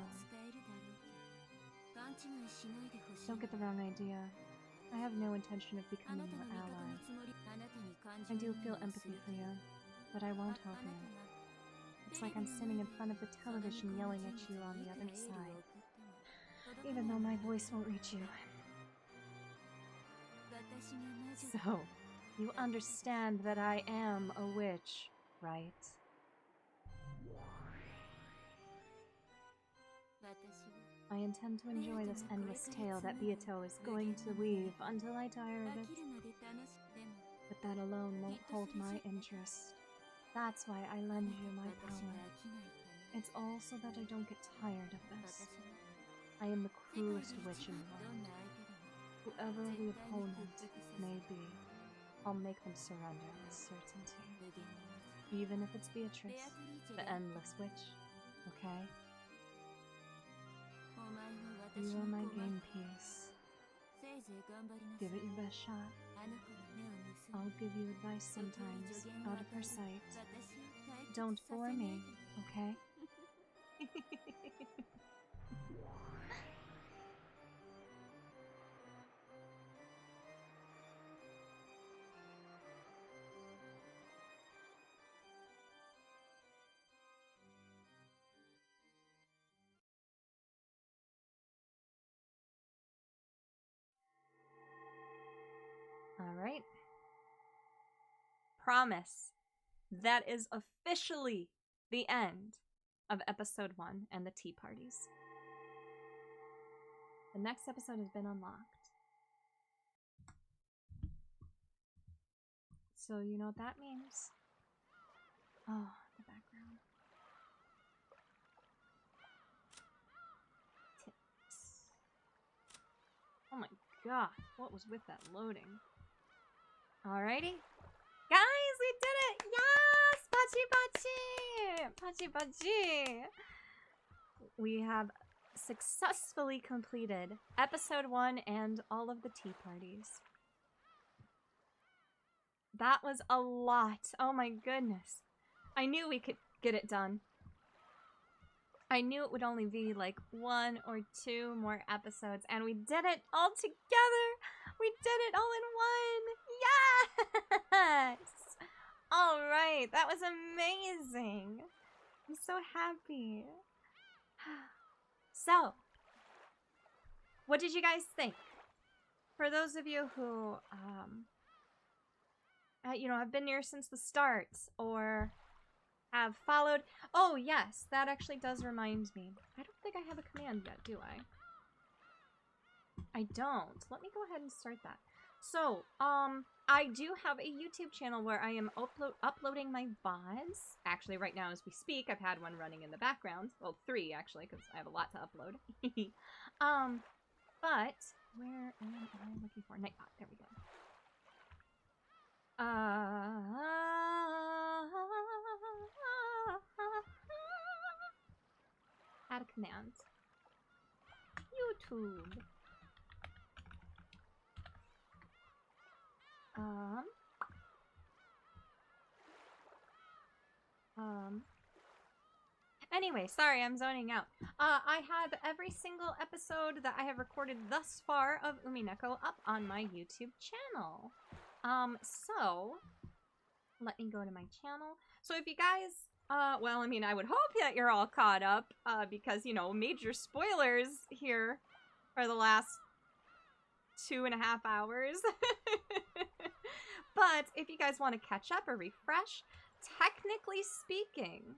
Speaker 1: Don't get the wrong idea. I have no intention of becoming your ally. I do feel empathy for you, but I won't help you. It's like I'm sitting in front of the television yelling at you on the other side, even though my voice won't reach you. So, you understand that I am a witch, right? I intend to enjoy this endless tale that Beato is going to weave until I tire of it. But that alone won't hold my interest. That's why I lend you my power. It's all so that I don't get tired of this. I am the cruelest witch in the world. Whoever the opponent may be, I'll make them surrender with certainty. Even if it's Beatrice, the endless witch, okay? You are my game piece. Give it your best shot. I'll give you advice sometimes, out of her sight. Don't bore me, okay? Alright. Promise. That is officially the end of episode 1 and the tea parties. The next episode has been unlocked. So you know what that means? Oh, the background. Tips. Oh my god, what was with that loading? Alrighty. Guys, we did it! Yes! Pachi pachi! Pachi pachi! We have successfully completed episode 1 and all of the tea parties. That was a lot. Oh my goodness. I knew we could get it done. I knew it would only be like 1 or 2 more episodes, and we did it all together! We did it all in one! Yes! Alright, that was amazing! I'm so happy. So, what did you guys think? For those of you who, you know, have been here since the start, or have followed... Oh, yes, that actually does remind me. I don't think I have a command yet, do I? I don't. Let me go ahead and start that. So, I do have a YouTube channel where I am uploading my VODs. Actually, right now as we speak, I've had one running in the background. Well, 3, actually, because I have a lot to upload. But, where am I looking for? Nightbot, there we go. Add a command. YouTube. Anyway, sorry, I'm zoning out. I have every single episode that I have recorded thus far of Umineko up on my YouTube channel. So, let me go to my channel. So if you guys, well, I mean, I would hope that you're all caught up, because, you know, major spoilers here for the last 2.5 hours. But if you guys want to catch up or refresh, technically speaking,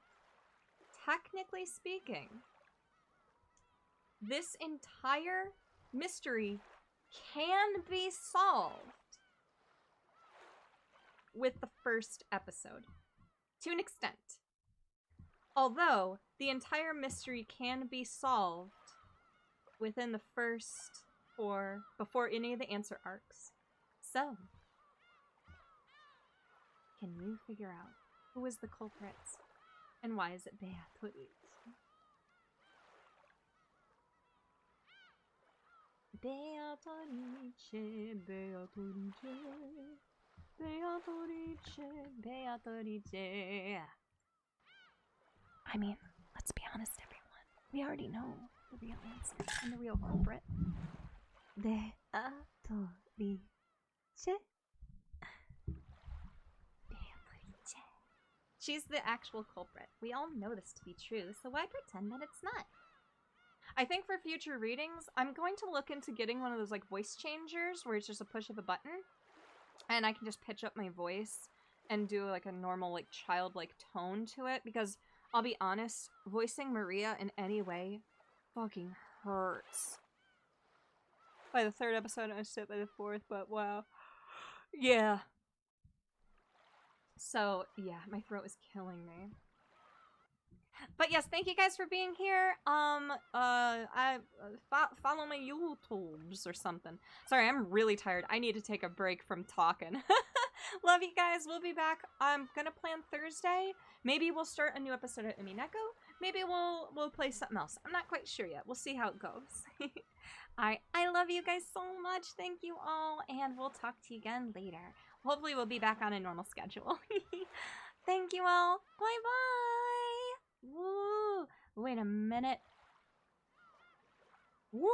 Speaker 1: this entire mystery can be solved with the first episode, to an extent. Although, the entire mystery can be solved within the first 4, before any of the answer arcs. So, can you figure out who is the culprit, and why is it Beatrice? Beatrice, Beatrice, Beatrice. I mean, let's be honest, everyone. We already know The real answer and the real culprit. Beatrice. She's the actual culprit. We all know this to be true, so why pretend that it's not? I think for future readings, I'm going to look into getting one of those like voice changers where it's just a push of a button and I can just pitch up my voice and do like a normal like childlike tone to it, because I'll be honest, voicing Maria in any way fucking hurts. By the third episode, I sit by the fourth, but wow. Yeah. So, yeah, my throat is killing me. But yes, thank you guys for being here. Follow my YouTubes or something. Sorry, I'm really tired. I need to take a break from talking. Love you guys. We'll be back. I'm gonna plan Thursday. Maybe we'll start a new episode of Umineko. Maybe we'll play something else. I'm not quite sure yet. We'll see how it goes. I love you guys so much. Thank you all, and we'll talk to you again later. Hopefully we'll be back on a normal schedule. Thank you all. Bye-bye. Woo. Wait a minute. Wow.